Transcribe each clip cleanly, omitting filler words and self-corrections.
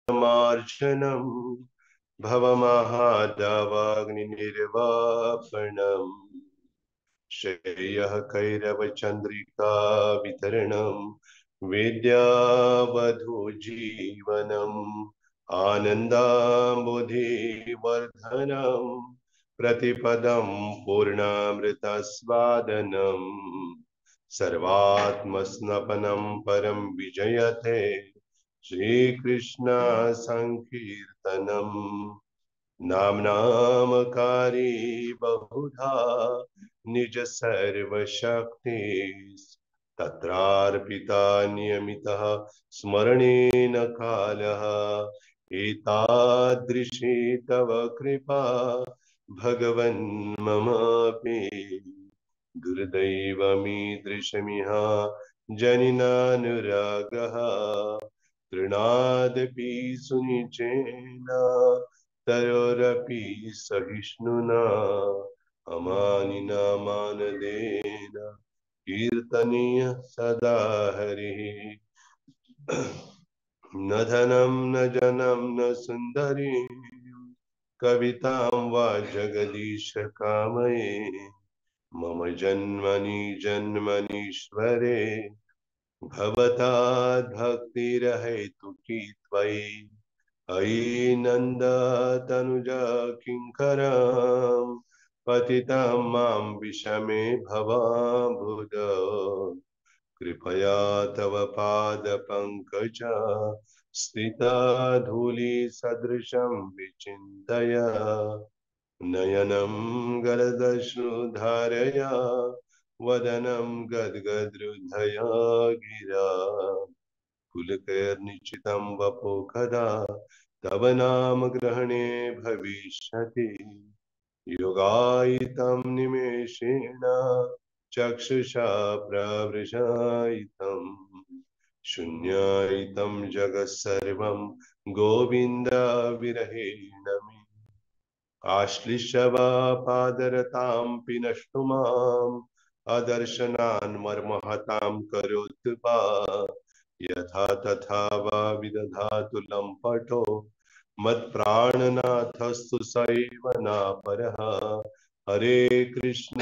मार्जनम् भवमहादावाग्निर्वापणम् श्रेयः कैरवचन्द्रिका वितरणम् विद्यावधूजीवनम् आनन्दाम्बुधिवर्धनम् प्रतिपदं पूर्णामृतस्वादनम् सर्वात्मस्नपनं परं विजयते श्रीकृष्ण संकीर्तनम् नाम्नामकारी बहुधा निज सर्वशक्ति तत्रार्पिता नियमितः स्मरणेन कालः एतादृशी तव कृपा भगवन् ममापि दुर्दैवमीदृशमिह जनिनानुरागः तृणादपि सुनिचेन तयोरपि सहिष्णुना अमानिना मानदेन कीर्तनीय सदा हरिः न धनं न जनं न सुन्दरी कवितां वा जगदीश कामये मम जन्मनि जन्मनीश्वरे भवताद्भक्तिरहेतुकी त्वयि अयि नन्द तनुजा किङ्करं पतितं मां विषमे भवाम्बुध कृपया तव पादपङ्कज स्थिता धूलिसदृशं विचिन्तय नयनं गलदश्रुधारया वदनं गद्गदृधया गिरा पुलकैर्निश्चितं वपो कदा तव नाम ग्रहणे भविष्यति योगायितं निमेषेण चक्षुषा प्रवृशायितं शून्यायितं जगत्सर्वं गोविन्द विरहेण मे आश्लिष्यवापादरतां पिनष्टु माम् अदर्शनान् मर्महतां करोतु वा यथा तथा वा विदधातु लम्पटो मत्प्राणनाथस्तु सैव नापरः हरे कृष्ण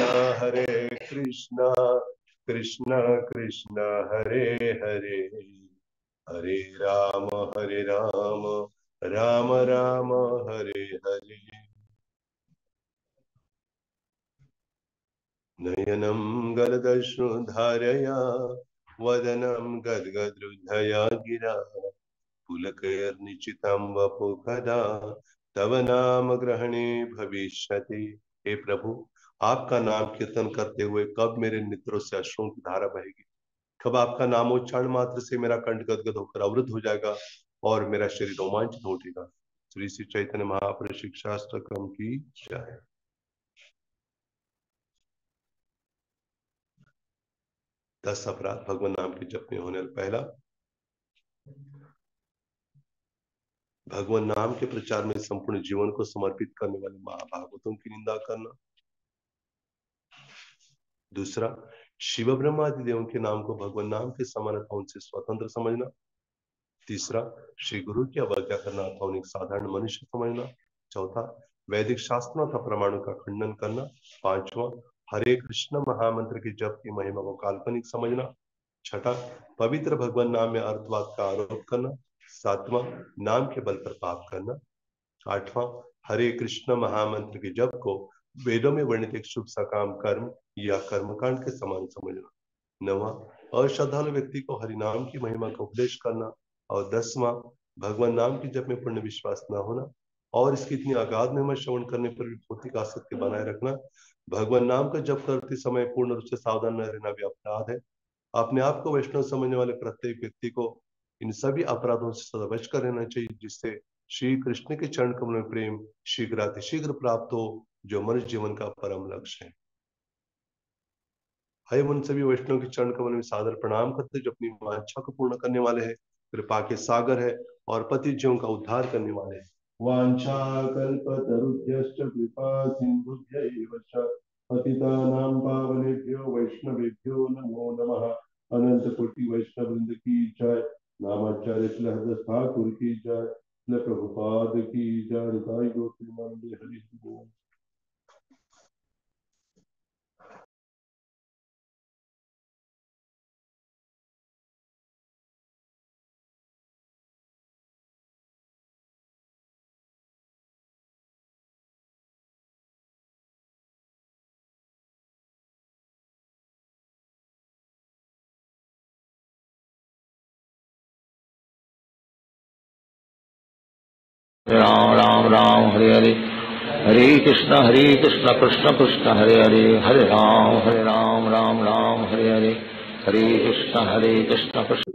कृष्ण कृष्ण हरे हरे हरे राम राम राम हरे हरे नयनं गलदश्रुधारया वदनं गद्गदृधया गिरा पुलकैर्निचितं वपु कदा तव नाम ग्रहणे भविष्यति। हे प्रभु, आपका नाम कीर्तन करते हुए कब मेरे नेत्रों से अश्रुओं की धारा बहेगी, कब आपका नामोच्चारण मात्र से मेरा कंठ गदगद होकर अवरुद्ध हो जाएगा और मेरा शरीर रोमांचित हो उठेगा। श्री श्री चैतन्य महाप्रभु शिक्षाष्टकम की जय। 10 अपराध भगवान नाम के जप में होने वाला। पहला, भगवान नाम के प्रचार में संपूर्ण जीवन को समर्पित करने वाले महाभागवतों की निंदा करना। दूसरा, शिव ब्रह्मा आदि देवों के नाम को भगवान नाम के समान अथवा उनसे स्वतंत्र समझना। तीसरा, श्री गुरु की अवज्ञा करना अथवा उन्हें साधारण मनुष्य समझना। चौथा, वैदिक शास्त्रों का प्रमाणों का खंडन करना। पांचवा, हरे कृष्ण महामंत्र की जप की महिमा को काल्पनिक समझना। छठा, पवित्र भगवान नाम में अर्थवाद का आरोप करना। सातवां, नाम के बल पर पाप करना। आठवां, हरे कृष्ण महामंत्र के जप को वेदों में वर्णित एक शुभ सकाम कर्म या कर्मकांड के समान समझना। नवा, अश्रद्धालु व्यक्ति को हरि नाम की महिमा का उपदेश करना। और 10वां, भगवान नाम के जप में पूर्ण विश्वास न होना और इसकी इतनी अगाध महिमा श्रवण करने पर भी भौतिक आसक्ति बनाए रखना। भगवान नाम का जप करते समय पूर्ण रूप से सावधान न रहना भी अपराध है। अपने आप को वैष्णव समझने वाले प्रत्येक व्यक्ति को इन सभी अपराधों से सदा बच कर रहना चाहिए, जिससे श्री कृष्ण के चरण कमल में प्रेम शीघ्र प्राप्त हो, जो मनुष्य जीवन का परम लक्ष्य है। हम उन सभी वैष्णव के चरण कमल में सादर प्रणाम करते जो अपनी वांछा को पूर्ण करने वाले हैं, कृपा के सागर है और पतितों का उद्धार करने वाले हैं। वांछा कल्पतरुभ्यश्च कृपा सिन्धुभ्यैव च पतितानां पावनेभ्यो वैष्णवेभ्यो नमो नमः। अनंत कोटि वैष्णव वृंद की जय। नामाचार्य श्रीहरिदास ठाकुर की जय। प्रभुपाद की जय निताई गौर प्रेमानंद हरि बोल। राम राम राम हरे हरे, हरे कृष्ण कृष्ण कृष्ण हरे हरे, हरे राम राम राम हरे हरे, हरे Krishna Krishna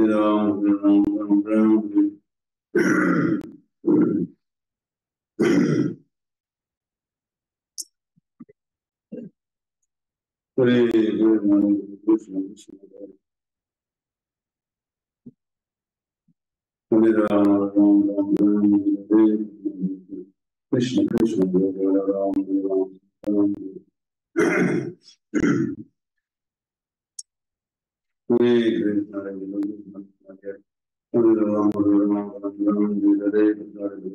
Hare Ram, Ram Ram Ram. Hare Krishna, Hare Ram, Ram Ram Ram. Hare Krishna, Krishna, Hare Ram, Ram Ram. Hare Krishna, Hare Krishna, Hare Ram, Ram Ram, Hare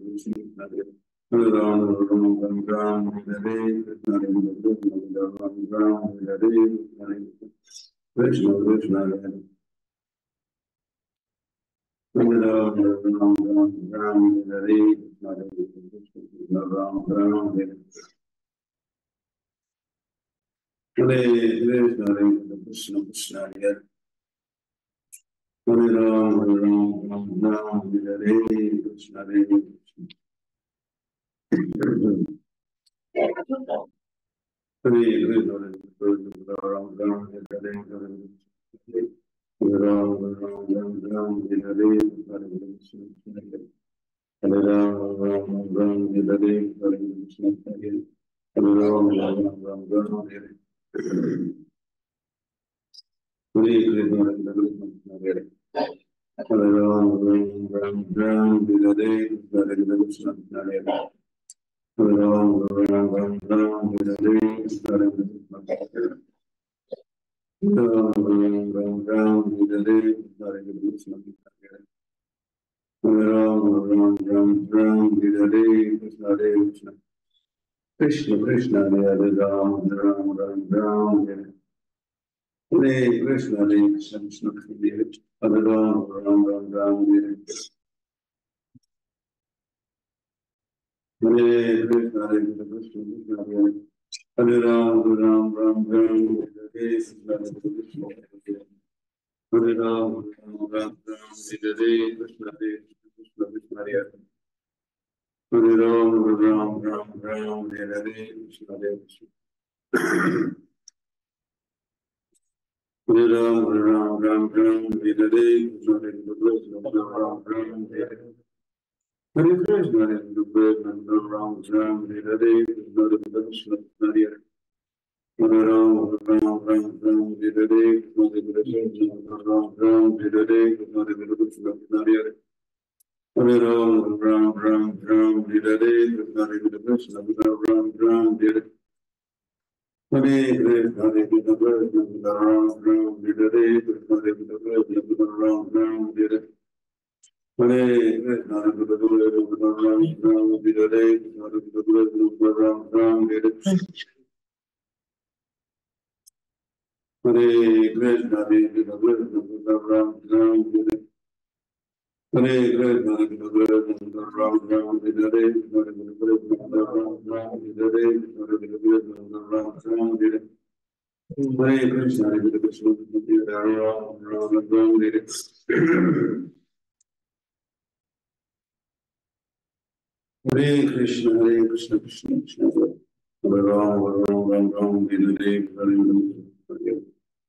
Krishna, Hare Hare Ram, Ram Ram Ram, Hare Krishna, Hare Krishna, Ram Ram, Hare Krishna, Krishna, Hare Hare Ram, Ram Ram Ram, Hare Krishna, Hare Krishna, Ram Ram, Hare Hare Krishna, Hare Krishna, Krishna, Hare Hare Ram, Ram Ram Ram, Hare Krishna, Hare Krishna. Hare Krishna, Ram Ram, Hare Hare. Ram Ram Ram Ram, Hare Hare Krishna, Hare Ram Ram Ram, Hare Hare Krishna, Hare Ram Ram Ram Ram, Hare Krishna, Hare Hare Ram Ram Ram Ram, Hare Hare Krishna, Hare Ram Ram Ram Ram, Hare Krishna, Hare Ram Ram Ram Ram, Hare Hare Krishna, Hare Ram Ram Ram Ram, Hare Krishna, Hare Krishna, Krishna Krishna, Hare Ram, Ram Ram Ram, Hare Krishna, Hare Krishna, Krishna Krishna, Hare Ram, Ram Ram Ram, Hare Krishna, Hare Krishna, Krishna Krishna, Hare Ram, Ram Ram Ram, Hare Krishna, Hare Krishna, Hare Ram, Ram Ram Ram, Hare Krishna, Hare Krishna, Krishna Hare Hare Ram, Ram Ram Ram, Hare Krishna, Hare Krishna. Hare Ram, Ram Ram Ram, Hare Krishna, Hare Krishna, Ram Ram, Hare Krishna, Hare Krishna, Ram Ram, Hare Krishna, Krishna Hare Hare Ram, Ram Ram Ram, Hare Krishna, Ram Ram, Hare Krishna, Krishna Hare Hare Ram, Ram Ram Ram, Hare Krishna, Krishna Ram Ram, Hare Hare Krishna, Hare Krishna, Krishna Ram Ram, Hare Krishna, Krishna Ram Ram, Hare Hare Krishna, Hare Krishna, Ram Ram, Hare Krishna, Krishna Ram Ram, Hare Hare Krishna, Hare Krishna, Krishna Ram Ram, Hare Hare Krishna, Hare Krishna, Ram Ram, Hare Krishna, Krishna Ram Ram, Hare Krishna, Ram Ram, Hare Hare Krishna, Hare Krishna, Ram Ram, Hare Hare Krishna, Hare Krishna, Krishna Krishna, Hare Ram, Ram Ram, Hare Hare,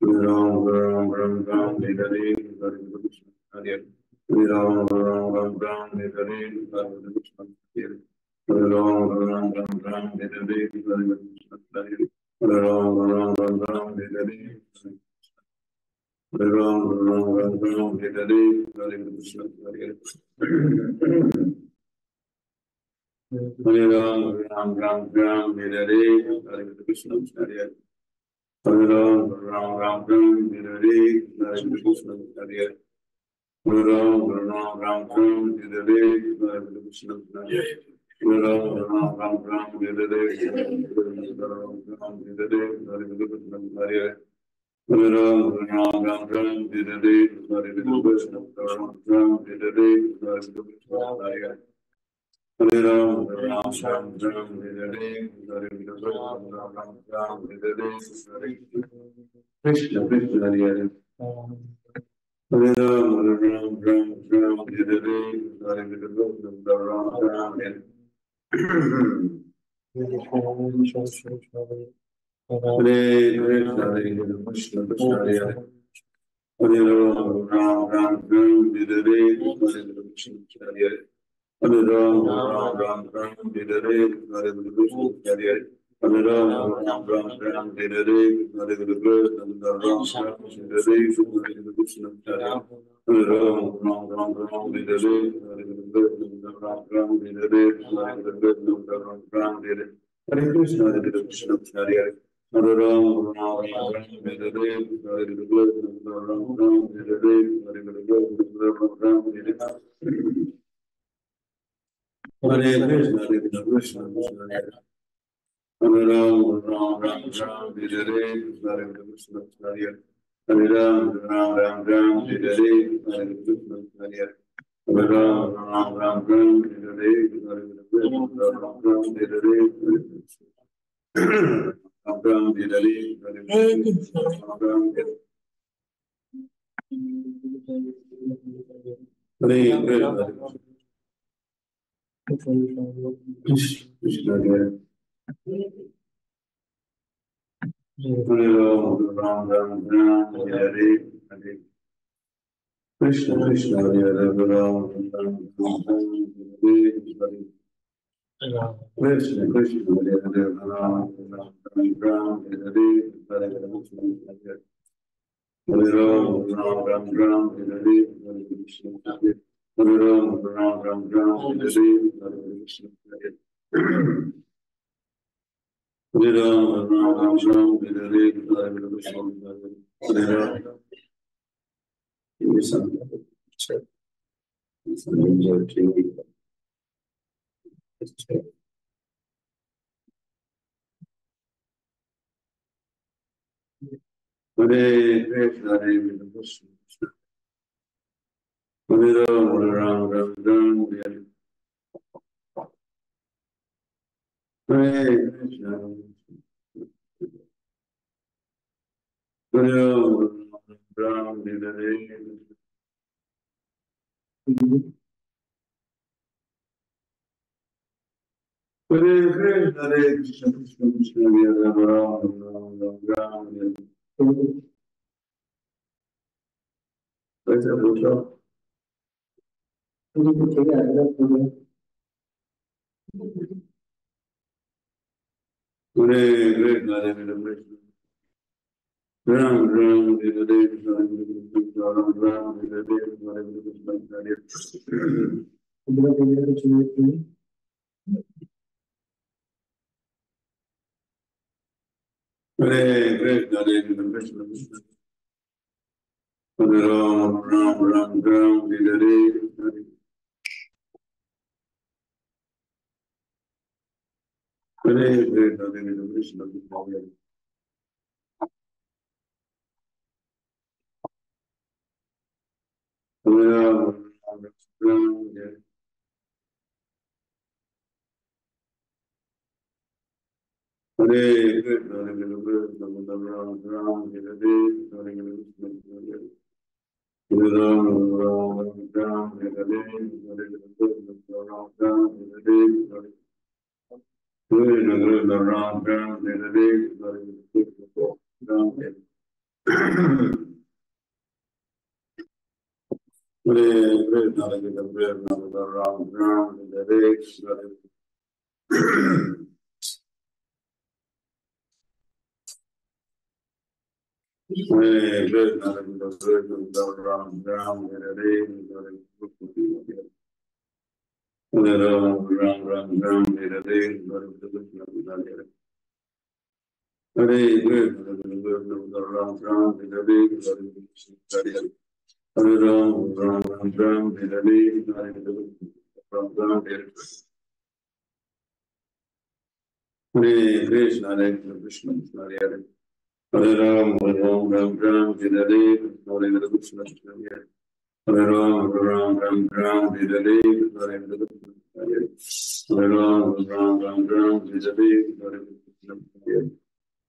Hare Ram, Ram Ram, Hare Hare, Hare Krishna, Hare Hare Ram, Ram Ram, Hare Hare, Hare Krishna, Hare Ram, Ram Ram, Hare Hare, Hare Krishna, Hare Ram, Ram Ram, Hare Hare, Hare Ram, Ram Ram, Hare Hare, Hare Krishna, Hare Hare Ram, Ram Ram, Hare Hare, Hare Krishna, Hare Hare Ram, Ram Ram, Hare Hare, Hare Krishna, Hare Hare Ram, Ram Ram, Hare Hare, Hare Krishna, Hare Hare Ram, Ram Ram, Hare Hare, Hare Krishna, Hare Hare Ram, Ram Ram, Hare Hare, Hare Krishna, Ram Ram, Hare Hare, Hare Krishna, Hare Hare Ram, Ram Ram, Hare Hare, Hare Krishna, Ram Ram, Hare Hare, Krishna Krishna, Hare Hare Hare Ram, Ram Ram, Hare Hare, Hare Krishna, Ram Ram, Hare Hare Krishna, Hare Krishna, Krishna Hare Hare Hare Ram, Ram Ram, Hare Hare Hare Ram, Ram Ram Ram, Hare Hare, Hare Krishna, Hare Hare. Hare Ram, Ram Ram Ram, Hare Hare, Hare Krishna, Ram Ram, Hare Hare, Hare Krishna, Hare Hare. Hare Ram, Ram Ram Ram, Hare Hare, Hare Krishna, Ram Ram, Hare Hare, Hare Krishna, Ram Ram, Hare Hare. Hare Krishna, Hare Krishna, Hare Hare. Hare Ram, Ram Ram Ram, Hare Hare, Hare Krishna, Ram Ram, Hare Hare, Hare Krishna, Ram Ram, Hare Hare. Hare Krishna, Hare Krishna, Krishna Hare Hare Ram, Ram Ram Ram, Hare Hare, Hare Krishna, Hare Hare Ram, Ram Ram Ram, Hare Hare, Hare Krishna, Hare Hare Ram, Ram Ram Ram, Hare Hare, Hare Krishna, Ram Ram, Hare Hare, Hare Krishna, Ram Ram, Hare Hare, Hare Krishna, Ram Ram, Hare Krishna, Hare Hare Ram, Ram Ram, Hare Hare, Hare Krishna, Krishna, Hare Hare, Ram, Ram Ram, Hare Hare. Krishna, Krishna, Hare Hare, Ram, Ram Ram, Hare Hare, Hare Krishna, Hare Ram, Ram Ram, Hare Hare, Hare Krishna, Hare Ram, Ram Ram, Hare Hare, Hare Krishna, Hare Hare Ram, Ram Ram, Hare Hare, Hare Krishna, Hare Ram. Give me some check. Some enjoy TV. Check. Hare Krishna, Hare Krishna, Hare Ram, Ram Ram, Hare Hare Krishna, Hare Ram, Ram Hare Hare. Hare Krishna, Hare Krishna, Krishna Krishna, Hare Ram, Ram Ram, Hare Hare. कैसे पूछो? Hare Krishna, Hare Krishna, Ram Ram, Hare Hare, Hare Krishna, Ram Ram, Hare Hare, Hare Krishna, Hare Hare. Hare Krishna, Hare Krishna, Hare Ram, Ram Ram, Hare Hare, Hare Hare Krishna, Hare Krishna, Hare Ram, Ram Ram, Hare Krishna, Hare Krishna, Ram Ram, Hare Hare, Hare Krishna, Hare Ram, Ram Ram, Hare Hare, Hare Krishna, Ram Ram, Hare Hare, Hare Krishna, Ram Ram, Hare Hare, Hare Krishna, Ram Hare Hare Krishna, Hare Krishna, Ram Ram, Hare Hare, Hare Hare Krishna, Hare Krishna, Ram Ram, Hare Hare, Hare Krishna, Hare Ram, Ram Ram, Hare Hare, Hare Krishna, Hare Hare Krishna, Ram Ram, Hare Hare, Hare Krishna, Hare Hare Ram, Ram Ram, Hare Hare, Hare Krishna, Ram Ram, Hare Krishna, Hare Krishna, Hare Hare Hare Ram, Ram Ram, Hare Hare, Hare Krishna, Hare Hare Ram, Ram Ram, Hare Hare, Hare Krishna, Hare Ram, Ram Ram, Hare Hare, Hare Krishna,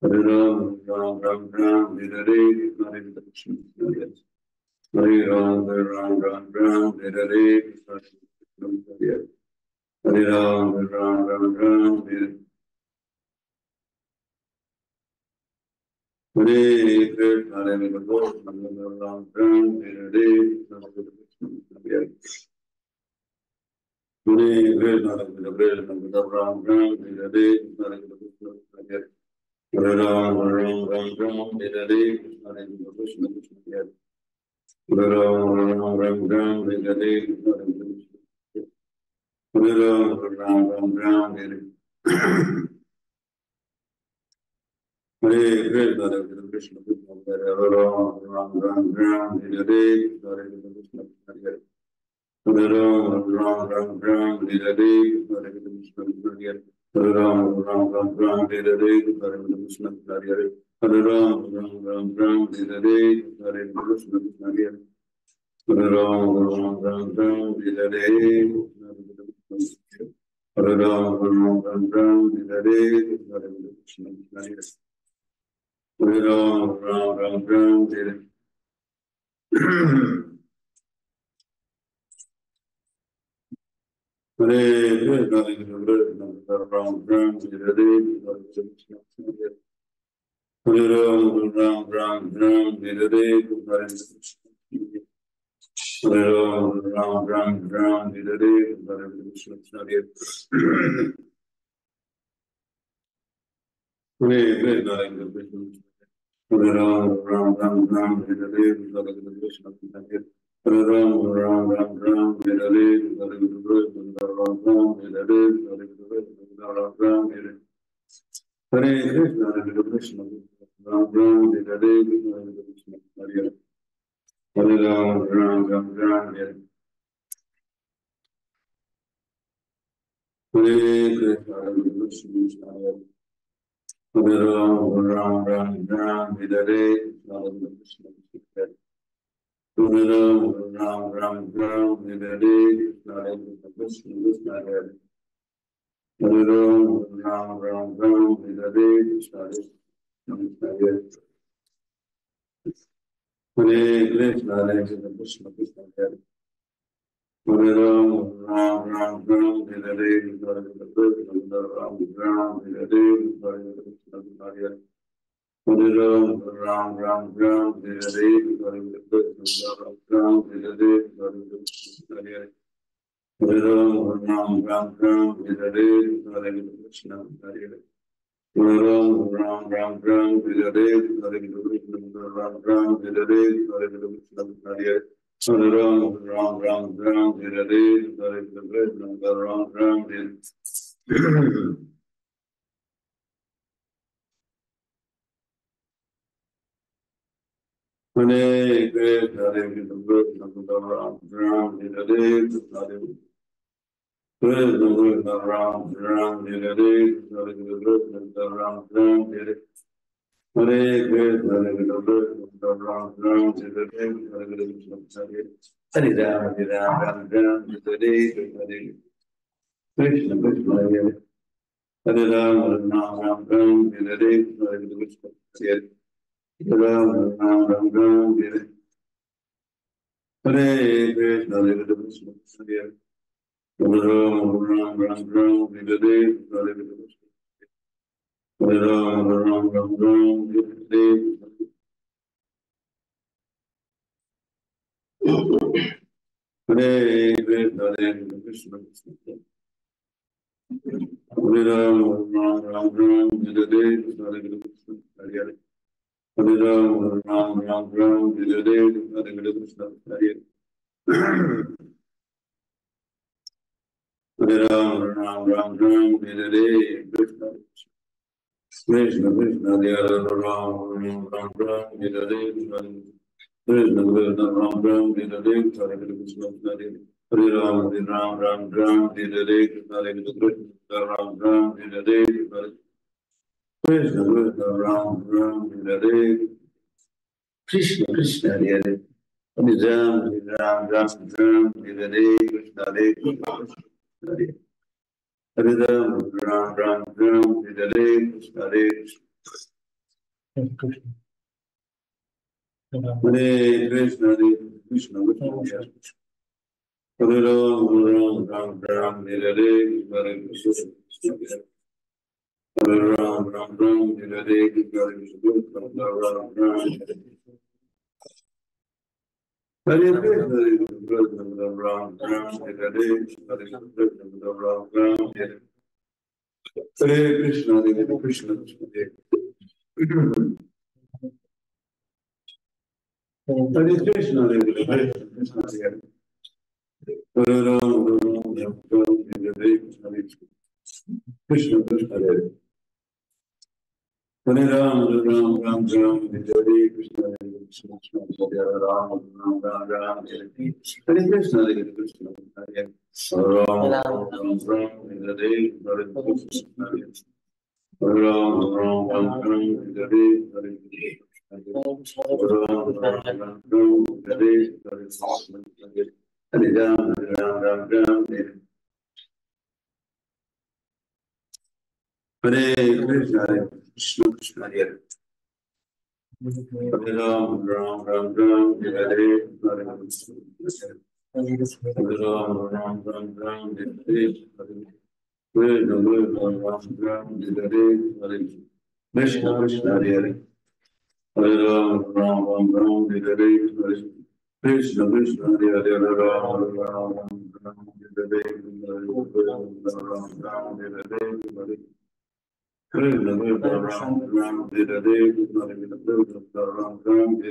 Hare Ram, Ram Ram, Hare Hare, Hare Krishna, Hare Ram, Ram Ram, Hare Hare, Hare Krishna, Hare Ram, Ram Ram, Hare Hare Krishna, Hare Krishna, Ram Ram, Hare Hare, Hare Krishna, Hare Krishna, Krishna Krishna, Ram Ram, Hare Hare, Hare Krishna, Hare Ram, Ram Ram, Hare Hare, Hare Krishna, Hare Ram, Ram Ram, Hare Hare, Hare Ram, Ram Ram, Hare Hare Krishna, Krishna Krishna, Hare Ram, Ram Ram, Hare Hare, Hare Krishna, Hare Hare Ram, Ram Ram, Hare Hare, Hare Krishna, Hare Hare Ram, Ram Ram, Hare Hare, Hare Krishna, Hare Hare Hare Ram, Ram Ram, Hare Hare, Hare Krishna, Hare Hare Hare Ram, Ram Ram, Hare Hare, Hare Ram, Ram Ram, Hare Hare, Hare Krishna, Hare Hare Hare Ram, Ram Ram, Hare Hare Krishna, Krishna Krishna, Ram Ram, Hare Hare, Hare Krishna, Hare Ram, Ram Ram, Hare Hare, Hare Krishna, Hare Ram, Ram Ram, Hare Hare, Hare Krishna, Hare Hare Krishna, Krishna Hare Ram, Ram Ram, Hare Hare, Hare Krishna, Hare Hare Ram, Ram Ram, Hare Hare, Hare Krishna, Ram Ram, Hare Hare, Hare Krishna, Ram Ram, Hare Hare Krishna, Krishna Ram Ram, Hare Hare, Hare Krishna, Hare Hare Ram, Ram Ram, Hare Hare Krishna, Krishna Hare Ram, Ram Ram, Hare Hare, Hare Krishna, Hare Hare Ram, Ram Ram, Hare Hare, Hare Krishna, Hare Hare Ram, Ram Ram, Hare Hare, Hare Hare Hare Krishna, Krishna Krishna, Hare Hare Ram, Ram Ram, Hare Hare, Hare Krishna, Ram Ram, Hare Hare, Hare Krishna, Hare Hare Ram, Ram Ram, Hare Hare, Hare Krishna, Ram Ram, Hare Hare, Hare Krishna, Hare Hare Ram, Ram Ram, Hare Hare, Hare Krishna, Hare Hare Ram, Ram Ram, Hare Hare, Hare Krishna, Ram Ram, Hare Hare, Hare Krishna, Hare Hare Hare Ram, Ram Ram, Hare Hare, Hare Krishna, Ram Ram, Hare Hare Krishna, Hare Krishna, Ram Ram, Hare Hare, Hare Krishna, Ram Ram, Hare Hare, Hare Krishna, Ram Ram, Hare Hare Krishna, Hare Krishna, Ram Ram, Hare Hare, Hare Krishna, Hare Hare Ram, Ram Ram, Hare Hare, Hare Krishna, Krishna Hare Hare Ram, Ram Ram, Hare Hare, Hare Krishna, Hare Ram, Ram Ram, Hare Hare Krishna, Hare Krishna, Hare Ram, Ram Ram, Hare Hare, Hare Krishna, Hare Ram, Ram Ram, Hare Hare Hare Krishna, Hare Krishna, Hare Ram, Ram Ram, Hare Hare, Hare Krishna, Hare Hare Hare Ram, Ram Ram, Hare Hare, Hare Krishna, Hare Hare Ram, Ram Ram, Hare Hare, Krishna Krishna, Krishna Hare Hare, Ram Ram, Hare Hare, Krishna Krishna, Ram Ram, Hare Hare, Hare Krishna, Hare Hare Ram, Ram Ram, Hare Hare, Krishna Krishna, Ram Ram, Hare Hare, Krishna Krishna, Ram Ram, Hare Hare, Krishna Krishna, Hare Hare, Hare Ram, Ram Ram, Hare Hare, Krishna Hare Krishna, Hare Hare Ram, Ram Ram, Hare Hare, Krishna Hare Hare Krishna, Hare Krishna, Hare Hare Ram, Ram Ram, Hare Hare, Hare Krishna, Hare Ram, Ram Ram, Hare Hare, Hare Krishna, Ram Ram, Hare Krishna, Hare Krishna, Ram Ram, Hare Hare, Hare Krishna, Ram Ram, Hare Krishna, Hare Krishna, Hare Krishna, Hare Krishna, Hare Ram, Ram Ram, Hare Hare, Krishna Krishna, Hare Hare Ram, Ram Ram, Hare Krishna, Hare Krishna, Hare Ram, Ram Ram, Hare Krishna, Hare Krishna, Hare Ram, Ram Ram, Hare Krishna, Hare Ram, Ram Ram, Hare Krishna, Hare Ram, Ram Ram, Hare Krishna, Hare Ram, Ram Ram, Hare Krishna, Hare Krishna, Krishna Hare Hare Ram, Ram Ram, Hare Krishna, Hare Ram, Ram Ram, Hare Krishna, Krishna Krishna, Hare Hare Ram, Ram Ram, Hare Krishna, Krishna Krishna, Hare Hare Ram, Ram Ram, Hare Krishna, Ram Ram, Hare Hare Krishna Krishna, Ram Ram, Hare Krishna, Ram Ram, Hare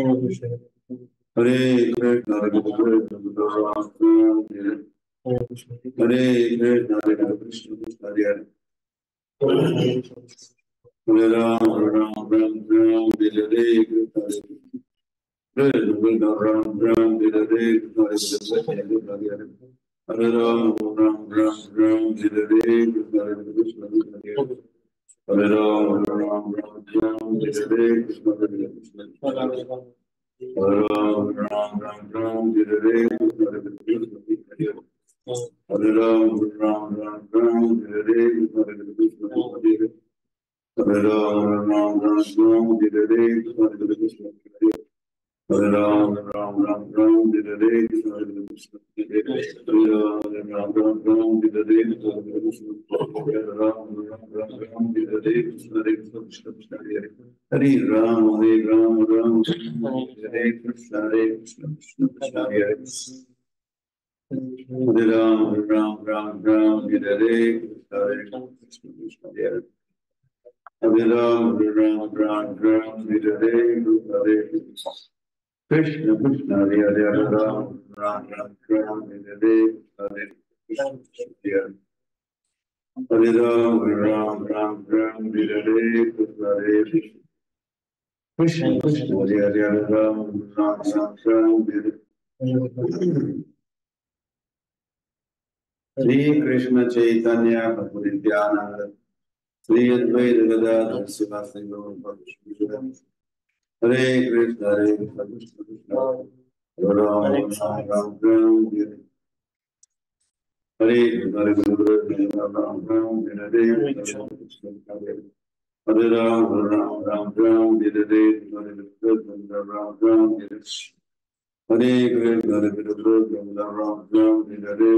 Hare Krishna, Hare Krishna, Ram Ram, Hare Hare Krishna, Hare Krishna, Hare Hare Ram, Ram Ram, Hare Krishna, Krishna Ram Ram, Hare Krishna, Hare Ram, Ram Ram, Hare Krishna, Hare Ram, Ram Ram, Hare Krishna, Hare Ram, Ram Ram, Hare Krishna, Hare Ram, Ram Ram, Hare Krishna, Hare Ram, Ram Ram, Hare Krishna, Hare Ram, Ram Ram, Hare Krishna, Hare Ram, Ram Ram, Hare Krishna, Hare Ram, Ram Ram, Hare Krishna, Hare Krishna, Hare Ram, Ram, Hare Krishna, Krishna Krishna, Hare Hare Ram, Ram Ram, Hare Krishna, Krishna Krishna, Hare Hare Ram, Ram Ram, Hare Krishna, Krishna Krishna, Hare Hare Ram, Ram Ram, Hare Krishna, Hare Ram, Ram Ram, Hare Krishna, Krishna Krishna, Hare Hare Ram, Ram Ram, Hare Shri Krishna Chaitanya Prabhu Nityananda Shri Advaita Gadadhar Sivasati Gaur Bhakti Hare Krishna, Hare Krishna, Krishna Krishna, Hare Ram, Ram Ram, Hare Hare Krishna, Hare Krishna, Ram Ram, Hare Krishna, Hare Ram, Ram Ram, Hare Krishna, Ram Ram, Hare Hare Krishna, Hare Krishna, Ram Ram, Hare Krishna, Hare Ram, Ram Ram, Hare Krishna, Hare Ram, Ram Ram, Hare Hare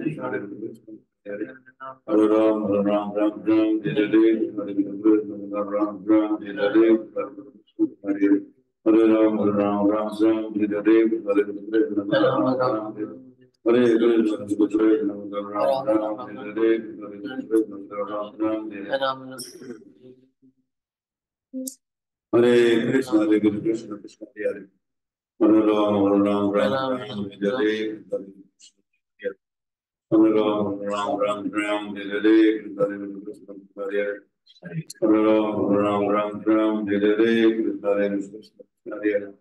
Krishna, Hare Krishna, Ram Ram, Hare Krishna, Hare Ram, Ram Ram, Hare Krishna, Ram Ram, Hare Hare Ram, Ram Ram, Hare Krishna, Ram Ram, Hare Krishna, Ram Ram, Hare Krishna, Ram Ram, Hare Krishna, Hare Krishna, Krishna Hare Hare Ram, Ram Ram, Hare Krishna, Hare Ram, Ram Ram, Hare Krishna, Hare Ram, Ram Ram, Hare Krishna, Hare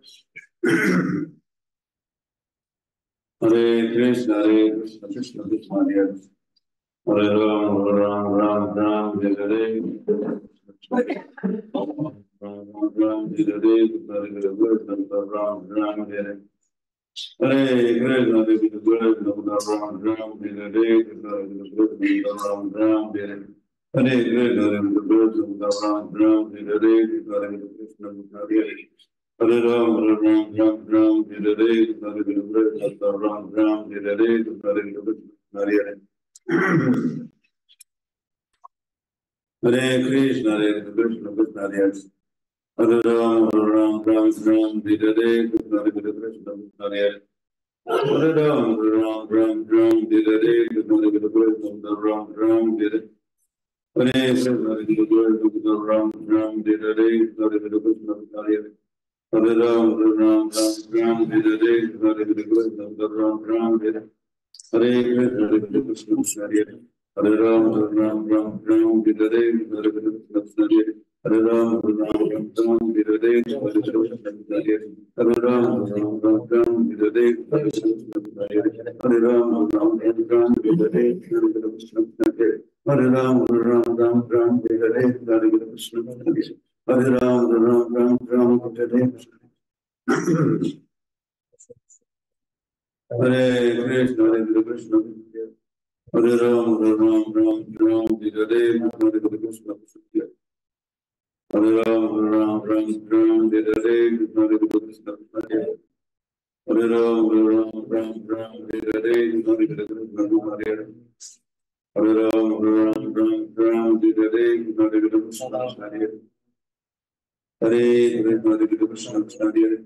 Hare Krishna, Hare Krishna, Krishna Krishna, Hare Hare Ram, Ram Ram, Hare Krishna, Ram Ram, Hare Krishna, Ram Ram, Hare Hare Krishna, Hare Krishna, Ram Ram, Hare Krishna, Ram Ram, Hare Hare Krishna, Hare Krishna, Ram Ram, Hare Hare Krishna, Hare Hare Ram, Ram Ram, Hare Krishna, Hare Krishna, Ram Ram, Hare Krishna, Hare Hare. Hare Krishna, Hare Krishna, Krishna Hare Hare. Hare Ram, Ram Ram, Hare Krishna, Hare Krishna, Hare Hare. Hare Ram, Ram Ram, Hare Krishna, Hare Krishna, Ram Ram, Hare Hare Krishna, Hare Krishna, Ram Ram, Hare Hare, Hare Krishna, Hare Hare. Hare Ram, Ram Ram, Hare Krishna, Hare Krishna, Ram Ram, Hare Hare Krishna, Hare Krishna, Hare Hare. Hare Ram, Ram Ram, Hare Krishna, Hare Krishna, Hare Ram, Ram Ram, Hare Krishna, Hare Krishna, Hare Hare Ram, Ram Ram, Hare Krishna, Hare Krishna, Hare Ram, Ram Ram, Hare Krishna, Hare Krishna, Hare Hare Ram, Ram Ram, Hare Krishna, Hare Ram, Ram Ram, Hare Krishna. Hare Krishna, Hare Krishna, Hare Ram, Ram Ram, Hare Krishna, Hare Ram, Ram Ram, Hare Krishna, Hare Krishna, Hare Ram, Ram Ram, Hare Krishna, Hare Krishna, Hare Ram, Ram Ram, Hare Krishna, Hare Krishna, Hare Krishna, Hare Krishna,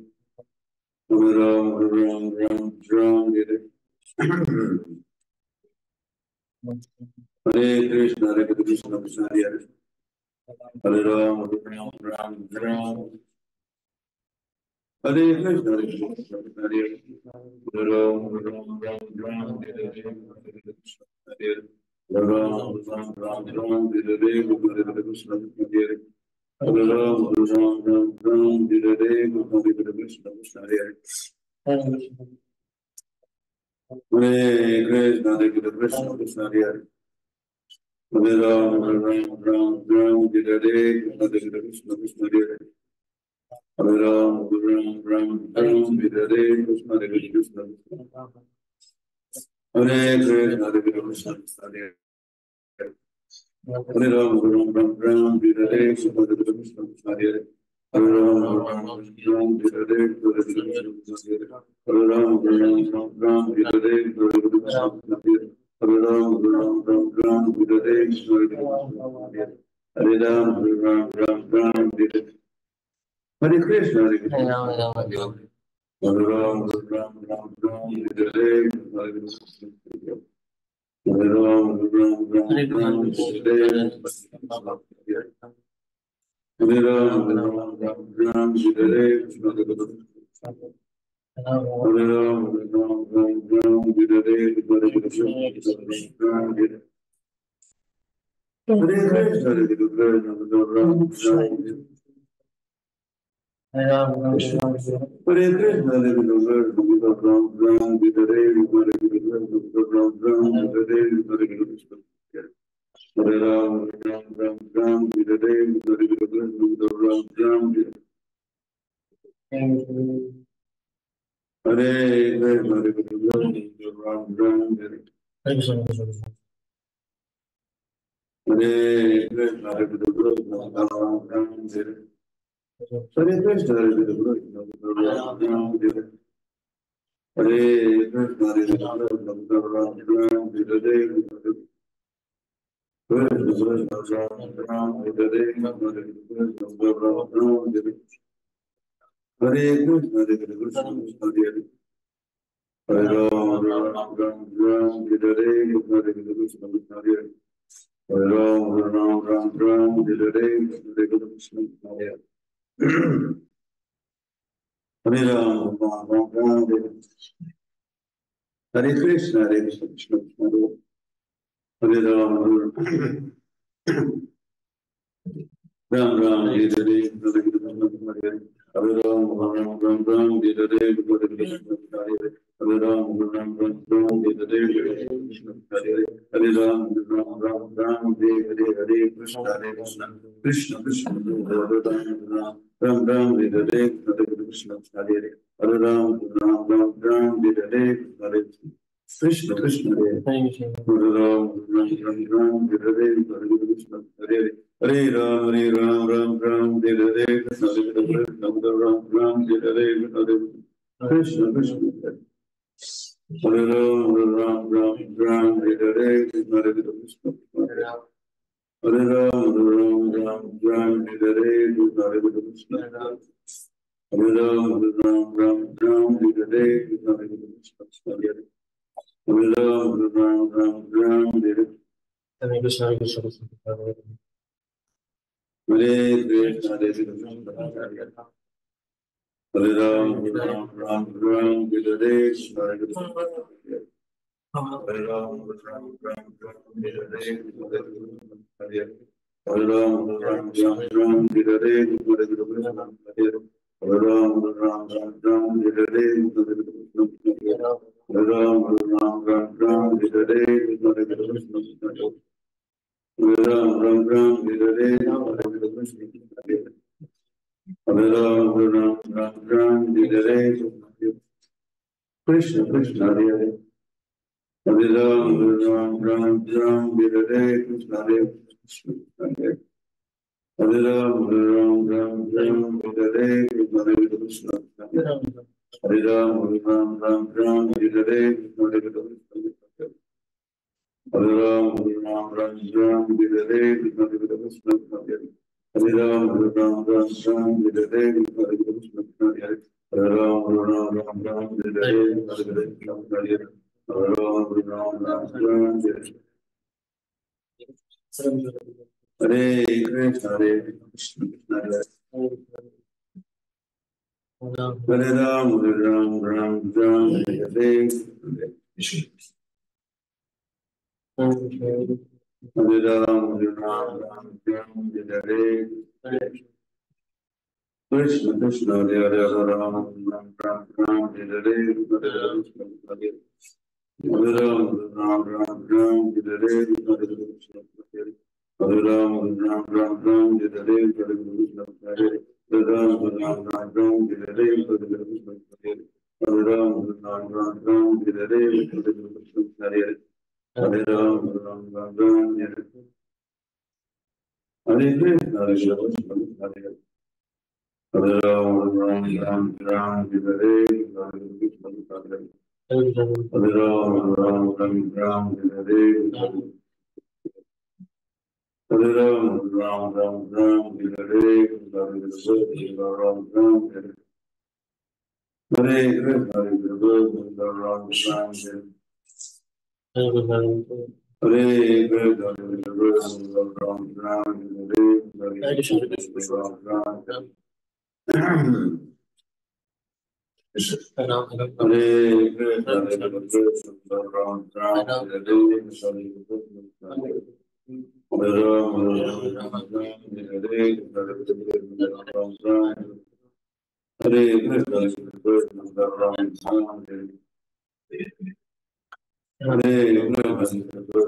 Hare Ram, Ram Ram, Hare Hare Krishna, Hare Krishna, Krishna Hare Hare Ram, Ram Ram, Hare Krishna, Hare Krishna, Krishna Hare Hare Ram, Ram Ram, Hare Krishna, Hare Ram, Ram Ram, Hare Krishna, Hare Hare Ram, Ram Ram, Hare Krishna, Krishna Hare Hare Krishna, Hare Krishna, Krishna Hare Hare Ram, Ram Ram, Hare Krishna, Krishna Krishna Hare Hare Ram, Ram Ram, Hare Krishna, Krishna Hare Krishna, Hare Krishna, Krishna Hare Hare Ram, Ram Ram, Hare Krishna, Krishna Krishna Hare Hare Ram, Ram Ram, Hare Krishna, Hare Ram, Ram Ram, Hare Krishna, Hare Ram, Ram Ram, Hare Krishna, Hare Ram, Ram Ram, Hare Krishna, Hare Krishna, Hare Ram, Ram Ram, Hare Krishna, Hare Ram, Ram Ram, Hare Krishna, Hare Ram, Ram Ram, Hare Krishna, Hare Ram, Ram Ram, Hare Krishna, Hare Krishna, Hare Krishna, Ram Hare Krishna, Hare Krishna, Ram Ram, Hare Krishna, Ram Ram, Hare Krishna, Hare Ram, Ram Ram, Hare Krishna, Ram Ram, Hare Krishna, Hare Krishna, Ram Ram, Hare Krishna, Hare Krishna, Hare Krishna, Ram Ram, Hare Hare Krishna, Hare Krishna, Ram Ram, Hare Hare Krishna, Hare Krishna, Ram Ram, Hare Krishna, Ram Hare Krishna, Ram Ram, Hare Hare Krishna, Hare Krishna, Hare Hare Ram, Ram Ram, Hare Krishna, Hare Krishna, Hare Hare Ram, Ram Ram, Hare Krishna, Hare Hare Ram, Ram Ram, Hare Krishna, Hare Krishna, Hare Ram, Ram Ram, Hare Krishna, Hare Hare Hare Ram, Ram Ram, Hare Krishna, Hare Hare Ram, Ram Ram, Hare Krishna, Hare Hare Ram, Ram Ram, Hare Krishna, Krishna Krishna, Hare Ram, Ram Ram, Hare Krishna, Hare Hare Ram, Ram Ram, Hare Krishna, Hare Krishna Krishna Hare Hare Ram Ram Ram Ram Hare Hare Hare Krishna Hare Hare Hare Ram Ram Ram Hare Hare Krishna Hare Hare Ram Ram Ram Hare Hare Hare Krishna Krishna Hare Hare Ram Ram Ram Ram Hare Hare Krishna Hare Krishna Hare Ram Ram Ram Ram Hare Hare Krishna Hare Krishna Hare Ram Ram Ram Ram Hare Hare Krishna Hare Krishna Hare Ram Ram Ram Ram Hare Hare Krishna Hare Krishna Hare Krishna Hare Krishna Hare Ram Ram Ram Ram Hare Hare Krishna Hare Krishna Hare Ram Ram Ram Ram Hare Hare Krishna Hare Krishna Hare Ram Ram Ram Ram Hare Hare Krishna Hare Krishna Hare Ram Ram Ram Ram Hare Hare Krishna Hare Krishna Hare Ram Ram Ram Ram Hare Hare Krishna Hare Krishna Hare Ram Ram Ram Hare Hare Hare Ram Ram Ram Ram Hare Hare Krishna Krishna Hare Hare Hare Ram Ram Ram Ram Hare Hare Krishna Hare Krishna Hare Ram Ram Ram Ram Hare Hare Krishna Hare Krishna Hare Ram Ram Ram Ram Hare Hare Krishna Hare Krishna Hare Ram Ram Ram Ram Hare Hare Krishna Hare Krishna Hare Ram Ram Ram Ram Hare Hare Krishna Hare Krishna Hare Ram Ram Ram Ram Hare Hare Krishna Hare Krishna Hare Ram Ram Ram Ram Hare Hare Krishna Hare Krishna Hare Ram Ram Ram Ram Hare Hare Hare Ram Ram Ram Ram Hare Hare Krishna Krishna Hare Hare Ram Ram Ram Ram Hare Hare Hare Ram Ram Ram Ram Hare Hare Hare Ram Ram Ram Ram Hare Hare Hare Krishna Hare Ram Ram Ram Ram Hare Hare Hare Ram Ram Ram Ram Hare Hare Hare Krishna Hare Hare Ram Ram Ram Ram Hare Hare Krishna Hare Hare Hare Ram Ram Ram Ram Hare Hare Hare Krishna Hare Hare Ram Ram Ram Ram Hare Hare Hare Ram Ram Ram Ram Hare Hare Hare Krishna Ram Ram Hare Hare Krishna Hare Krishna Ram Ram Hare Hare Krishna Ram Ram Hare Hare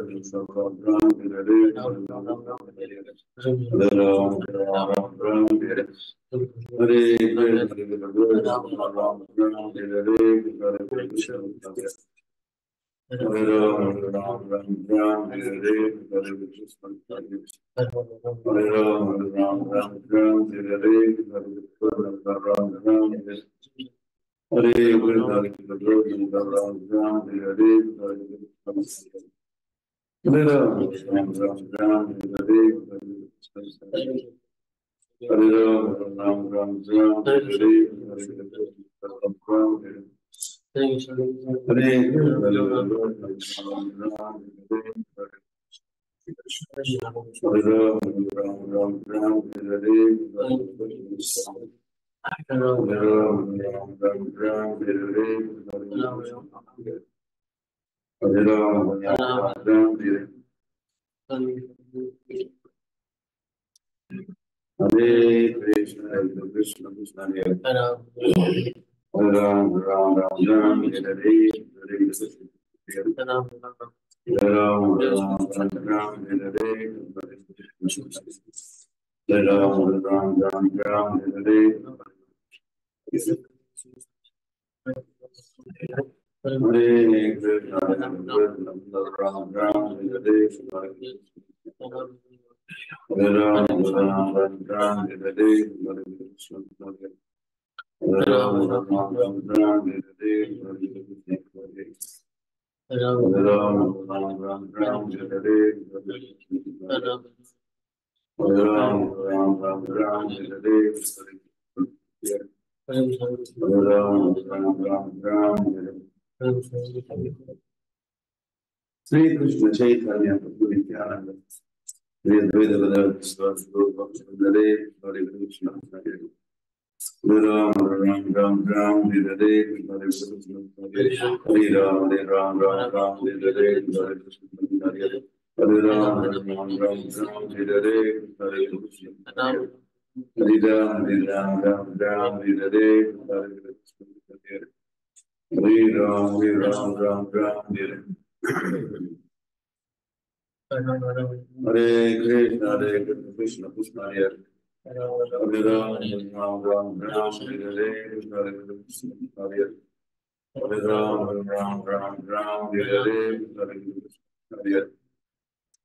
Krishna Ram Ram Hare Krishna Ram Ram Hare Hare Ram Ram Hare Hare Krishna Ram Ram Hare Krishna Ram Ram Hare Hare Ram Ram Hare Hare Krishna Ram Ram Hare Hare Ram Ram Ram Hare Hare Krishna Hare Ram Ram Ram Hare Hare Ram Ram Hare Krishna Ram Ram Hare Hare Hare Ram Ram Ram Hare Hare Ram Ram Ram Hare Hare Hare Krishna, Hare Krishna, Krishna Hare Hare, Hare Ram, Ram Ram, Hare Hare, Hare Krishna, Hare Ram, Ram Ram, Hare Hare, Hare Ram, Ram Ram, Hare Hare, Krishna, Ram Ram, Hare Ram, Ram, Hare Krishna, Ram Ram, Hare Ram, Ram, Hare Ram, Hare Sri Krishna Chaitanya Prabhu Nityananda Sri Advaita Gadadhara Swami Hare Hare Krishna Hare Ram Ram Ram Ram Hare Hare Krishna Hare Hare Ram Ram Ram Ram Hare Hare Krishna Hare Hare Ram Ram Ram Ram Hare Hare Krishna Hare Ram Ram Ram Ram Hare Hare Krishna Hare Hare Ram Ram Ram Hare Hare Krishna Krishna Krishna Hare Hare Ram Ram Ram Hare Hare Krishna Hare Ram Ram Ram Hare Hare Krishna Hare Hare Ram Ram Hare Hare Hare Ram Hare Hare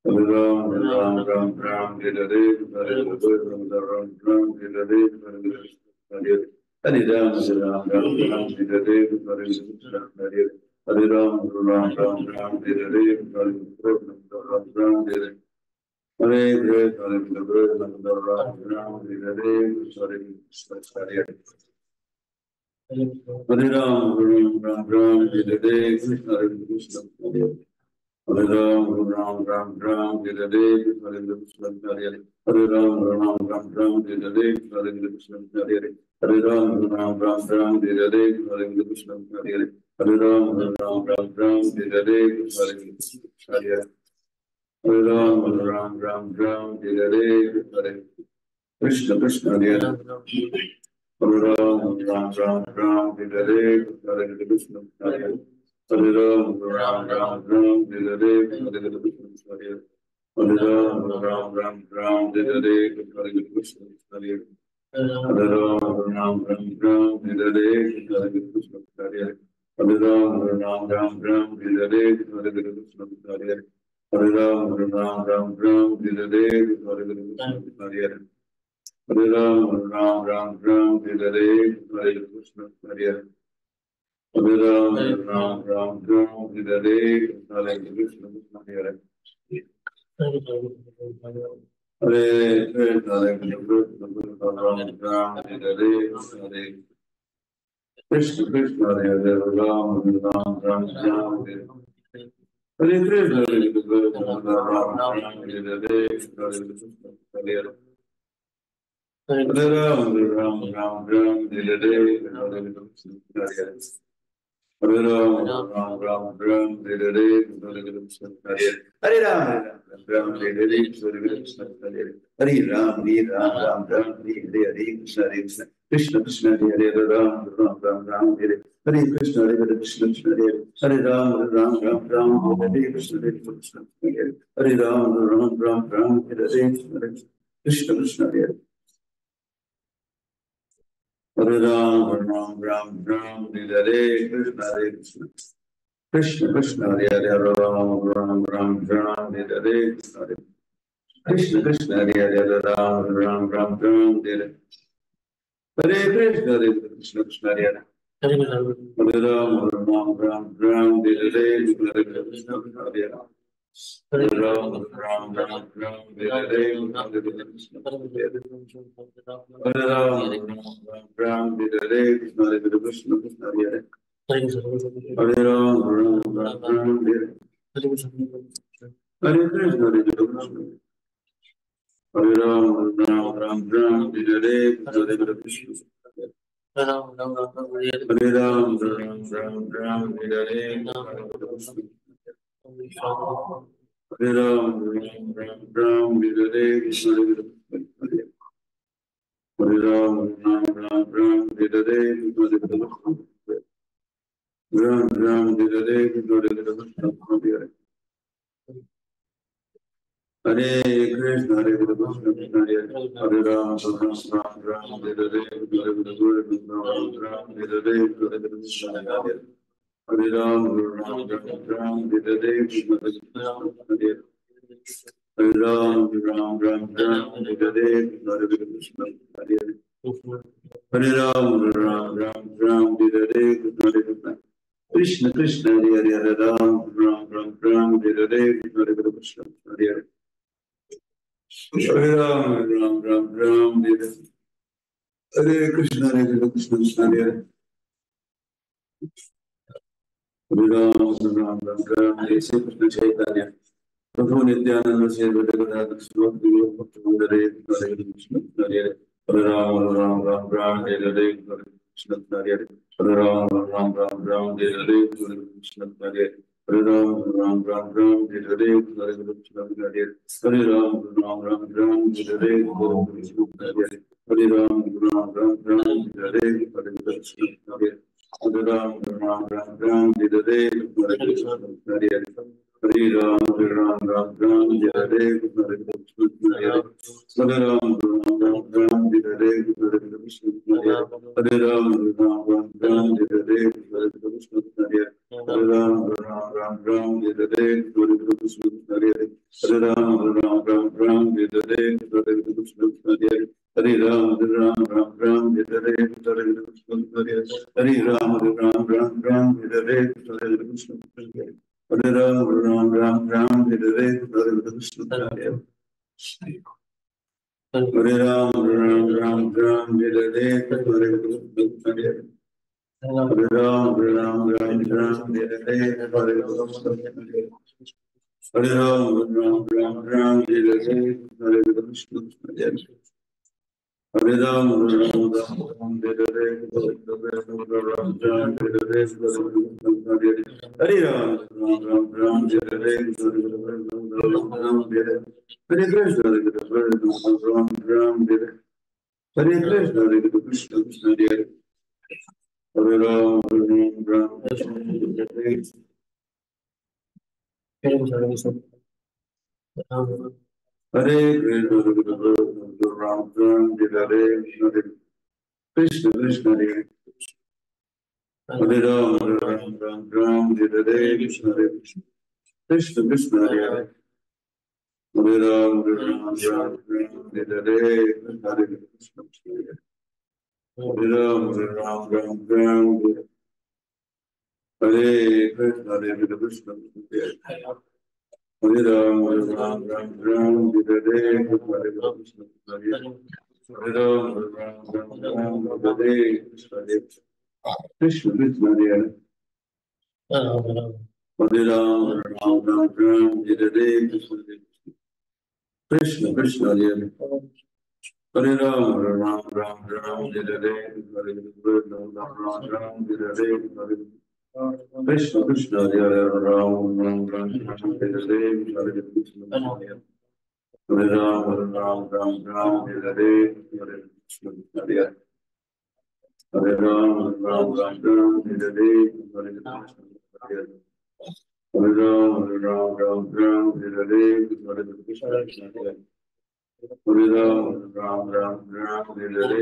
Hare Ram Ram Hare Hare Hare Ram Hare Hare Hare Hare Ram Hare Krishna Hare Hare Ram Hare Krishna Hare Hare Ram Hare Krishna Hare Hare Ram Hare Krishna Hare Hare Ram Hare Krishna Hare Hare Ram Hare Krishna Krishna Hare Hare Ram Hare Krishna Hare Hare Ram Hare Krishna Hare Hare Ram Hare Krishna Hare Hare Ram Hare Krishna Hare Hare Ram Hare Krishna Hare Hare Ram Hare Krishna Hare Hare Ram Hare Krishna Hare Hare Ram Hare Krishna Hare Hare Krishna Krishna Krishna Hare Ram Hare Hare Krishna Hare Ram Hare Hare Hare Ram Hare Hare Ram Hare Krishna Hare Hare Ram Hare Krishna Krishna Krishna Hare Ram Hare Hare Krishna Krishna Hare Hare Ram Hare Krishna Hare Hare Ram Hare Krishna Krishna Hare Hare Ram Hare Krishna Krishna Krishna Hare Ram Hare Krishna Krishna Hare Ram Hare Hare Krishna Krishna Hare Hare Ram Hare Krishna Hare Hare Ram Hare Krishna Hare Ram Hare Krishna Hare Hare Ram Hare Krishna Hare Ram Hare Krishna Hare Ram Hare Hare Ram Hare Krishna Hare Ram Hare Hare Krishna Hare Krishna Hare Ram Hare Krishna Hare Ram, Ram Ram, Hare Hare, Hare Ram, Ram Ram, Hare Hare, Hare Ram, Ram Ram, Hare Hare, Krishna Krishna, Hare Hare, Ram Ram, Hare Hare, Hare Krishna, Hare Hare Ram, Ram, Hare Krishna, Hare Krishna, Hare Ram, Hare Krishna Chaitanya. Prabhu Nityananda Sri Vadagada Sri Hare Krishna Hare Ram, Hare Krishna Hare Ram, Hare Krishna Hare Ram, Hare Krishna Hare Hare Ram, Hare Krishna Hare Hare Ram, Hare Krishna Hare Hare Ram, Hare Krishna Hare Hare Ram, Hare Krishna, Hare Krishna, Hare Ram, Hare Krishna, Hare Ram, Hare Krishna, Hare Ram, Hare Krishna, Hare Ram, Hare Krishna, Hare Ram, Hare Krishna, Hare Ram, Hare Krishna, Hare Ram, Hare Krishna, Hare Ram, Hare Krishna, Hare Ram, Hare Krishna, Hare Ram, Hare Krishna, Krishna, Hare Hare Ram, Hare Krishna, Krishna, Krishna, Hare Hare Ram, Hare Krishna, Hare Krishna, Hare Ram, Hare Krishna, Hare Krishna, Hare Ram, Hare Krishna, Hare Ram, Hare Krishna, Krishna, Krishna, Hare Hare Ram, Hare Krishna, Krishna, Krishna, Hare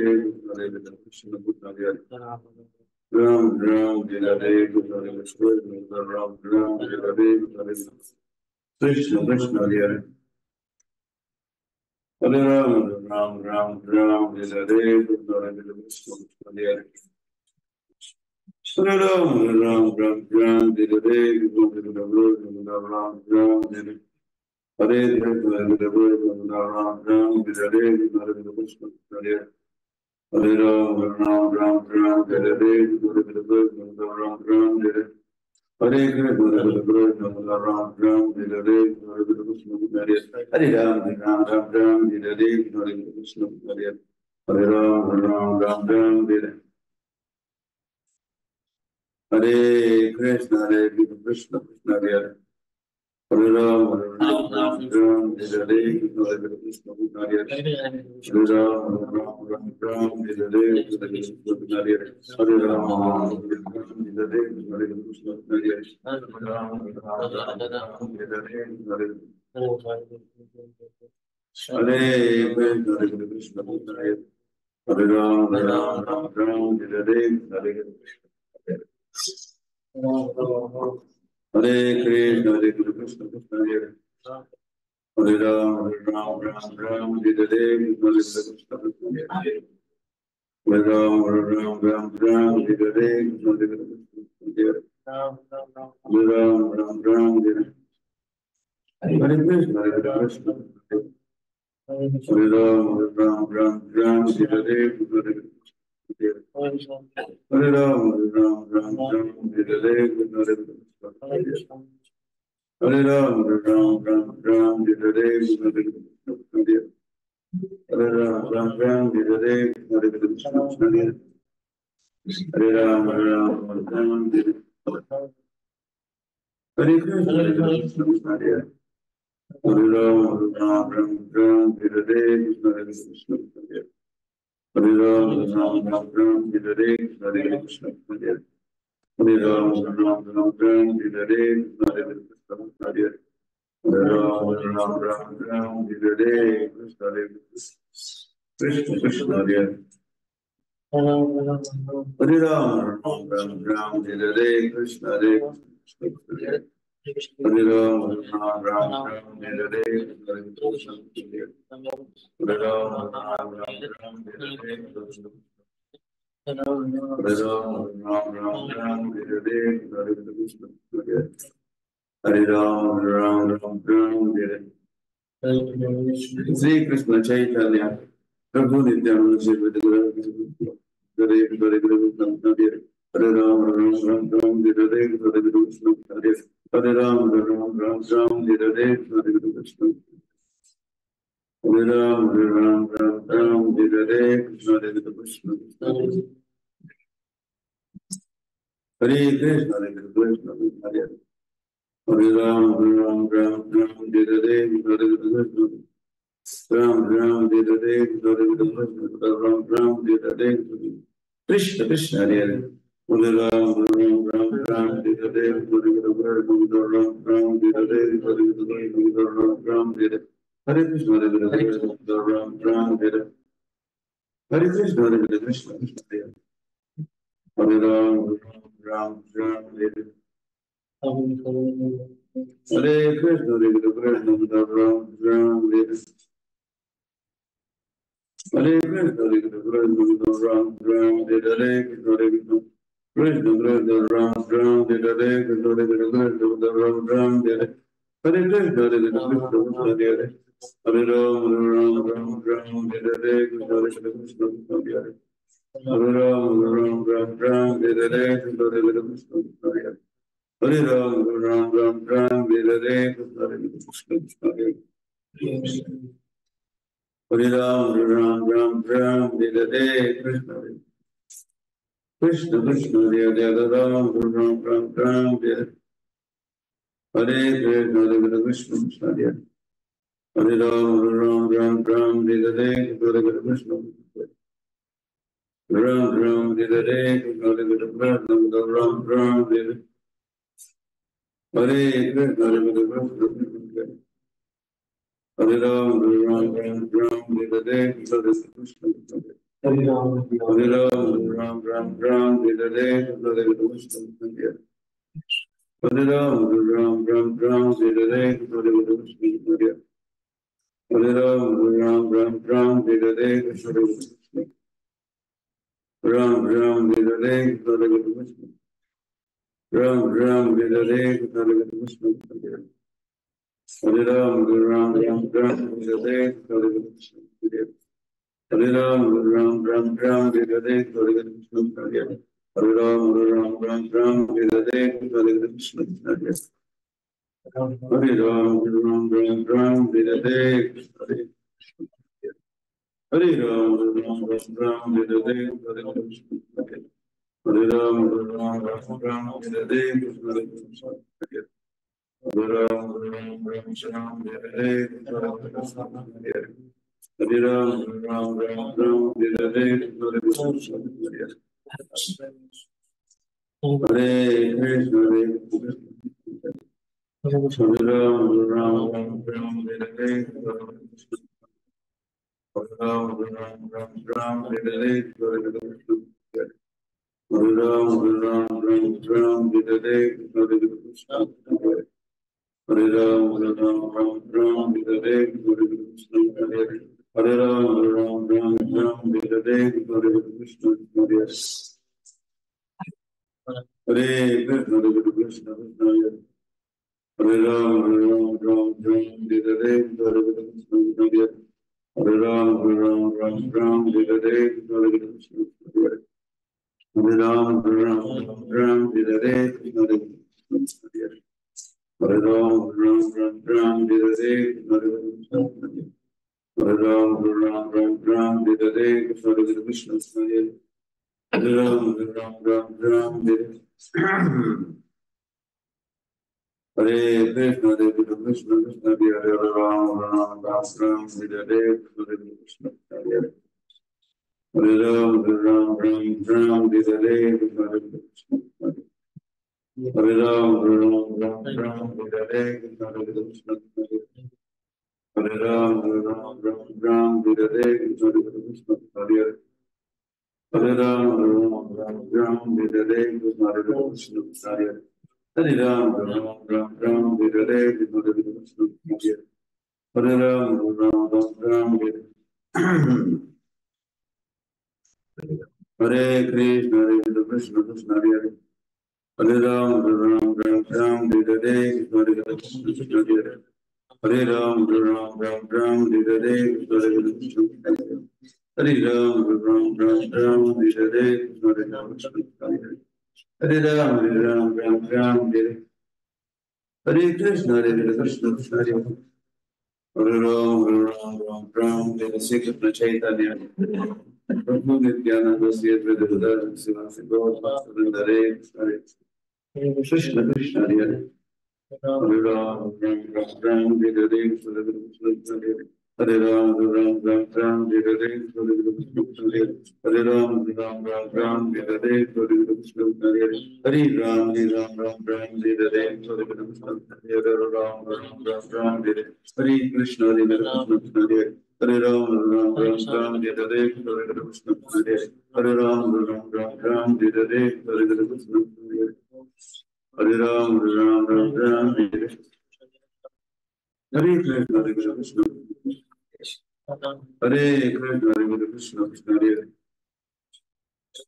Hare Ram, Hare Hare, Krishna, Krishna, Hare Ram, Hare Krishna, Hare Ram, Hare Krishna, Hare Ram, Hare Krishna, Hare Ram, Hare Krishna, Hare Ram, Hare Krishna, Krishna, Hare Hare Ram, Hare Krishna, Hare Hare Ram, Hare Hare Krishna, Hare Hare Ram, Hare Hare Hare Krishna, Hare Ram, Hare Krishna, Krishna, Hare Hare Ram, Hare Krishna, Hare Hare Krishna, Hare Krishna, Krishna Hare Hare Ram, Ram Ram, Hare Hare, Hare Krishna, Krishna Hare Hare Ram, Ram Ram, Hare Hare, Hare Krishna, Hare Ram, Ram Ram, Hare Krishna, Hare Krishna, Hare Ram, Ram Ram, Hare Hare, Hare Hare Ram, Ram Ram, Hare Hare, Hare Hare Ram, Ram Ram, Hare Hare, Hare Ram, Ram Ram, Hare Hare, Hare Krishna, Hare Ram, Ram Ram, Hare Krishna, Hare Krishna, Hare Ram, Ram Ram, Hare Hare, Hare Krishna, Hare Ram, Ram Ram, Hare Hare, Hare Krishna, Hare Ram, Ram Ram, Hare Hare, Hare Krishna, Hare Ram, Ram Ram, Hare Hare, Krishna Krishna, Hare Hare Ram, Ram Ram, Hare Hare, Krishna Hare Hare Hare Ram, Ram Ram, Hare Hare, Hare Krishna, Hare Ram, Ram Ram, Hare Hare, Hare Ram, Ram Ram, Hare Hare, Hare Krishna, Hare Ram, Ram Ram, Hare Shri Krishna Chaitanya, Prabhu Nityananda Shri Hare Hare Hare Hare Ram, Ram Ram, Hare Hare, Hare Krishna, Hare Ram, Ram Ram, Hare Hare, Hare Krishna, Hare Ram, Ram Ram, Hare Hare, Hare Krishna, Hare Krishna, Hare Krishna, Hare Hare Ram, Ram Ram, Hare Hare, Hare Krishna, Ram Ram, Hare Hare, Hare Krishna, Ram Ram, Hare Hare, Krishna Krishna, Hare Hare Hare Ram, Ram Ram, Hare Hare, Hare Krishna, Ram Ram, Hare Hare, Hare Krishna, Ram Ram, Hare Hare Krishna, Hare Krishna, Ram Ram, Hare Hare Krishna, Hare Krishna, Hare Ram, Ram Ram, Hare Hare Krishna, Hare Krishna, Ram Ram, Hare Hare Krishna, Hare Krishna, Ram Ram, Hare Hare, Hare Krishna, Krishna Krishna, Ram Ram, Hare Hare, Krishna Krishna, Ram Ram, Hare Hare Krishna, Hare Krishna, Hare Hare Ram, Ram Ram, Hare Hare, Krishna Krishna, Hare Hare Hare Ram, Ram Ram, Hare Hare, Krishna Krishna, Hare Hare Hare Ram, Ram Ram, Hare Hare, Krishna Krishna, Hare Hare Hare Ram, Ram Ram, Hare Hare, Krishna Krishna Krishna, Hare Hare Ram, Ram Ram, Hare Hare Krishna, Hare Krishna, Hare Hare Ram, Ram Ram, Hare Hare, Hare Krishna, Ram Ram, Hare Hare, Hare Krishna, Ram Ram, Hare Hare Krishna, Hare Krishna, Hare Ram, Ram Ram, Hare Hare, Hare Krishna, Hare Ram, Ram Ram, Hare Hare, Hare Krishna, Hare Ram, Ram Ram, Hare Hare, Hare Krishna, Hare Ram, Ram Ram, Hare Hare, Hare Krishna, Ram Ram, Hare Hare, Hare Krishna, Ram Ram, Hare Hare, Hare Krishna, Hare Ram, Ram Ram, Hare Hare, Hare Krishna, Hare Ram, Ram Ram, Hare Hare, Hare Krishna, Hare Ram, Ram Ram, Hare Hare, Hare Krishna, Hare Ram, Ram Ram, Hare Hare, Hare Ram, Ram Ram, Hare Hare, Hare Krishna, Hare Ram, Ram Ram, Hare Hare, Hare Krishna, Hare Ram, Ram Ram, Hare Hare, Hare Krishna, Hare Ram, Ram Ram, Hare Hare, Hare Krishna, Hare Krishna, Hare Krishna, Hare Ram, Ram Ram, Hare Hare, Hare Krishna, Hare Ram, Ram Ram, Hare Hare, Hare Krishna, Hare Ram, Ram Ram, Hare Krishna, Hare Ram, Ram, Hare Krishna, Hare Ram, Hare Krishna, Hare Krishna, Hare Ram, Hare Krishna, Hare Ram, Hare Krishna, Hare Ram, Hare Krishna, Hare Ram, Hare Krishna, Hare Ram, Hare Krishna, Hare Ram, Hare Krishna, Krishna, Hare Ram, Hare Krishna, Hare Ram, Hare Krishna, Hare Ram, Hare Krishna, Hare Ram, Hare Krishna, Hare Ram, Hare Krishna, Hare Ram, Hare Krishna, Hare Ram, Hare Krishna, Krishna, Hare Ram, Hare Krishna, Hare Ram, Hare Krishna, Hare Ram, Hare Krishna, Hare Ram, Hare Krishna, Hare Ram, Hare Sri Krishna Chaitanya, Prabhu Nityananda, Sri Advaita Sivasi Gaurapada, Hare Krishna, Krishna, Hare Hare Ram, Hare Krishna, Hare Ram, Hare Krishna, Hare Ram, Hare Krishna, Hare Ram, Hare Krishna, Hare Ram, Hare Krishna, Hare Ram, Hare Krishna, Hare Ram, Hare Krishna, Hare Krishna, Krishna, Hare Hare Krishna, Hare Krishna, Hare Krishna, Hare Hare Ram, Hare Krishna, Hare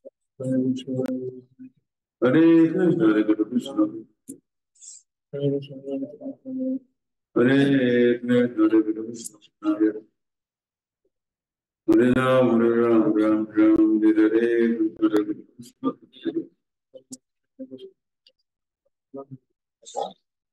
Krishna, Krishna, Hare Hare Ram, Hare Krishna, Hare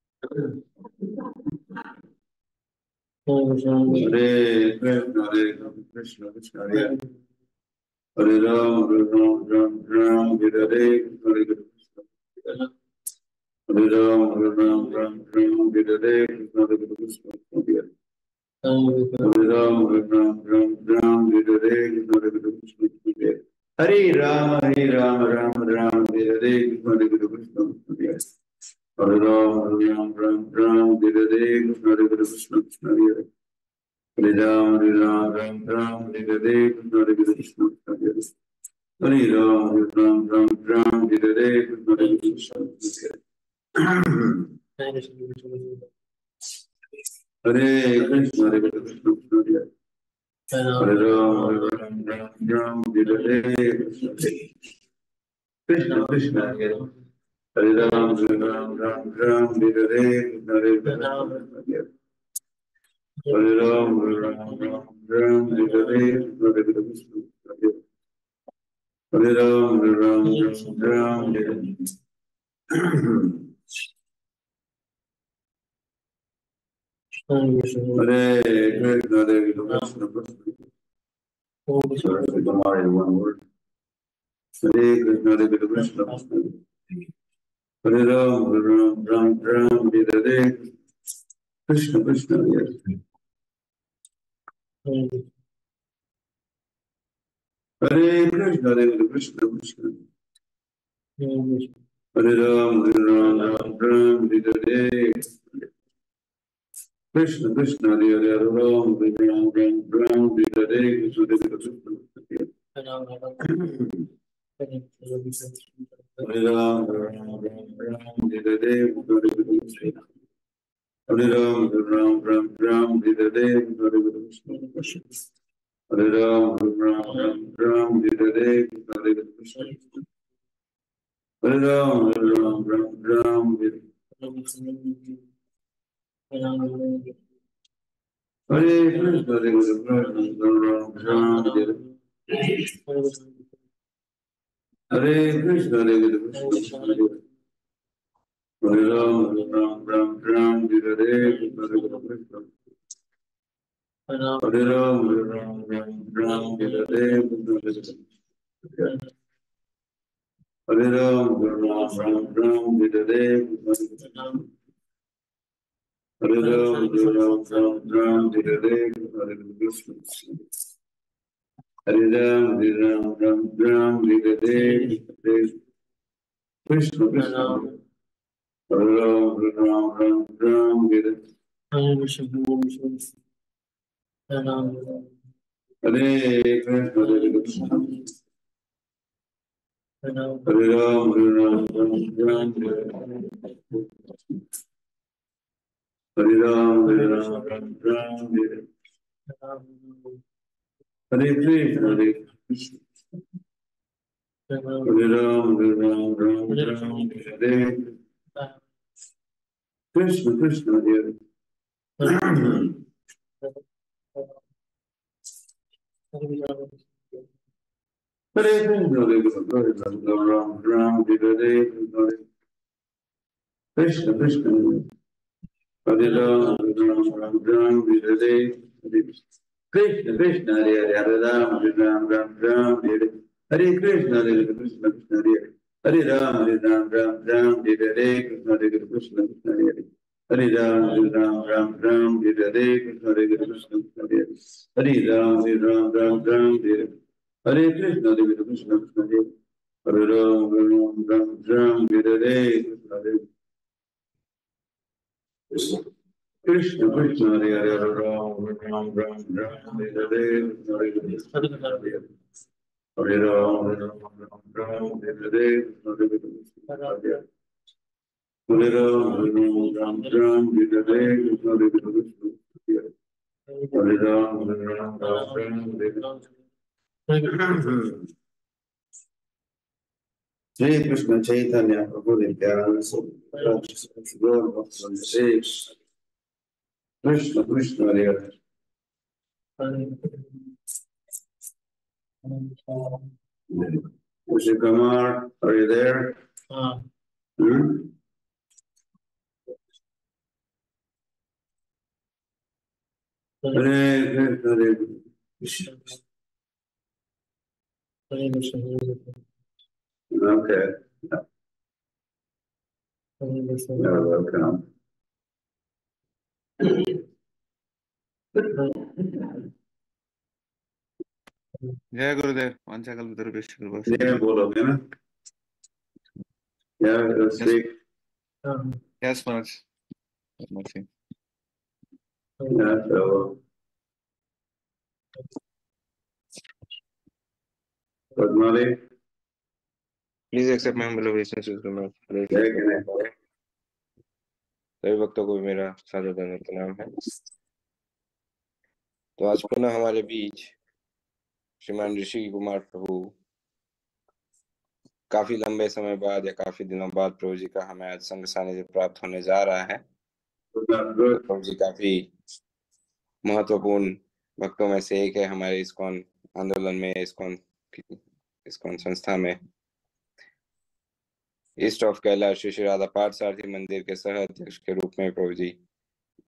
Ram, Hare Krishna, Hare Ram, Hare Ram, Ram, Hare Krishna, Hare Ram, Hare Krishna, Hare Ram, Hare Krishna, Hare Ram, Hare Krishna, Hare Krishna, Hare Krishna, Hare Ram, Hare Krishna, Krishna, Krishna, Hare Ram, Hare Krishna, Hare Ram, Hare Krishna, Hare Ram, one word. Hare Krishna, Hare Krishna, Hare Ram, Hare Krishna, Krishna, Hare Hare Krishna, Hare Krishna, Hare Ram, Hare Krishna, Krishna, Hare Ram, Hare Krishna, Hare Ram, Hare Ram, Ram Ram, Hare Hare, Hare Krishna. Hare Ram, Hare Ram, Ram Ram, Hare Hare, Hare Krishna. Hare Ram, Hare Ram, Ram Ram, Hare Hare, Hare Krishna. Hare Ram, Hare Ram, Ram Ram, Hare Hare Krishna, Hare Krishna, Ram Ram, Hare Hare Krishna, Hare Krishna, Hare Ram, Ram Ram, Hare Hare, Hare Krishna. Hare Ram, Ram Ram, Hare Hare, Hare Krishna. Hare Ram, Ram Ram, Hare Hare, Hare Ram, Ram, Hare Hare, Hare Krishna. Hare Ram, Ram, Hare Hare, Hare Krishna, Krishna. Hare Ram, Ram, Hare Hare Krishna, Hare Krishna. Hare Ram, Ram, Hare Hare Ram, Hare Hare Krishna, Hare Hare Ram, Hare Krishna, Krishna, Hare Hare Krishna, Hare Ram, Hare Krishna, Krishna, Hare Ram, Hare Krishna, Krishna, Hare Ram, Hare Hare Krishna, Krishna, Krishna, Hare Ram, Hare Krishna, Krishna, Krishna, Hare Ram, Hare Krishna, Krishna, Hare Ram, Hare Krishna, Krishna, Krishna, Hare Ram, Hare Krishna, Krishna, Hare Ram, Hare Hare, Hare Krishna, Hare Ram, Hare Hare, Hare Krishna, Hare Ram, Hare Hare, Hare Krishna, Hare Ram, Hare Hare. Shri Krishna Chaitanya Prabhu Nityananda Krishna, Krishna, Hare Hare. Mr. Kumar, are you there? Hare Krishna, Hare Krishna. Okay. You're welcome. जय गुरुदेव वांछाकल्पतरुभ्यश्च कृपा Yeah, बोलोगे ना? Yeah, speak. Yes, Maharaj. Mercy. Yeah, so. Padmali, Please accept my humble obeisances to my जय गणेश। सभी भक्तों को भी मेरा सादर दंड प्रणाम है। तो आज पुनः हमारे बीच श्रीमान ऋषि कुमार प्रभु काफी लंबे समय बाद या काफी दिनों बाद प्रभु जी का हमें आज संग सानिध्य प्राप्त होने जा रहा है। तो प्रभु जी काफी महत्वपूर्ण भक्तों में से एक है हमारे इस्कॉन आंदोलन में, इस्कॉन संस्था में। ईस्ट ऑफ कैलाश श्री राधा पार्थसारथी मंदिर के सह अध्यक्ष के रूप में प्रभु जी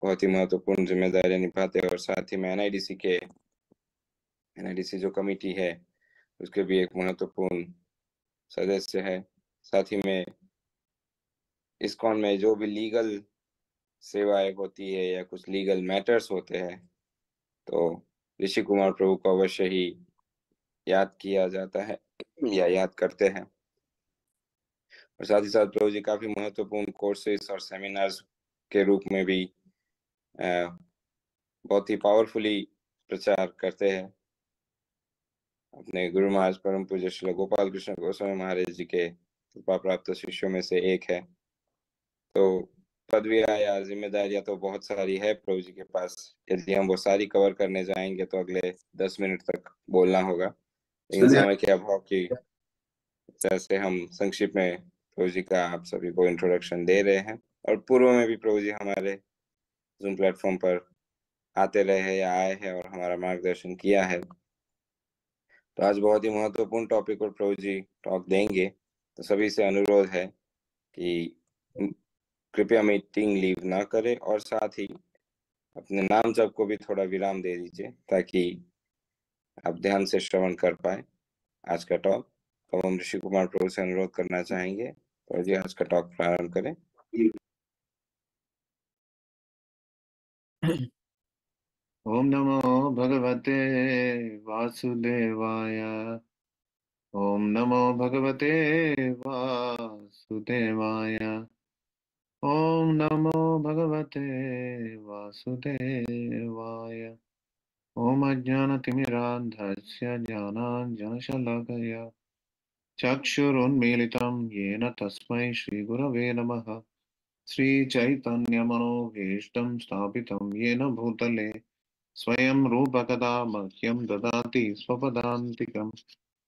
बहुत ही महत्वपूर्ण जिम्मेदारियां निभाते हैं और साथ ही में एनआईडीसी जो कमेटी है उसके भी एक महत्वपूर्ण सदस्य है। साथ ही में इस्कॉन में जो भी लीगल सेवाएं होती है या कुछ लीगल मैटर्स होते हैं तो ऋषि कुमार प्रभु को अवश्य ही याद किया जाता है या याद करते हैं। और साथ ही साथ प्रभु जी काफी महत्वपूर्ण कोर्सेस और सेमिनार्स के रूप में भी बहुत ही पावरफुली प्रचार करते हैं। अपने गुरु महाराज परम पूज्य श्री गोपाल कृष्ण गोस्वामी महाराज जी के कृपा प्राप्त शिष्यों में से एक है। तो पदवियां या जिम्मेदारियां तो बहुत सारी है प्रभु जी के पास। यदि हम वो सारी कवर करने जाएंगे तो अगले 10 मिनट तक बोलना होगा, लेकिन समय के अभाव की वजह से हम संक्षिप्त में प्रभु जी का आप सभी को इंट्रोडक्शन दे रहे हैं। और पूर्व में भी प्रभु जी हमारे जूम प्लेटफॉर्म पर आते रहे हैं या आए हैं और हमारा मार्गदर्शन किया है। तो आज बहुत ही महत्वपूर्ण टॉपिक पर प्रभु जी टॉक देंगे। तो सभी से अनुरोध है कि कृपया मीटिंग लीव ना करें और साथ ही अपने नाम जप को भी थोड़ा विराम दे दीजिए ताकि आप ध्यान से श्रवण कर पाए आज का टॉक। तो हम ऋषि कुमार प्रभु से अनुरोध करना चाहेंगे, प्रभु जी आज का टॉक प्रारंभ करें। ओम नमो भगवते वासुदेवाय। ओम नमो भगवते वासुदेवाय। ओम नमो भगवते वासुदेवाय। ओम अज्ञानतिमिरान्धस्य ज्ञानाञ्जनशलाकया चक्षुरुन्मीलितं येन तस्मै श्रीगुरवे नमः। श्रीचैतन्यमनोभीष्टं स्थापितं येन भूतले स्वयं रूपकदा मह्यं ददाति स्वपदान्तिकम्।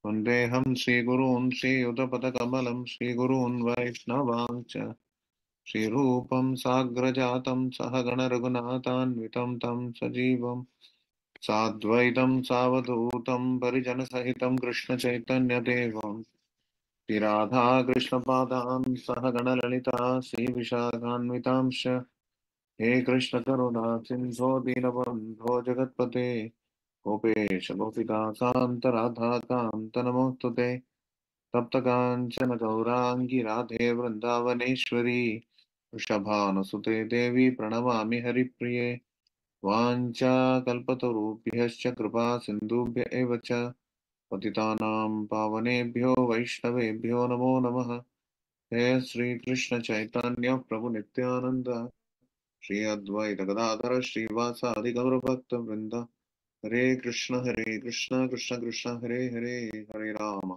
वन्देऽहं श्रीगुरून् श्रीयुतपदकमलं श्रीगुरून् वैष्णवांश्च श्रीरूपं साग्रजातं सहगणरघुनाथान्वितं तं सजीवं साद्वैतं सावधूतं परिजनसहितं कृष्णचैतन्यदेवं श्रीराधाकृष्णपादान् सहगणललिता श्रीविशाखान्वितांश्च। हे कृष्ण करुणा सिंधो दीनबन्धो जगत्पते गोपेश गोपिकान्त राधाकान्त नमोस्तुते। तप्त काञ्चन गौराङ्गी राधे वृन्दावनेश्वरी वृषभानुसुते देवी प्रणमामि हरिप्रिये। वाञ्छाकल्पतरुभ्यश्च कृपा सिन्धुभ्य एव च पतितानां पावनेभ्यो वैष्णवेभ्यो नमो नमः। हे श्रीकृष्ण चैतन्य प्रभु नित्यानंद श्री अद्वैत गदाधर श्रीवासादि गौरभक्त वृंद। हरे कृष्ण कृष्ण कृष्ण हरे हरे, हरे राम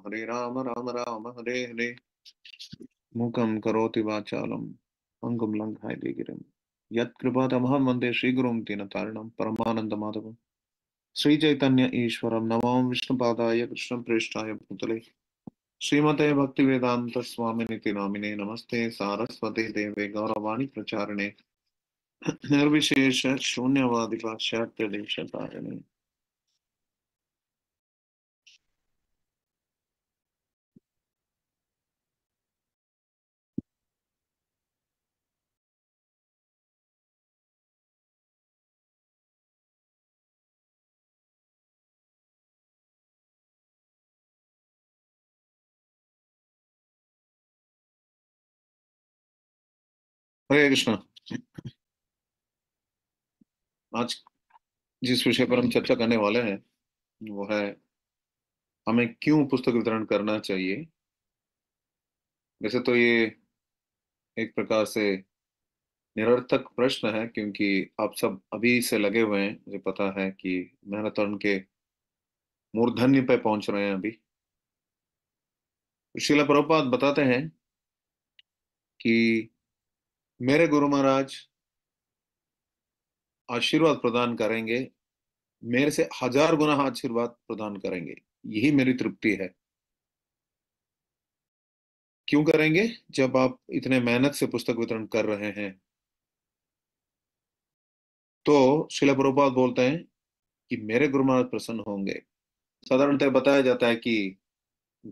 राम राम हरे हरे। मूकं करोति वाचालं पंगुं लङ्घयति गिरिं यत्कृपातमहं वन्दे श्रीगुरुं दीनतारिणं परमानन्दमाधवं। श्रीचैतन्य ईश्वरं नमो विष्णुपादाय कृष्णप्रेष्ठाय भूतले श्रीमते भक्तिवेदांत स्वामिनिति नामिने नमस्ते सारस्वते देवे गौरवाणी प्रचारिणे निर्विशेष शून्यवादी पाश्चात्य देशतारिणे। हरे कृष्ण। आज जिस विषय पर हम चर्चा करने वाले हैं वो है हमें क्यों पुस्तक वितरण करना चाहिए। वैसे तो ये एक प्रकार से निरर्थक प्रश्न है क्योंकि आप सब अभी से लगे हुए हैं, मुझे पता है कि मैराथन के मूर्धन्य पे पहुंच रहे हैं अभी। श्रील प्रभुपाद बताते हैं कि मेरे गुरु महाराज आशीर्वाद प्रदान करेंगे, मेरे से 1000 गुना आशीर्वाद प्रदान करेंगे, यही मेरी तृप्ति है। क्यों करेंगे? जब आप इतने मेहनत से पुस्तक वितरण कर रहे हैं तो श्रील प्रभुपाद बोलते हैं कि मेरे गुरु महाराज प्रसन्न होंगे। साधारणतः बताया जाता है कि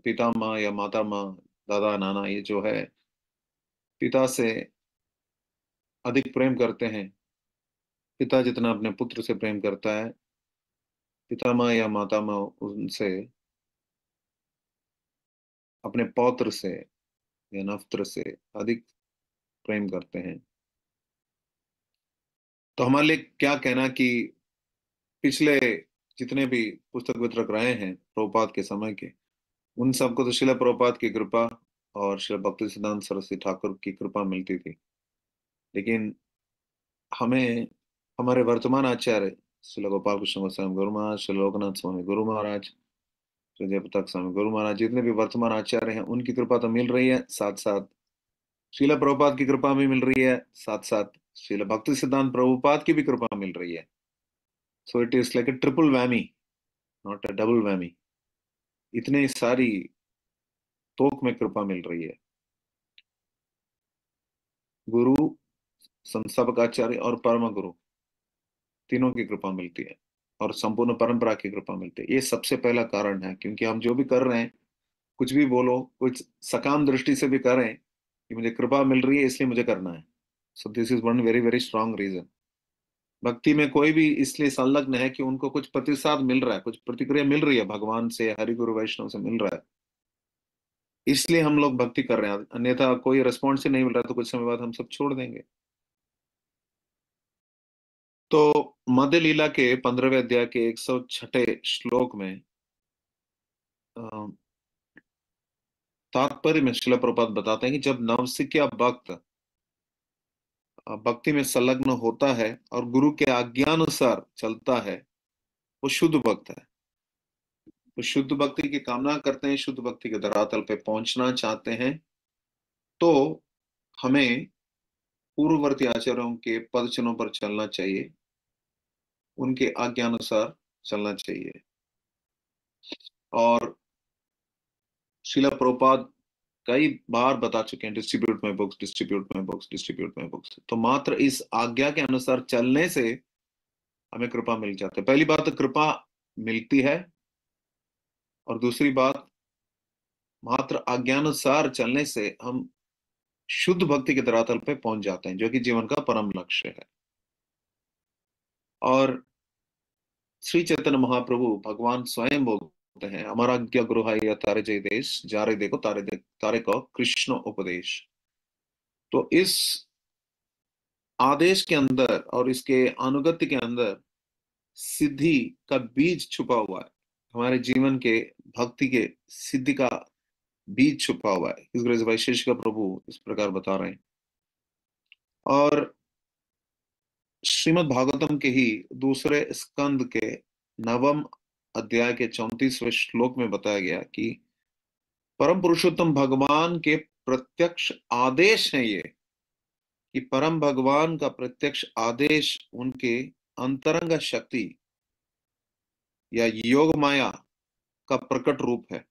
पिता माँ या माता माँ, दादा नाना, ये जो है पिता से अधिक प्रेम करते हैं। पिता जितना अपने पुत्र से प्रेम करता है, पिता माँ या माता माँ उनसे अपने पौत्र से या नफ्त्र से अधिक प्रेम करते हैं। तो हमारे लिए क्या कहना कि पिछले जितने भी पुस्तक वितरक रहे हैं प्रभुपाद के समय के, उन सबको तो श्रील प्रभुपाद की कृपा और श्री भक्ति सिद्धांत सरस्वती ठाकुर की कृपा मिलती थी। लेकिन हमें हमारे वर्तमान आचार्य श्री गोपाल कृष्ण गोस्वामी गुरु महाराज, श्री लोकनाथ स्वामी गुरु महाराज जयप्रताप स्वामी गुरु महाराज, जितने भी वर्तमान आचार्य हैं उनकी कृपा तो मिल रही है, साथ साथ श्रील प्रभुपाद की कृपा भी मिल रही है, साथ साथ श्रील भक्ति सिद्धांत प्रभुपाद की भी कृपा मिल रही है। So it is like a triple whammy, not a double whammy. इतनी सारी तोक में कृपा मिल रही है। गुरु, संस्थापक आचार्य और परम गुरु तीनों की कृपा मिलती है और संपूर्ण परंपरा की कृपा मिलती है। ये सबसे पहला कारण है, क्योंकि हम जो भी कर रहे हैं, कुछ भी बोलो, कुछ सकाम दृष्टि से भी करें कि मुझे कृपा मिल रही है इसलिए मुझे करना है। So this is one very very strong reason. भक्ति में कोई भी इसलिए संलग्न है कि उनको कुछ प्रतिसाद मिल रहा है, कुछ प्रतिक्रिया मिल रही है भगवान से, हरि गुरु वैष्णव से मिल रहा है, इसलिए हम लोग भक्ति कर रहे हैं। अन्यथा कोई रिस्पॉन्स ही नहीं मिल रहा तो कुछ समय बाद हम सब छोड़ देंगे। तो मध्य लीला के 15वें अध्याय के 106 श्लोक में तात्पर्य में श्रील प्रभुपाद बताते हैं कि जब नवसिखिया भक्त भक्ति में संलग्न होता है और गुरु के आज्ञानुसार चलता है, वो शुद्ध भक्त है। तो शुद्ध भक्ति की कामना करते हैं, शुद्ध भक्ति के धरातल पे पहुंचना चाहते हैं, तो हमें पूर्ववर्ती आचार्यों के पद चिन्हों पर चलना चाहिए, उनके आज्ञानुसार चलना चाहिए। और श्रील प्रभुपाद कई बार बता चुके हैं, distribute my books, distribute my books, distribute my books. तो मात्र इस आज्ञा के अनुसार चलने से हमें कृपा मिल जाती है। पहली बात तो कृपा मिलती है, और दूसरी बात मात्र आज्ञानुसार चलने से हम शुद्ध भक्ति के धरातल पे पहुंच जाते हैं, जो कि जीवन का परम लक्ष्य है। और श्री चैतन्य महाप्रभु भगवान स्वयं बोलते हैं, हमारा आज्ञा गुरु है तारे जय देश, जा रे देखो तारे को कृष्ण उपदेश। तो इस आदेश के अंदर और इसके अनुगत्य के अंदर सिद्धि का बीज छुपा हुआ है। हमारे जीवन के भक्ति के सिद्धि का बीज छुपा हुआ है। इस ग्रह वैशेषिक प्रभु इस प्रकार बता रहे हैं। और श्रीमद् भागवतम के ही दूसरे स्कंद के 9वें अध्याय के 34वें श्लोक में बताया गया कि परम पुरुषोत्तम भगवान के प्रत्यक्ष आदेश है ये, कि परम भगवान का प्रत्यक्ष आदेश उनके अंतरंग शक्ति या योग माया का प्रकट रूप है।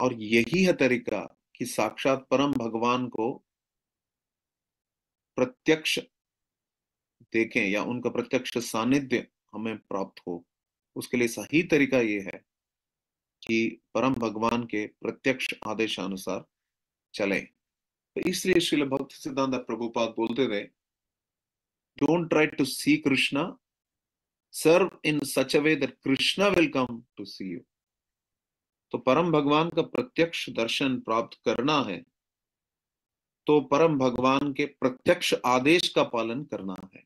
और यही है तरीका कि साक्षात परम भगवान को प्रत्यक्ष देखें या उनका प्रत्यक्ष सानिध्य हमें प्राप्त हो। उसके लिए सही तरीका ये है कि परम भगवान के प्रत्यक्ष आदेशानुसार चले। तो इसलिए श्रील भक्ति सिद्धांत प्रभुपाद बोलते थे, don't try to see Krishna, serve in such a way that Krishna will come to see you. तो परम भगवान का प्रत्यक्ष दर्शन प्राप्त करना है तो परम भगवान के प्रत्यक्ष आदेश का पालन करना है।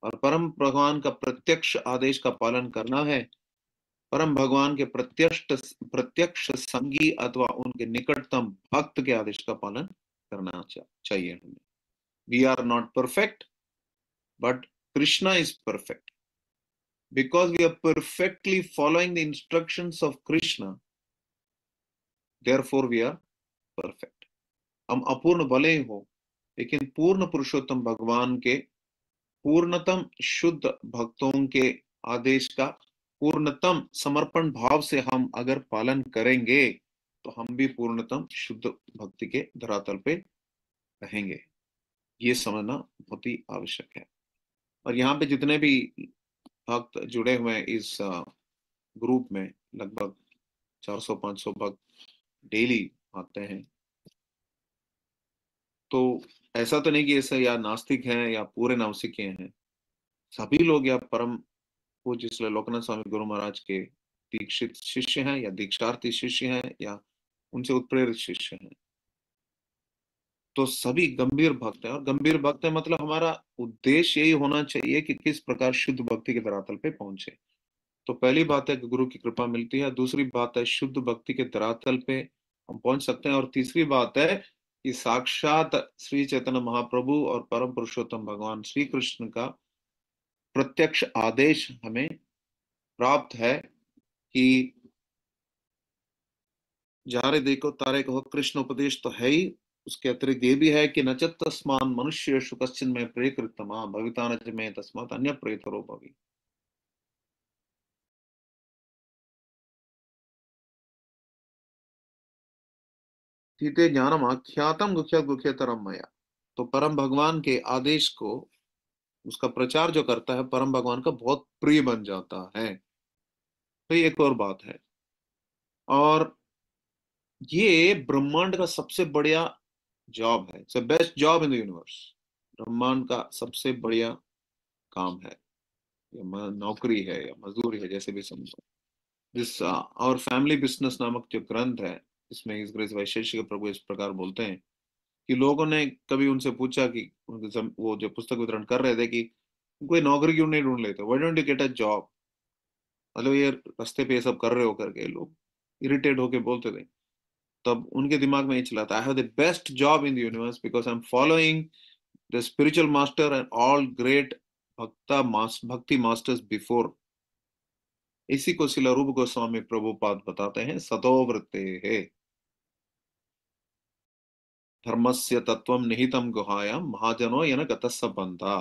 और परम भगवान का प्रत्यक्ष आदेश का पालन करना है, परम भगवान के प्रत्यक्ष संगी अथवा उनके निकटतम भक्त के आदेश का पालन करना चाहिए हमें। We are not perfect, but Krishna is perfect. Because we are perfectly following the instructions of Krishna, therefore we are perfect. हम अपूर्ण भले ही हो, लेकिन पूर्ण पुरुषोत्तम भगवान के पूर्णतम शुद्ध भक्तों के आदेश का पूर्णतम समर्पण भाव से हम अगर पालन करेंगे तो हम भी पूर्णतम शुद्ध भक्ति के धरातल पे रहेंगे। ये समझना बहुत ही आवश्यक है। और यहाँ पे जितने भी भक्त जुड़े हुए हैं इस ग्रुप में, लगभग 400-500 भक्त डेली आते हैं। तो ऐसा तो नहीं कि ऐसा या नास्तिक हैं या पूरे नवसिखिए हैं, सभी लोग या परम पूज्य श्री लोकनाथ स्वामी गुरु महाराज के दीक्षित शिष्य हैं या दीक्षार्थी शिष्य हैं या उनसे उत्प्रेरित शिष्य हैं। तो सभी गंभीर भक्त हैं। और गंभीर भक्त है मतलब हमारा उद्देश्य यही होना चाहिए कि किस प्रकार शुद्ध भक्ति के धरातल पे पहुंचे। तो पहली बात है कि गुरु की कृपा मिलती है, दूसरी बात है शुद्ध भक्ति के धरातल पे हम पहुंच सकते हैं, और तीसरी बात है कि साक्षात श्री चैतन्य महाप्रभु और परम पुरुषोत्तम भगवान श्री कृष्ण का प्रत्यक्ष आदेश हमें प्राप्त है कि जारे देखो तारे कहो, कृष्ण उपदेश तो है ही, उसके अतिरिक्त ये भी है कि नचत तस्मान मनुष्य कश्चिन में प्रेकृतमा भविता नच में तस्मात् अन्य प्रेतरो भवि। तीते ज्ञानम आख्यातम गुख्या गुख्यतरम मया। तो परम भगवान के आदेश को, उसका प्रचार जो करता है, परम भगवान का बहुत प्रिय बन जाता है। तो ये एक और बात है। और ये ब्रह्मांड का सबसे बढ़िया जॉब है, it's the best job in the universe. ब्रह्मांड का सबसे बढ़िया काम है, या नौकरी है या मजदूरी है, जैसे भी समझो। दिस और फैमिली बिजनेस नामक जो ग्रंथ है, इसमें इस ग्रेस वैशेषिक प्रभु इस प्रकार बोलते हैं कि लोगों ने कभी उनसे पूछा कि वो जो पुस्तक वितरण कर रहे थे कि कोई नौकरी क्यों नहीं ढूंढ लेते, why don't you get a job, मतलब ये रास्ते पे ये सब कर रहे हो करके लोग इरिटेट होके बोलते थे। तब उनके दिमाग में ये चला था, I have the best job in the universe because I am following the spiritual master and all great भक्ति मास्टर्स बिफोर। इसी को शिला रूप गोस्वामी प्रभुपाद बताते हैं, सतोवृत्ते है धर्मस्य तत्वम निहितम गुहायाम महाजनो यन गतस्स बंधा।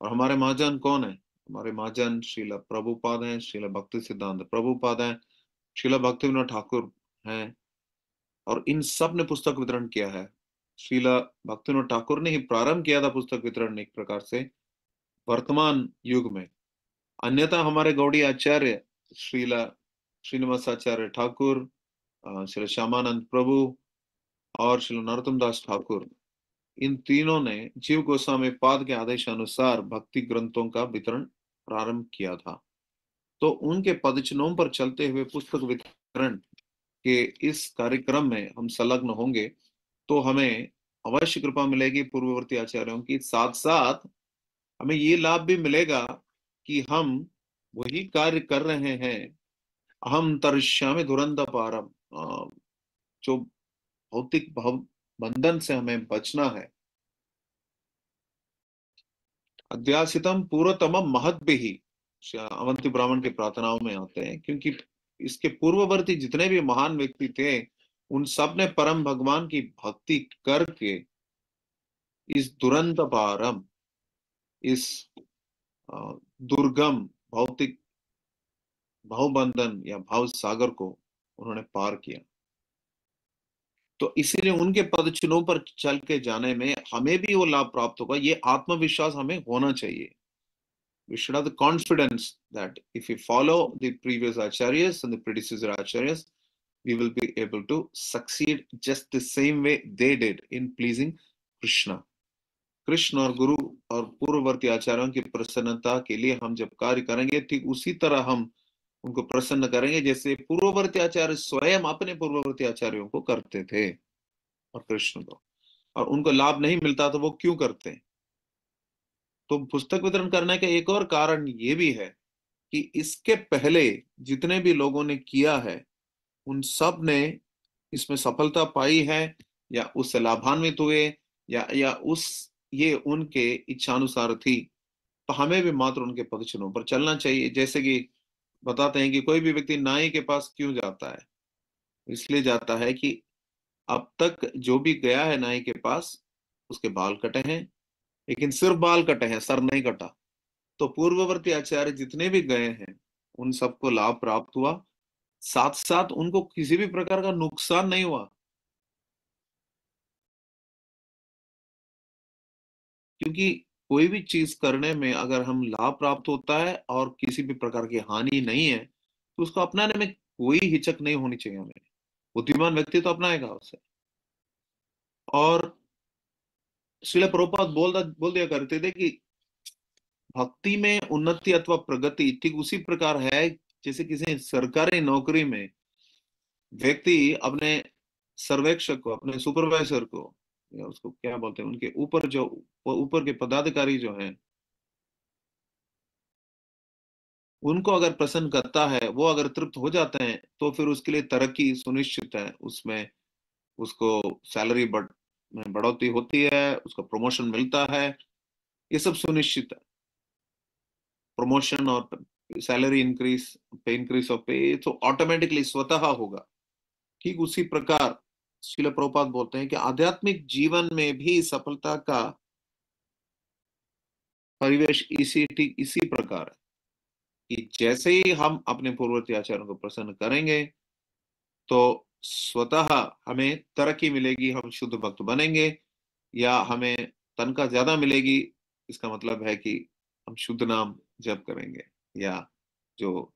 और हमारे महाजन कौन है? हमारे महाजन श्रीला प्रभुपाद हैं, श्रीला भक्ति सिद्धांत प्रभुपाद हैं, श्रीला भक्ति विनोद ठाकुर हैं। और इन सब ने पुस्तक वितरण किया है। श्रीला भक्ति विनोद ठाकुर ने ही प्रारंभ किया था पुस्तक वितरण एक प्रकार से वर्तमान युग में। अन्यथा हमारे गौड़ी आचार्य श्रीला श्रीनिवासाचार्य ठाकुर, श्री श्यामानंद प्रभु और श्री नरोत्तम दास ठाकुर, इन तीनों ने जीव गोस्वामी पाद के आदेश अनुसार भक्ति ग्रंथों का वितरण प्रारंभ किया था। तो उनके पदचिन्हों पर चलते हुए पुस्तक वितरण के इस कार्यक्रम में हम संलग्न होंगे तो हमें अवश्य कृपा मिलेगी पूर्ववर्ती आचार्यों की। साथ साथ हमें ये लाभ भी मिलेगा कि हम वही कार्य कर रहे हैं, अहम तरिष्यामि दुरंत पारम, जो भौतिक भव बंधन से हमें बचना है। अध्यासितम पूर्वतम महद्भिः अवंती ब्राह्मण के प्रार्थनाओं में आते हैं, क्योंकि इसके पूर्ववर्ती जितने भी महान व्यक्ति थे उन सब ने परम भगवान की भक्ति करके इस दुरंत पारम, इस दुर्गम भौतिक भावबंधन या भाव सागर को उन्होंने पार किया। तो इसीलिए उनके पद चिन्हों पर चल के जाने में हमें भी वो लाभ प्राप्त होगा। ये आत्मविश्वास हमें होना चाहिए। We should have the confidence that if we follow the previous acharyas and the predecessor acharyas, we will be able to succeed just the same way they did in pleasing Krishna. Krishna और गुरु और पूर्ववर्ती आचार्यों की प्रसन्नता के लिए हम जब कार्य करेंगे, ठीक उसी तरह हम उनको प्रसन्न करेंगे जैसे पूर्ववर्ती आचार्य स्वयं अपने पूर्ववर्ती आचार्यों को करते थे और कृष्ण को, और उनको लाभ नहीं मिलता तो वो क्यों करते हैं? तो पुस्तक वितरण करने का एक और कारण ये भी है कि इसके पहले जितने भी लोगों ने किया है उन सब ने इसमें सफलता पाई है या उससे लाभान्वित हुए या उस ये उनके इच्छानुसार थी। तो हमें भी मात्र उनके पदचिन्हों पर चलना चाहिए। जैसे कि बताते हैं कि कोई भी व्यक्ति नाई के पास क्यों जाता है? इसलिए जाता है कि अब तक जो भी गया है नाई के पास उसके बाल कटे हैं, लेकिन सिर्फ बाल कटे हैं, सर नहीं कटा। तो पूर्ववर्ती आचार्य जितने भी गए हैं उन सबको लाभ प्राप्त हुआ, साथ साथ उनको किसी भी प्रकार का नुकसान नहीं हुआ। क्योंकि कोई भी चीज करने में अगर हम लाभ प्राप्त होता है और किसी भी प्रकार की हानि नहीं है तो उसको अपनाने में कोई हिचक नहीं होनी चाहिए हमें। बुद्धिमान व्यक्ति तो अपनाएगा उसे। और श्रील प्रभुपाद बोल दिया करते थे कि भक्ति में उन्नति अथवा प्रगति ठीक उसी प्रकार है जैसे किसी सरकारी नौकरी में व्यक्ति अपने सर्वेक्षक को, अपने सुपरवाइजर को, या उसको क्या बोलते हैं, उनके ऊपर जो ऊपर के पदाधिकारी जो हैं उनको अगर प्रसन्न करता है, वो अगर तृप्त हो जाते हैं तो फिर उसके लिए तरक्की सुनिश्चित है। उसमें उसको सैलरी में बढ़ोतरी होती है, उसको प्रमोशन मिलता है, ये सब सुनिश्चित है। प्रमोशन और सैलरी इंक्रीज, पे इंक्रीज ऑफ पे तो ऑटोमेटिकली स्वतः होगा, ठीक उसी प्रकार श्रील प्रभुपाद बोलते हैं कि आध्यात्मिक जीवन में भी सफलता का परिवेश इसी प्रकार है कि जैसे ही हम अपने पूर्ववर्ती आचार्यों को प्रसन्न करेंगे तो स्वतः हमें तरक्की मिलेगी, हम शुद्ध भक्त बनेंगे, या हमें तनख्वाह ज्यादा मिलेगी, इसका मतलब है कि हम शुद्ध नाम जप करेंगे, या जो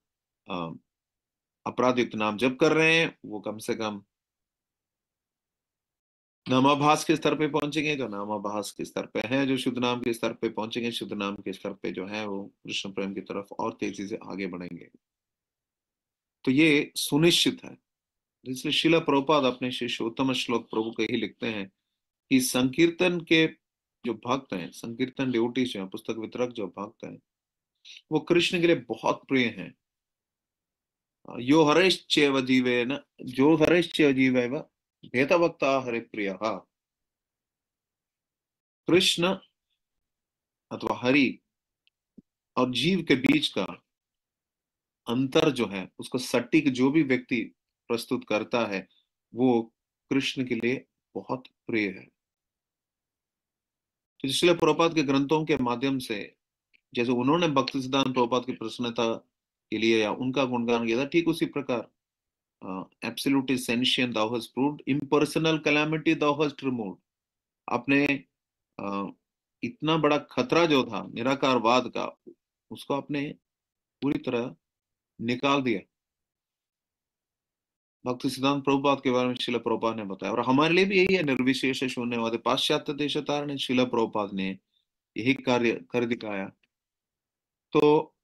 अपराधयुक्त नाम जप कर रहे हैं वो कम से कम नामाभास के स्तर पे पहुंचेंगे, जो नामाभास के स्तर पे है, जो शुद्ध नाम के स्तर पे पहुंचेंगे, शुद्ध नाम के स्तर पे जो है वो कृष्ण प्रेम की तरफ और तेजी से आगे बढ़ेंगे। तो ये सुनिश्चित है। इसलिए श्रील प्रभुपाद अपने शिष्य उत्तम श्लोक प्रभु के ही लिखते हैं कि संकीर्तन के जो भक्त हैं, संकीर्तन ड्यूटीज हैं, पुस्तक वितरक जो भक्त हैं, वो कृष्ण के लिए बहुत प्रिय हैं। यो हरेश्चैव जीवेन जो हरेश्चैव जीवैव भेदभक्ता हरे प्रिय। कृष्ण अथवा हरि और जीव के बीच का अंतर जो है उसको सटीक जो भी व्यक्ति प्रस्तुत करता है वो कृष्ण के लिए बहुत प्रिय है। तो इसलिए प्रभुपाद के ग्रंथों के माध्यम से, जैसे उन्होंने भक्ति सिद्धांत प्रभुपाद की प्रसन्नता के लिए या उनका गुणगान किया था, ठीक उसी प्रकार absolute sentient thou hast proved, impersonal calamity thou hast removed। आपने इतना बड़ा खतरा जो था निराकारवाद का, उसको आपने पूरी तरह निकाल दिया। भक्ति सिद्धांत प्रभुपाद के बारे में श्रील प्रभुपाद ने बताया, और हमारे लिए भी यही है। निर्विशेष शून्यवादी पाश्चात्य देशतारण श्रील प्रभुपाद ने यही कार्य कर दिखाया। तो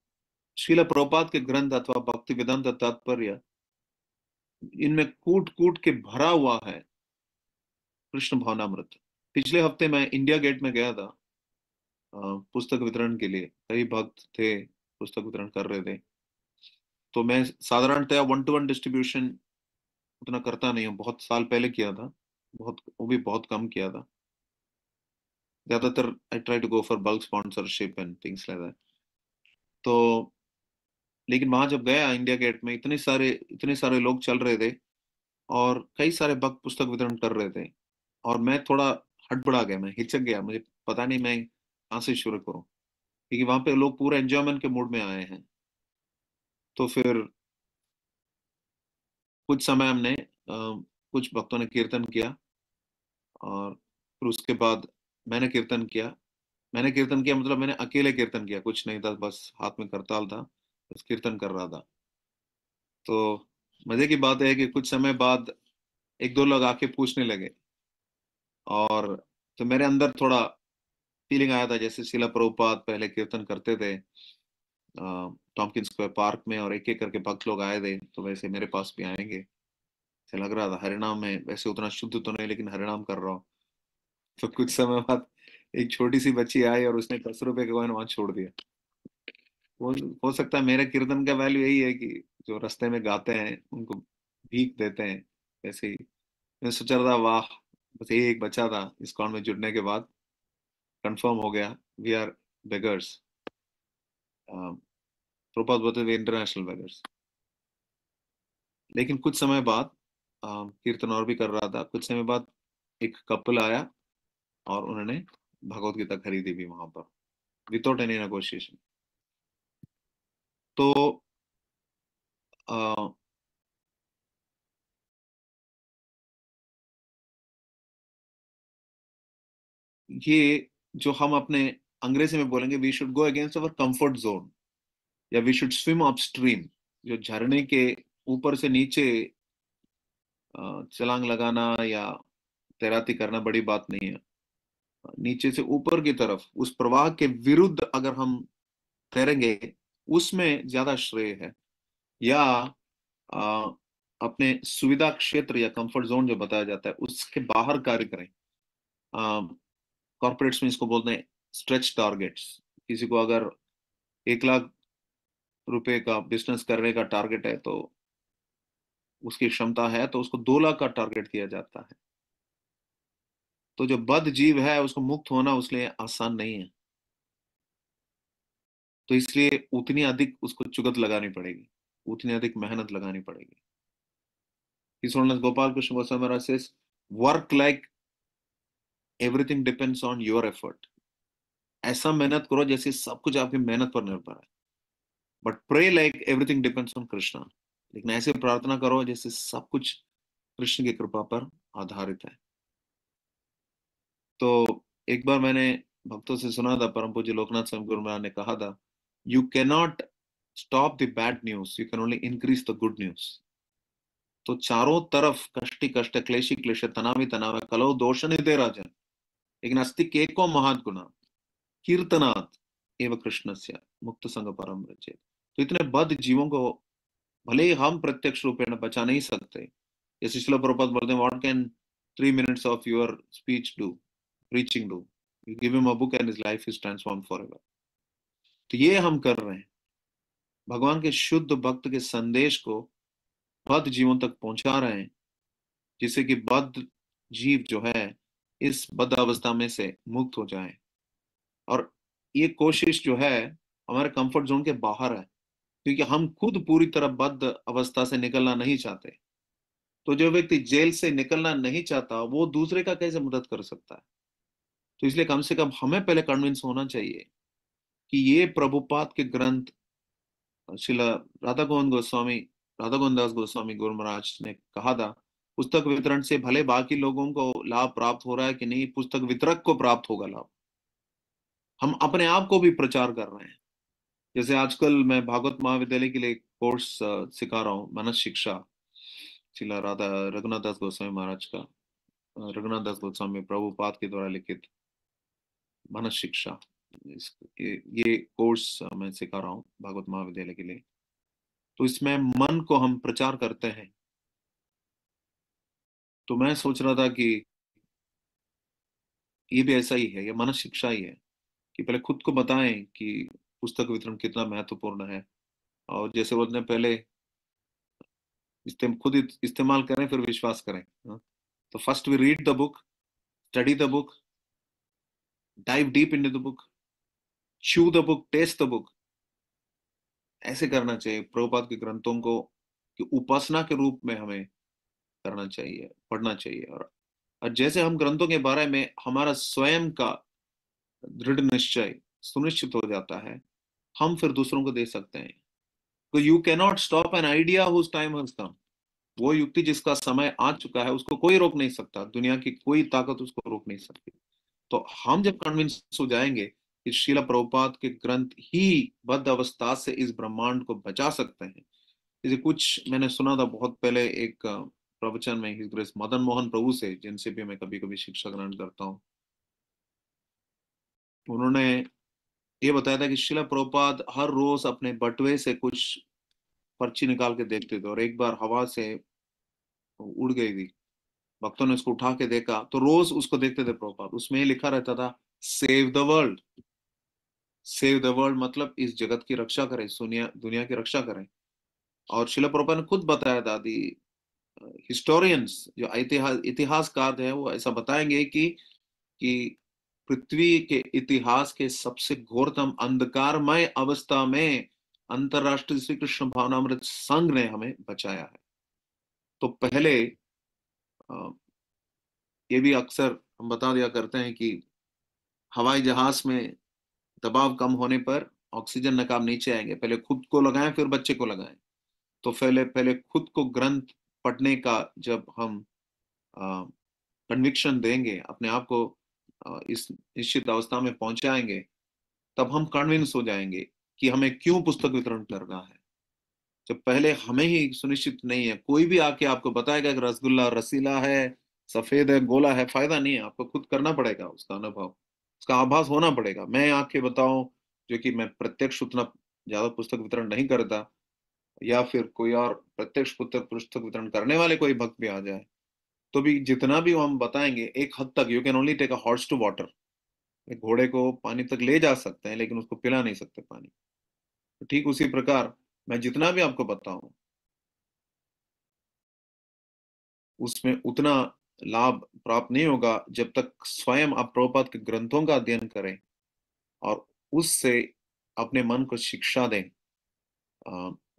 श्रील प्रभुपाद के ग्रंथ अथवा भक्ति वेदांत तात्पर्य, इनमें कूट कूट के भरा हुआ है कृष्ण भावनामृत। पिछले हफ्ते मैं इंडिया गेट में गया था पुस्तक वितरण के लिए। कई भक्त थे, पुस्तक वितरण कर रहे थे। तो मैं साधारणतया 1-to-1 डिस्ट्रीब्यूशन उतना करता नहीं हूँ, बहुत साल पहले किया था, वो भी बहुत कम किया था। ज्यादातर I try to go for bulk sponsorship and things like that. तो लेकिन वहां जब गया इंडिया गेट में, इतने सारे लोग चल रहे थे और कई सारे भक्त पुस्तक वितरण कर रहे थे, और मैं थोड़ा हड़बड़ा गया, मैं हिचक गया, मुझे पता नहीं मैं कहाँ से शुरू करूं, क्योंकि वहां पे लोग पूरे एंजॉयमेंट के मूड में आए हैं। तो फिर कुछ समय हमने कुछ भक्तों ने कीर्तन किया, और फिर उसके बाद मैंने कीर्तन किया मतलब मैंने अकेले कीर्तन किया, कुछ नहीं था, बस हाथ में करताल था, बस कीर्तन कर रहा था। तो मजे की बात है कि कुछ समय बाद एक दो लोग आके पूछने लगे, और तो मेरे अंदर थोड़ा फीलिंग आया था जैसे शिला प्रभुपाद पहले कीर्तन करते थे टॉम्किन स्क्वायर पार्क में, और एक एक करके भक्त लोग आए थे, तो वैसे मेरे पास भी आएंगे ऐसा लग रहा था। हरिनाम में वैसे उतना शुद्ध तो नहीं, लेकिन हरिनाम कर रहा हूँ। तो कुछ समय बाद एक छोटी सी बच्ची आई और उसने 10 रुपए का कॉइन वहां छोड़ दिया। वो हो सकता है मेरे कीर्तन का वैल्यू यही है कि जो रास्ते में गाते हैं उनको भीख देते हैं, वैसे ही मैं सोच रहा था वाह, बस यही एक बच्चा था इस्कॉन में जुड़ने के बाद कंफर्म हो गया, वी आर बेगर्स। प्रभुपाद बोलते थे इंटरनेशनल बेगर्स। लेकिन कुछ समय बाद कीर्तन और भी कर रहा था, कुछ समय बाद एक कपल आया और उन्होंने भगवत गीता खरीदी भी वहां पर विदाउट एनी नेगोशिएशन। तो आ, ये जो हम अपने अंग्रेजी में बोलेंगे we should go against our comfort zone, या वी शुड स्विम अपस्ट्रीम। जो झरने के ऊपर से नीचे छलांग लगाना या तैराकी करना बड़ी बात नहीं है। नीचे से ऊपर की तरफ उस प्रवाह के विरुद्ध अगर हम तैरेंगे उसमें ज्यादा श्रेय है। या आ, अपने सुविधा क्षेत्र या कंफर्ट जोन जो बताया जाता है उसके बाहर कार्य करें। कॉर्पोरेट्स में इसको बोलते हैं स्ट्रेच टारगेट्स। किसी को अगर 1 लाख रुपए का बिजनेस करने का टारगेट है, तो उसकी क्षमता है तो उसको 2 लाख का टारगेट दिया जाता है। तो जो बद्ध जीव है उसको मुक्त होना उसके लिए आसान नहीं है, तो इसलिए उतनी अधिक उसको चुगत लगानी पड़ेगी, उतनी अधिक मेहनत लगानी पड़ेगी। His Holiness Gopal Krishna Goswami Maharaj says, work like everything depends on your effort. ऐसा मेहनत करो जैसे सब कुछ आपकी मेहनत पर निर्भर है. But pray like everything depends on Krishna. लेकिन ऐसे प्रार्थना करो जैसे सब कुछ कृष्ण की कृपा पर आधारित है. तो एक बार मैंने भक्तों से सुना था, परम पूज्य लोकनाथ स्वामी गुरु महाराज ने कहा था, you can not stop the bad news, you can only increase the good news. तो चारों तरफ कष्टि कष्ट क्लेशी क्लेश तनावी तनाव कलो दोष निधे राजन, लेकिन अस्ति केको महात गुणा कीर्तनात् एवं कृष्णस्य मुक्त संग परम रचेत. तो इतने बद्ध जीवों को भले ही हम प्रत्यक्ष रूपेण बचा नहीं सकते, जैसे श्रील प्रभुपाद बोलते हैं, what can 3 minutes of your speech do, preaching do? You give him a book and his life is transformed forever. तो ये हम कर रहे हैं, भगवान के शुद्ध भक्त के संदेश को बद्ध जीवों तक पहुंचा रहे हैं, जिससे कि बद्ध जीव जो है इस बद्ध अवस्था में से मुक्त हो जाए. और ये कोशिश जो है हमारे कंफर्ट जोन के बाहर है, क्योंकि हम खुद पूरी तरह बद्ध अवस्था से निकलना नहीं चाहते. तो जो व्यक्ति जेल से निकलना नहीं चाहता वो दूसरे का कैसे मदद कर सकता है? तो इसलिए कम से कम हमें पहले कन्विंस होना चाहिए कि ये प्रभुपाद के ग्रंथ, श्रील राधा गोविंद दास गोस्वामी गुरु महाराज ने कहा था, पुस्तक वितरण से भले बाकी लोगों को लाभ प्राप्त हो रहा है कि नहीं, पुस्तक वितरक को प्राप्त होगा लाभ. हम अपने आप को भी प्रचार कर रहे हैं. जैसे आजकल मैं भागवत महाविद्यालय के लिए कोर्स सिखा रहा हूँ, मनस शिक्षा, श्रील राधा रघुनाथ दास गोस्वामी महाराज का, रघुनाथ दास गोस्वामी प्रभुपाद के द्वारा लिखित मनस शिक्षा, ये कोर्स मैं सिखा रहा हूँ भागवत महाविद्यालय के लिए. तो इसमें मन को हम प्रचार करते हैं. तो मैं सोच रहा था कि ये भी ऐसा ही है, ये मनस शिक्षा ही है कि पहले खुद को बताएं कि पुस्तक वितरण कितना महत्वपूर्ण है, और जैसे बोलते हैं पहले खुद इस्तेमाल करें फिर विश्वास करें. तो first we read the book, study the book, dive deep into the book, chew the book, taste the book. ऐसे करना चाहिए. प्रभुपाद के ग्रंथों को कि उपासना के रूप में हमें करना चाहिए, पढ़ना चाहिए. और जैसे हम ग्रंथों के बारे में हमारा स्वयं का दृढ़ निश्चय सुनिश्चित हो जाता है, हम फिर दूसरों को दे सकते हैं. तो you can not stop an idea whose time has come. वो युक्ति जिसका समय आ चुका है उसको कोई रोक नहीं सकता, दुनिया की कोई ताकत उसको रोक नहीं सकती. तो हम जब कन्विंस हो जाएंगे कि श्रील प्रभुपाद के ग्रंथ ही बद्ध अवस्था से इस ब्रह्मांड को बचा सकते हैं. जैसे कुछ मैंने सुना था बहुत पहले एक प्रवचन में हिज ग्रेस मदन मोहन प्रभु से, जिनसे भी मैं कभी कभी शिक्षा ग्रहण करता हूँ, उन्होंने ये बताया था कि श्रील प्रभुपाद हर रोज अपने बटुए से कुछ पर्ची निकाल के देखते थे, और एक बार हवा से उड़ गई थी. भक्तों ने उसको उठा के देखा तो रोज उसको देखते थे प्रभुपाद, उसमें लिखा रहता था save the world. Save the world मतलब इस जगत की रक्षा करें, दुनिया की रक्षा करें. और श्रील प्रभुपाद ने खुद बताया था, दी हिस्टोरियंस जो इतिहासकार है वो ऐसा बताएंगे कि पृथ्वी के इतिहास के सबसे घोरतम अंधकारमय अवस्था में अंतरराष्ट्रीय श्री कृष्ण भावनामृत संघ ने हमें बचाया है. तो पहले ये भी अक्सर हम बता दिया करते हैं कि हवाई जहाज में दबाव कम होने पर ऑक्सीजन नकाब नीचे आएंगे, पहले खुद को लगाएं फिर बच्चे को लगाएं. तो पहले खुद को ग्रंथ पढ़ने का जब हम कन्विक्शन देंगे, अपने आप को इस निश्चित अवस्था में पहुंचाएंगे, तब हम कन्विंस हो जाएंगे कि हमें क्यों पुस्तक वितरण करना है. जब पहले हमें ही सुनिश्चित नहीं है, कोई भी आके आपको बताएगा कि रसगुल्ला रसीला है, सफेद है, गोला है, फायदा नहीं है. आपको खुद करना पड़ेगा, उसका अनुभव, उसका आभास होना पड़ेगा. मैं आके बताऊं जो कि मैं प्रत्यक्ष उतना ज्यादा पुस्तक वितरण नहीं करता, या फिर कोई और प्रत्यक्ष पुस्तक वितरण करने वाले कोई भक्त भी आ जाए, तो भी जितना भी हम बताएंगे एक हद तक. You can only take a horse to water. एक घोड़े को पानी तक ले जा सकते हैं लेकिन उसको पिला नहीं सकते पानी. तो ठीक उसी प्रकार मैं जितना भी आपको बताऊं उसमें उतना लाभ प्राप्त नहीं होगा जब तक स्वयं आप प्रभुपाद के ग्रंथों का अध्ययन करें और उससे अपने मन को शिक्षा दें.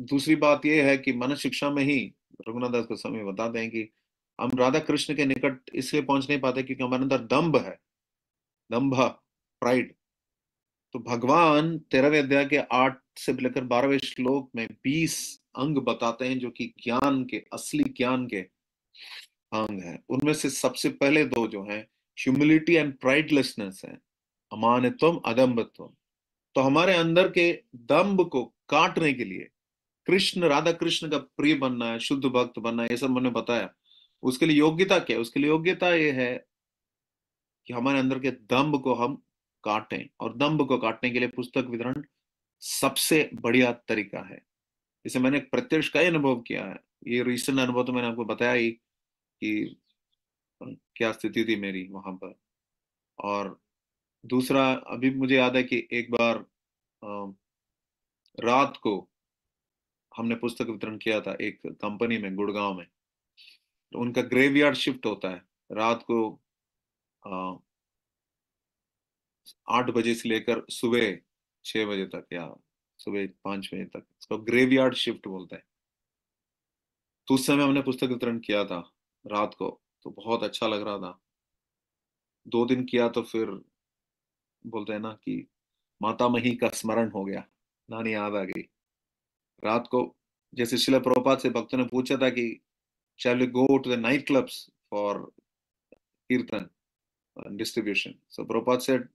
दूसरी बात यह है कि मन शिक्षा में ही रघुनाथ दास गोस्वामी बताते हैं कि हम राधा कृष्ण के निकट इसलिए पहुंच नहीं पाते क्योंकि हमारे अंदर दंभ है, दंभ, प्राइड। तो भगवान 13वें अध्याय के 8 से लेकर 12वें श्लोक में 20 अंग बताते हैं जो कि ज्ञान के, असली ज्ञान के अंग हैं। उनमें से सबसे पहले दो जो हैं, ह्यूमिलिटी एंड प्राइडलेसनेस है, अमानित्वम अदम्भत्वम। तो हमारे अंदर के दंभ को काटने के लिए, कृष्ण, राधा कृष्ण का प्रिय बनना है, शुद्ध भक्त बनना है, ये सब मैंने बताया। उसके लिए योग्यता क्या है? उसके लिए योग्यता ये है कि हमारे अंदर के दंभ को हम काटें, और दंभ को काटने के लिए पुस्तक वितरण सबसे बढ़िया तरीका है। इसे मैंने प्रत्यक्ष का ही अनुभव किया है, ये रिसेंट अनुभव तो मैंने आपको बताया ही कि क्या स्थिति थी मेरी वहां पर। और दूसरा, अभी मुझे याद है कि एक बार रात को हमने पुस्तक वितरण किया था एक कंपनी में गुड़गांव में। तो उनका ग्रेवयार्ड शिफ्ट होता है, रात को 8 बजे से लेकर सुबह 6 बजे तक या सुबह 5 बजे तक, इसको ग्रेवयार्ड शिफ्ट बोलते हैं। तो उस समय हमने पुस्तक वितरण किया था रात को, तो बहुत अच्छा लग रहा था। 2 दिन किया तो फिर बोलते हैं ना कि माता मही का स्मरण हो गया, नानी याद आ गई। रात को जैसे शिला प्रभुपाद से भक्तों ने पूछा था कि shall we go to the night clubs for kirtan distribution? So Prabhupada said,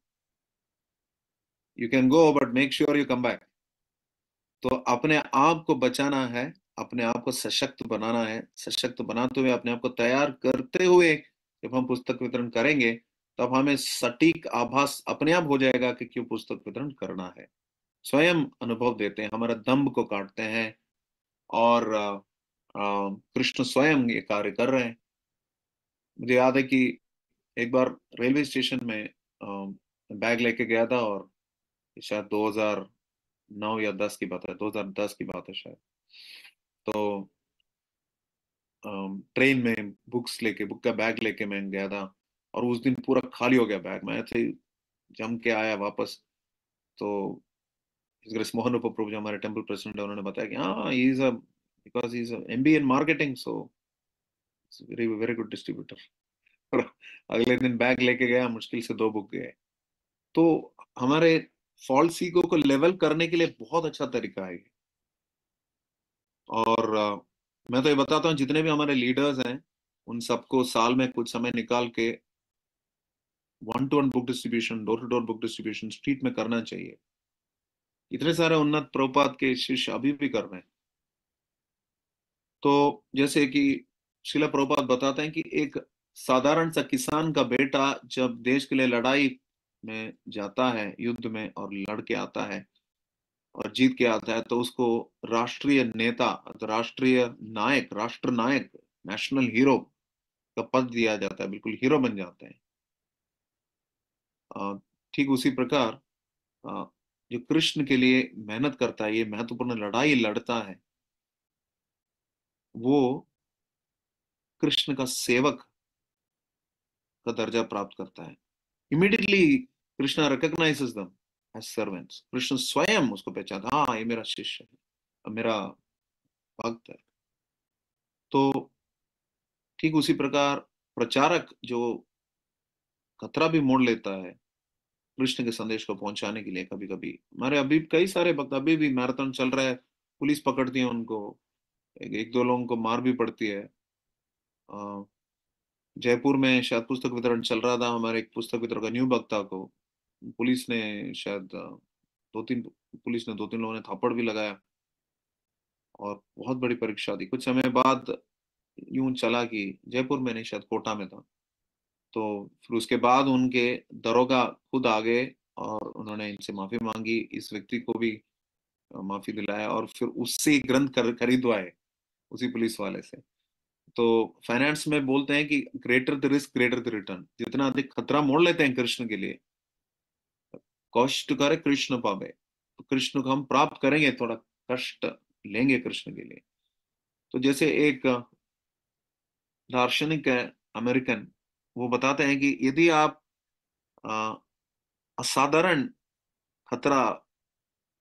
you can go, but make sure you come back. तो अपने आप को बचाना है, अपने आप को सशक्त बनाना है। सशक्त बनाते हुए, अपने आप को तैयार करते हुए जब हम पुस्तक वितरण करेंगे, तब हमें सटीक आभास अपने आप हो जाएगा कि क्यों पुस्तक वितरण करना है। स्वयं अनुभव देते हैं, हमारा दंभ को काटते हैं, और कृष्ण स्वयं ये कार्य कर रहे हैं। मुझे याद है कि एक बार रेलवे स्टेशन में बैग लेके गया था, और शायद 2009 या 10 की बात है, 2010 की बात है शायद। तो ट्रेन में बुक का बैग लेके मैं गया था, और उस दिन पूरा खाली हो गया बैग। मैं ऐसे जम के आया वापस, तो मोहन रूप प्रभु जो हमारे टेम्पल प्रेसिडेंट है, उन्होंने बताया कि हाँ, he is because he is MBA in marketing, so very very good distributor. अगले दिन बैग लेके गया, मुश्किल से 2 बुक गए। तो हमारे फॉल्स ईगो को लेवल करने के लिए बहुत अच्छा तरीका है। और मैं तो ये बताता हूँ, जितने भी हमारे लीडर्स हैं, उन सबको साल में कुछ समय निकाल के 1-to-1 book distribution, door to door book distribution street में करना चाहिए। इतने सारे उन्नत प्रभुपाद के शिष्य अभी भी कर रहे हैं। तो जैसे कि शिला प्रभुपाद बताते हैं कि एक साधारण सा किसान का बेटा जब देश के लिए लड़ाई में जाता है, युद्ध में, और लड़ के आता है और जीत के आता है, तो उसको राष्ट्रीय नेता, राष्ट्रीय नायक, राष्ट्र नायक, नेशनल हीरो का पद दिया जाता है, बिल्कुल हीरो बन जाते हैं। ठीक उसी प्रकार जो कृष्ण के लिए मेहनत करता है, ये महत्वपूर्ण लड़ाई लड़ता है, वो कृष्ण का सेवक का दर्जा प्राप्त करता है। Immediately Krishna recognizes them as servants. Krishna स्वयं उसको पहचानता, हाँ, ये मेरा शिष्य है, मेरा भक्त है। तो ठीक उसी प्रकार प्रचारक जो खतरा भी मोड़ लेता है कृष्ण के संदेश को पहुंचाने के लिए, कभी कभी हमारे अभी कई सारे भक्त, अभी भी मैराथन चल रहा है, पुलिस पकड़ती है उनको, एक दो लोगों को मार भी पड़ती है। जयपुर में शायद पुस्तक वितरण चल रहा था, हमारे एक पुस्तक वितरण का न्यू वक्ता को पुलिस ने शायद 2-3 लोगों ने थप्पड़ भी लगाया, और बहुत बड़ी परीक्षा दी। कुछ समय बाद यूं चला कि जयपुर में नहीं, शायद कोटा में था। तो फिर उसके बाद उनके दरोगा खुद आ गए, और उन्होंने इनसे माफी मांगी, इस व्यक्ति को भी माफी दिलाया, और फिर उससे ग्रंथ खरीदवाए उसी पुलिस वाले से। तो फाइनेंस में बोलते हैं कि greater the risk greater the return. जितना अधिक खतरा मोड़ लेते हैं कृष्ण के लिए, कष्ट करे कृष्ण पावे, तो कृष्ण को हम प्राप्त करेंगे, थोड़ा कष्ट लेंगे कृष्ण के लिए। तो जैसे एक दार्शनिक है अमेरिकन, वो बताते हैं कि यदि आप असाधारण खतरा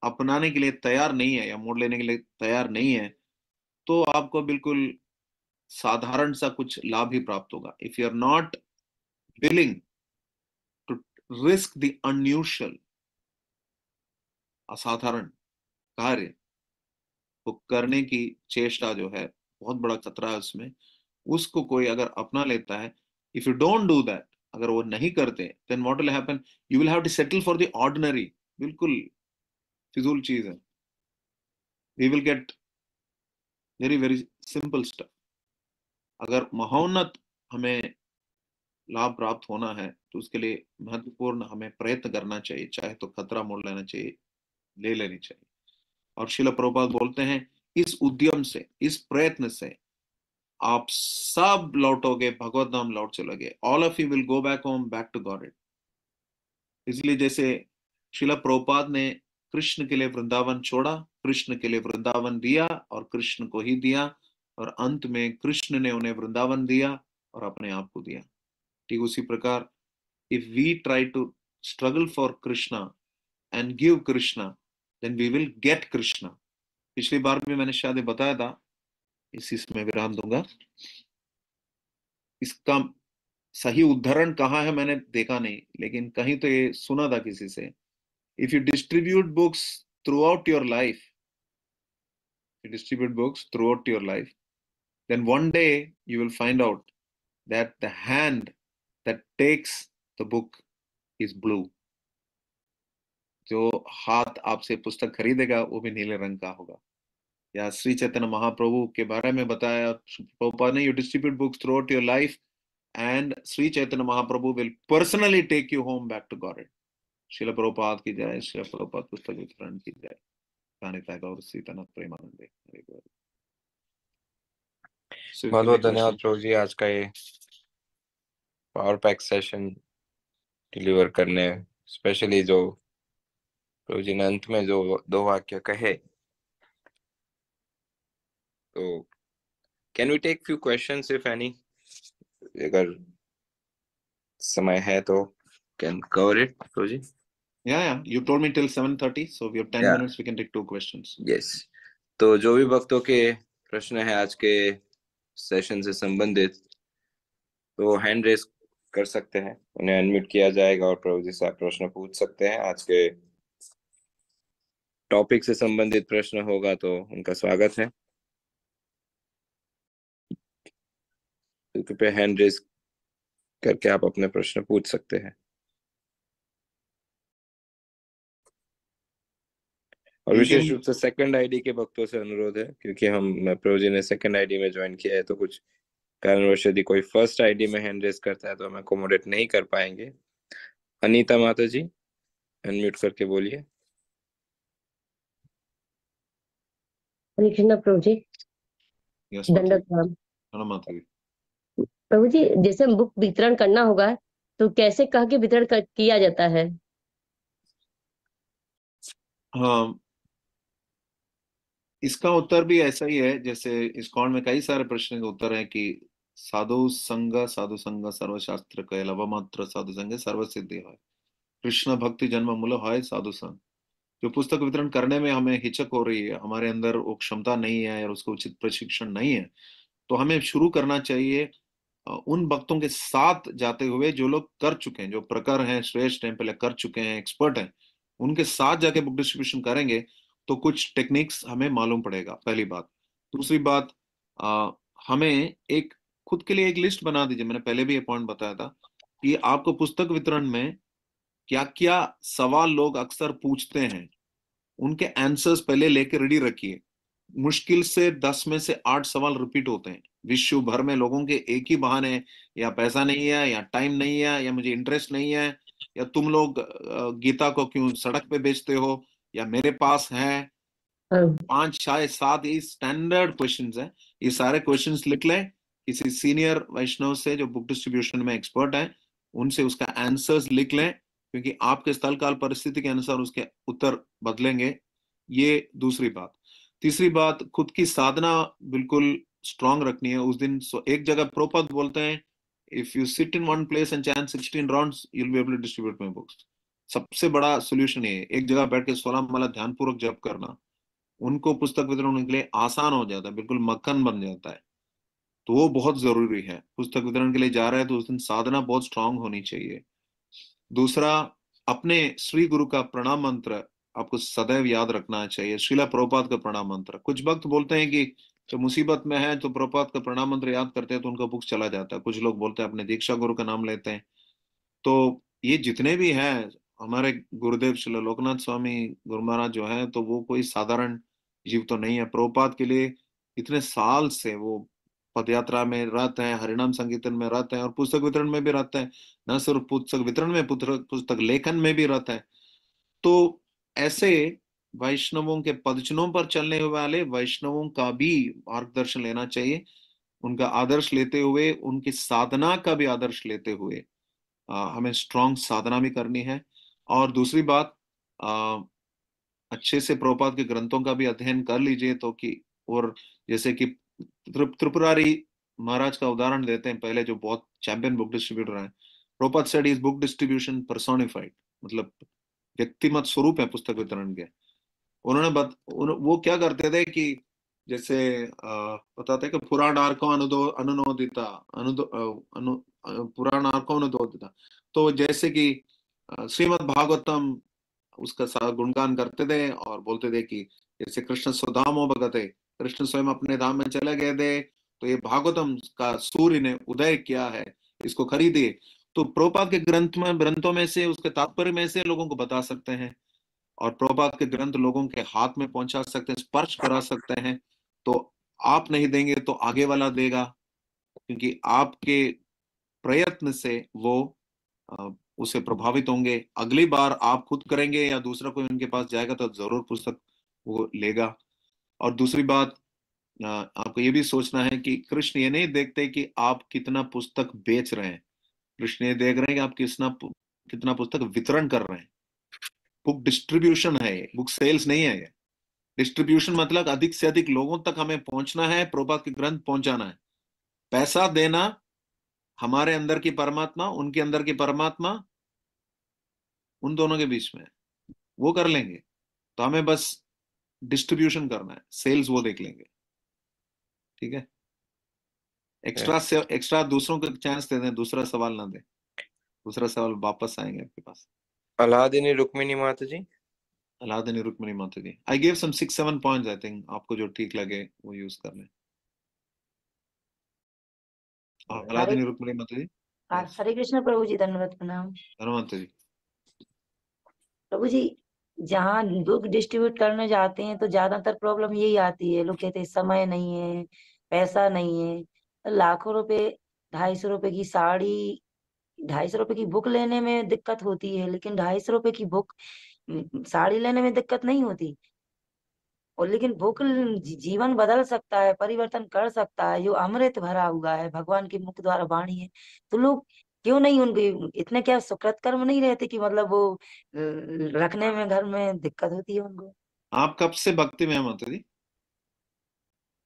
अपनाने के लिए तैयार नहीं है, या मोड़ लेने के लिए तैयार नहीं है, तो आपको बिल्कुल साधारण सा कुछ लाभ ही प्राप्त होगा। If you are not willing to risk the unusual, असाधारण कार्य को करने की चेष्टा जो है, बहुत बड़ा खतरा है उसमें। उसको कोई अगर अपना लेता है, if you don't do that, अगर वो नहीं करते, then what will happen, you will have to settle for the ordinary, बिल्कुल फिजूल चीज है। We will get very very simple stuff. अगर महोन्नत हमें लाभ प्राप्त होना है तो उसके लिए महत्वपूर्ण हमें प्रयत्न करना चाहिए, चाहे तो खतरा मोल लेना चाहिए, ले लेनी चाहिए। और श्रील प्रभुपाद बोलते हैं, इस उद्यम से, इस प्रयत्न से आप सब लौटोगे, भगवत धाम लौट चलोगे। All of you will go back home, back to God. इसलिए जैसे श्रील प्रभुपाद ने कृष्ण के लिए वृंदावन छोड़ा, कृष्ण के लिए वृंदावन दिया और कृष्ण को ही दिया, और अंत में कृष्ण ने उन्हें वृंदावन दिया और अपने आप को दिया। ठीक उसी प्रकार if we try to struggle for Krishna and give Krishna, then we will get Krishna. पिछली बार भी मैंने शायद बताया था, इसी में विराम दूंगा। इसका सही उदाहरण कहाँ है मैंने देखा नहीं, लेकिन कहीं तो ये सुना था किसी से। If you distribute books throughout your life, you distribute books throughout your life, then one day you will find out that the hand that takes the book is blue. जो हाथ आपसे पुस्तक खरीदेगा वो भी नीले रंग का होगा। या श्री चैतन्य महाप्रभु के बारे में बताया प्रभुपाद ने, you distribute books throughout your life and Shri Chaitanya Mahaprabhu will personally take you home back to God. Srila Prabhupada की जय, श्रील प्रभुपाद पुस्तक वितरण की जय। गौर सीतानाथ प्रेमानंदे। बहुत बहुत धन्यवाद प्रभु जी, आज का ये पावर पैक सेशन डिलीवर करने, स्पेशली जो प्रभु जी ने अंत में जो 2 वाक्य कहे। तो can we take few questions if any, अगर समय है तो can cover it Prabhu ji. Yeah, you told me till 7:30, so we have 10 minutes. We can take 2 questions. Yes. तो जो भी भक्तों के प्रश्न है आज के सेशन से संबंधित, तो हैंड रेस कर सकते हैं, उन्हें अनम्यूट किया जाएगा और प्रभु जी से आप प्रश्न पूछ सकते हैं। आज के टॉपिक से संबंधित प्रश्न होगा तो उनका स्वागत है। तो कृपया हैंड रेस करके आप अपने प्रश्न पूछ सकते हैं। और विशेष रूप से सेकंड आईडी के भक्तों से अनुरोध है, क्योंकि हम प्रभु जी ने सेकंड आईडी में ज्वाइन किया है, तो कुछ कारणवश यदि कोई फर्स्ट आईडी में हैंड रेस करता है तो हम अकोमोडेट नहीं कर पाएंगे। अनीता माता जी अनम्यूट करके बोलिए। हरे कृष्ण प्रभु जी। दंडक प्रभु जी, जैसे बुक वितरण करना होगा तो कैसे कह के वितरण किया जाता है? हाँ, इसका उत्तर भी ऐसा ही है जैसे इस्कॉन में कई सारे प्रश्न के उत्तर है कि साधु संग सर्वशास्त्र कह लवमात्र साधु संग सर्व सिद्धि है, कृष्ण भक्ति जन्म मूल है साधु संग। जो पुस्तक वितरण करने में हमें हिचक हो रही है, हमारे अंदर वो क्षमता नहीं है और उसको उचित प्रशिक्षण नहीं है, तो हमें शुरू करना चाहिए उन भक्तों के साथ जाते हुए जो लोग कर चुके हैं, जो प्रकर हैं, श्रेष्ठ हैं, पहले कर चुके हैं, एक्सपर्ट हैं, उनके साथ जाके बुक डिस्ट्रीब्यूशन करेंगे तो कुछ टेक्निक्स हमें मालूम पड़ेगा, पहली बात। दूसरी बात, हमें एक खुद के लिए एक लिस्ट बना दीजिए। मैंने पहले भी ये पॉइंट बताया था कि आपको पुस्तक वितरण में क्या क्या सवाल लोग अक्सर पूछते हैं, उनके आंसर्स पहले लेके रेडी रखिए। मुश्किल से 10 में से 8 सवाल रिपीट होते हैं विश्व भर में। लोगों के एक ही बहाने, या पैसा नहीं है, या टाइम नहीं है, या मुझे इंटरेस्ट नहीं है, या तुम लोग गीता को क्यों सड़क पे बेचते हो, या मेरे पास है। 5, 6, 7 ये स्टैंडर्ड क्वेश्चंस हैं। ये सारे क्वेश्चंस लिख लें किसी सीनियर वैष्णव से जो बुक डिस्ट्रीब्यूशन में एक्सपर्ट है, उनसे उसका आंसर्स लिख लें, क्योंकि आपके स्थल काल परिस्थिति के अनुसार उसके उत्तर बदलेंगे। ये दूसरी बात। तीसरी बात, खुद की साधना बिल्कुल स्ट्रांग रखनी है। उस दिन एक जगह प्रभुपाद बोलते हैं, if you sit in one place and chant 16 rounds you will be able to distribute my books. सबसे बड़ा सोल्यूशन ये है, एक जगह बैठ के 16 माला ध्यानपूर्वक जप करना। उनको पुस्तक वितरण के लिए आसान हो जाता है, बिल्कुल मक्खन बन जाता है। तो वो बहुत जरूरी है। पुस्तक वितरण के लिए जा रहा है तो उस दिन साधना बहुत स्ट्रांग होनी चाहिए। दूसरा, अपने श्री गुरु का प्रणाम मंत्र आपको सदैव याद रखना चाहिए। श्रीला प्रभुपाद का प्रणाम मंत्र, कुछ भक्त बोलते हैं कि जब मुसीबत में है तो प्रभुपाद का प्रणाम मंत्र याद करते हैं तो उनका बुक चला जाता है। कुछ लोग बोलते हैं अपने दीक्षा गुरु का नाम लेते हैं। तो ये जितने भी हैं हमारे गुरुदेव श्री लोकनाथ स्वामी गुरु महाराज जो है, तो वो कोई साधारण जीव तो नहीं है। प्रभुपाद के लिए इतने साल से वो पदयात्रा में रहते हैं, हरिनाम संकीर्तन में रहते हैं और पुस्तक वितरण में भी रहते हैं। न सिर्फ पुस्तक वितरण में, पुस्तक लेखन में भी रहते हैं। तो ऐसे वैष्णवों के पदचिन्हों पर चलने वाले वैष्णवों का भी मार्गदर्शन लेना चाहिए। उनका आदर्श लेते हुए, उनकी साधना का भी आदर्श लेते हुए हमें स्ट्रांग साधना भी करनी है। और दूसरी बात, अच्छे से प्रभुपाद के ग्रंथों का भी अध्ययन कर लीजिए। तो कि और जैसे कि त्रिपुरारी महाराज का उदाहरण देते हैं, पहले जो बहुत चैंपियन बुक डिस्ट्रीब्यूटर हैं। Prabhupada said is book distribution personified, मतलब व्यक्तिमत स्वरूप है पुस्तक वितरण के। वो क्या करते थे कि जैसे बताते हैं कि पुराणार्को अनुनोदिता पुराणार्को अनुदोदिता। तो जैसे कि श्रीमद् भागवतम उसका गुणगान करते थे और बोलते थे कि जैसे कृष्ण स्वधामो भगते, कृष्ण स्वयं अपने धाम में चले गए थे, तो ये भागवतम का सूर्य ने उदय किया है, इसको खरीदिए। तो प्रभुपाद के ग्रंथों में से, उसके तात्पर्य में से लोगों को बता सकते हैं और प्रभुपाद के ग्रंथ लोगों के हाथ में पहुंचा सकते हैं, स्पर्श करा सकते हैं। तो आप नहीं देंगे तो आगे वाला देगा, क्योंकि आपके प्रयत्न से वो उसे प्रभावित होंगे। अगली बार आप खुद करेंगे या दूसरा कोई उनके पास जाएगा तो जरूर पुस्तक वो लेगा। और दूसरी बात, आपको ये भी सोचना है कि कृष्ण ये नहीं देखते कि आप कितना पुस्तक बेच रहे हैं, कृष्ण ये देख रहे हैं कि आप कितना पुस्तक वितरण कर रहे हैं। बुक डिस्ट्रीब्यूशन है ये, बुक सेल्स नहीं है ये। डिस्ट्रीब्यूशन मतलब अधिक से अधिक लोगों तक हमें पहुंचना है, प्रभुपाद के ग्रंथ पहुंचाना है। पैसा देना हमारे अंदर की परमात्मा, उनके अंदर की परमात्मा, उन दोनों के बीच में वो कर लेंगे। तो हमें बस डिस्ट्रीब्यूशन करना है, सेल्स वो देख लेंगे। ठीक है, एक्स्ट्रा दूसरों को चांस दे दें, दूसरा सवाल ना दें। दूसरा सवाल वापस आएंगे आपके पास। अलादीनी रुक्मिणी माता जी, अलादीनी रुक्मिणी माता ji, I give some 6-7 points, I think आपको जो ठीक लगे वो यूज कर लें। अलादीनी रुक्मिणी माता जी। हरे कृष्ण प्रभु जी, धन्यवाद प्रणाम। धन्यवाद जी। प्रभु जी, जहाँ बुक डिस्ट्रीब्यूट करने जाते हैं तो ज्यादातर प्रॉब्लम यही आती है, लोग कहते हैं समय नहीं है, पैसा नहीं है। लाखों रुपए, 250 रुपए की साड़ी, 250 रुपए की बुक लेने में दिक्कत होती है, लेकिन 250 रुपए की बुक साड़ी लेने में दिक्कत नहीं होती। और लेकिन बुक जीवन बदल सकता है, परिवर्तन कर सकता है, जो अमृत भरा हुआ है, भगवान के मुख द्वारा वाणी है। तो लोग क्यों नहीं, उनके इतने क्या सुकृत कर्म नहीं रहते कि मतलब वो रखने में घर में दिक्कत होती है उनको। आप कब से भक्ति में हैं माता जी?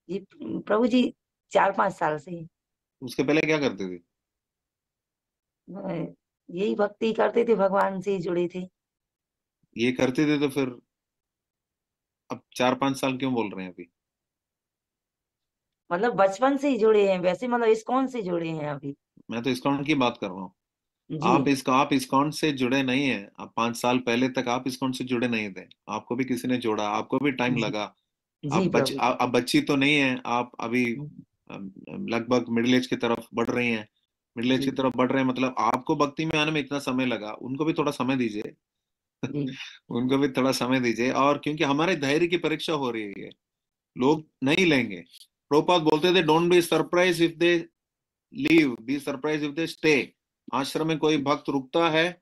जी प्रभु जी, 4-5 साल से। उसके पहले क्या करते थे? यही भक्ति करते थे, भगवान से जुड़े थे। ये करते थे तो फिर अब 4-5 साल क्यों बोल रहे हैं अभी? मतलब बचपन से ही जुड़े हैं वैसे, मतलब इस्कॉन से जुड़े हैं अभी। मैं तो इस्कॉन की बात कर रहा हूँ। जी आप इस्कॉन से जुड़े नहीं है। आप 5 साल पहले तक आप इस्कॉन से जुड़े नहीं थे। आपको भी किसी ने जोड़ा, आपको भी टाइम जी लगा। जी प्रभु। आप बच्ची तो नहीं है, आप अभी लगभग मिडिल एज की तरफ बढ़ रही हैं। मिडिल एज जी की तरफ बढ़ रहे हैं मतलब आपको भक्ति में आने में इतना समय लगा, उनको भी थोड़ा समय दीजिए। जी उनको भी थोड़ा समय दीजिए। और क्योंकि हमारे धैर्य की परीक्षा हो रही है, लोग नहीं लेंगे। प्रभुपाद बोलते थे, don't be surprise if they leave, be surprise if they stay. आश्रम में कोई भक्त रुकता है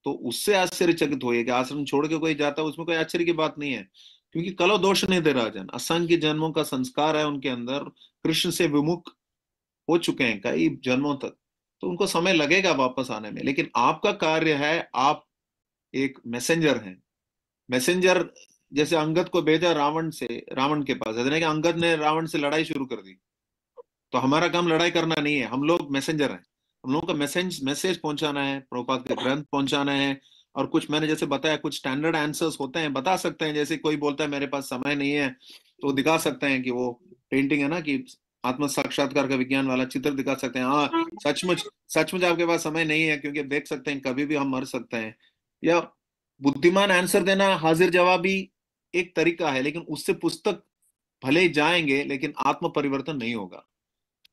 तो उससे आश्चर्यचकित होइए कि आश्रम छोड़ के कोई जाता है, उसमें कोई आश्चर्य की बात नहीं है। क्योंकि कलो दोष नहीं दे राजन, असंख्य जन्मों का संस्कार है उनके अंदर, कृष्ण से विमुख हो चुके हैं कई जन्मों तक, तो उनको समय लगेगा वापस आने में। लेकिन आपका कार्य है, आप एक मैसेंजर हैं। मैसेंजर जैसे अंगद को भेजा रावण के पास, ऐसा नहीं कि अंगद ने रावण से लड़ाई शुरू कर दी। तो हमारा काम लड़ाई करना नहीं है, हम लोग मैसेंजर हैं। हम लोगों का मैसेज पहुंचाना है, प्रभुपाद के ग्रंथ पहुंचाना है। और कुछ मैंने जैसे बताया, कुछ स्टैंडर्ड आंसर्स होते हैं, बता सकते हैं। जैसे कोई बोलता है मेरे पास समय नहीं है, तो दिखा सकते हैं कि वो पेंटिंग है ना कि आत्म साक्षात्कार का विज्ञान वाला चित्र दिखा सकते हैं, हाँ सचमुच आपके पास समय नहीं है क्योंकि देख सकते हैं कभी भी हम मर सकते हैं, या बुद्धिमान आंसर देना, हाजिर जवाबी एक तरीका है, लेकिन उससे पुस्तक भले ही जाएंगे लेकिन आत्म परिवर्तन नहीं होगा।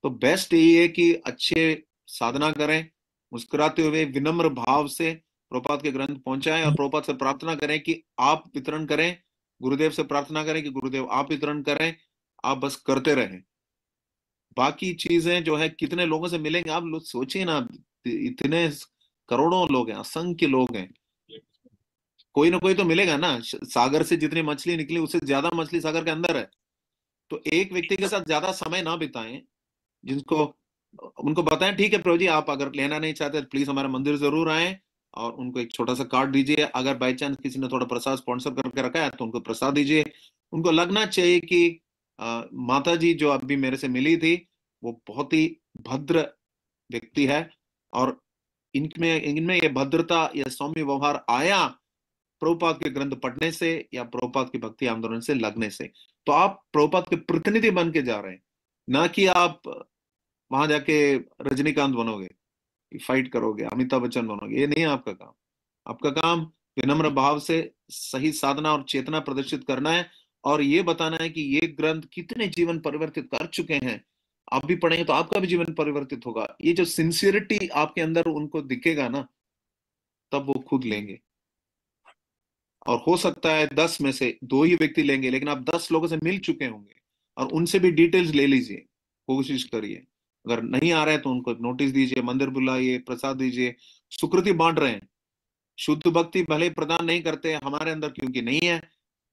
तो बेस्ट यही है कि अच्छे साधना करें, मुस्कुराते हुए विनम्र भाव से प्रभुपाद के ग्रंथ पहुंचाएं और प्रभुपाद से प्रार्थना करें कि आप वितरण करें, गुरुदेव से प्रार्थना करें कि गुरुदेव आप वितरण करें, आप बस करते रहें। बाकी चीजें जो है कितने लोगों से मिलेंगे, आप लोग सोचिए ना, इतने करोड़ों लोग हैं, असंख्य लोग हैं, कोई ना कोई तो मिलेगा ना। सागर से जितनी मछली निकली उससे ज्यादा मछली सागर के अंदर है। तो एक व्यक्ति के साथ ज्यादा समय ना बिताएं, जिनको उनको बताएं ठीक है प्रभु जी आप अगर लेना नहीं चाहते तो प्लीज हमारे मंदिर जरूर आए, और उनको एक छोटा सा कार्ड दीजिए। अगर बाई चांस किसी ने थोड़ा प्रसाद स्पॉन्सर करके रखा है तो उनको प्रसाद दीजिए। उनको लगना चाहिए कि माता जी जो अभी मेरे से मिली थी वो बहुत ही भद्र व्यक्ति है, और इनमें ये भद्रता या सौम्य व्यवहार आया प्रभुपाद के ग्रंथ पढ़ने से या प्रभुपाद की भक्ति आंदोलन से लगने से। तो आप प्रभुपाद के प्रतिनिधि बन के जा रहे हैं, ना कि आप वहां जाके रजनीकांत बनोगे, फाइट करोगे, अमिताभ बच्चन बनोगे। ये नहीं है आपका काम। आपका काम विनम्र भाव से सही साधना और चेतना प्रदर्शित करना है, और ये बताना है कि ये ग्रंथ कितने जीवन परिवर्तित कर चुके हैं। आप भी पढ़ेंगे तो आपका भी जीवन परिवर्तित होगा। ये जो सिंसियरिटी आपके अंदर उनको दिखेगा ना, तब वो खुद लेंगे। और हो सकता है 10 में से 2 ही व्यक्ति लेंगे, लेकिन आप 10 लोगों से मिल चुके होंगे और उनसे भी डिटेल्स ले लीजिए, कोशिश करिए। अगर नहीं आ रहा है तो उनको नोटिस दीजिए, मंदिर बुलाइए, प्रसाद दीजिए, सुकृति बांट रहे हैं। शुद्ध भक्ति भले प्रदान नहीं करते हमारे अंदर, क्योंकि नहीं है,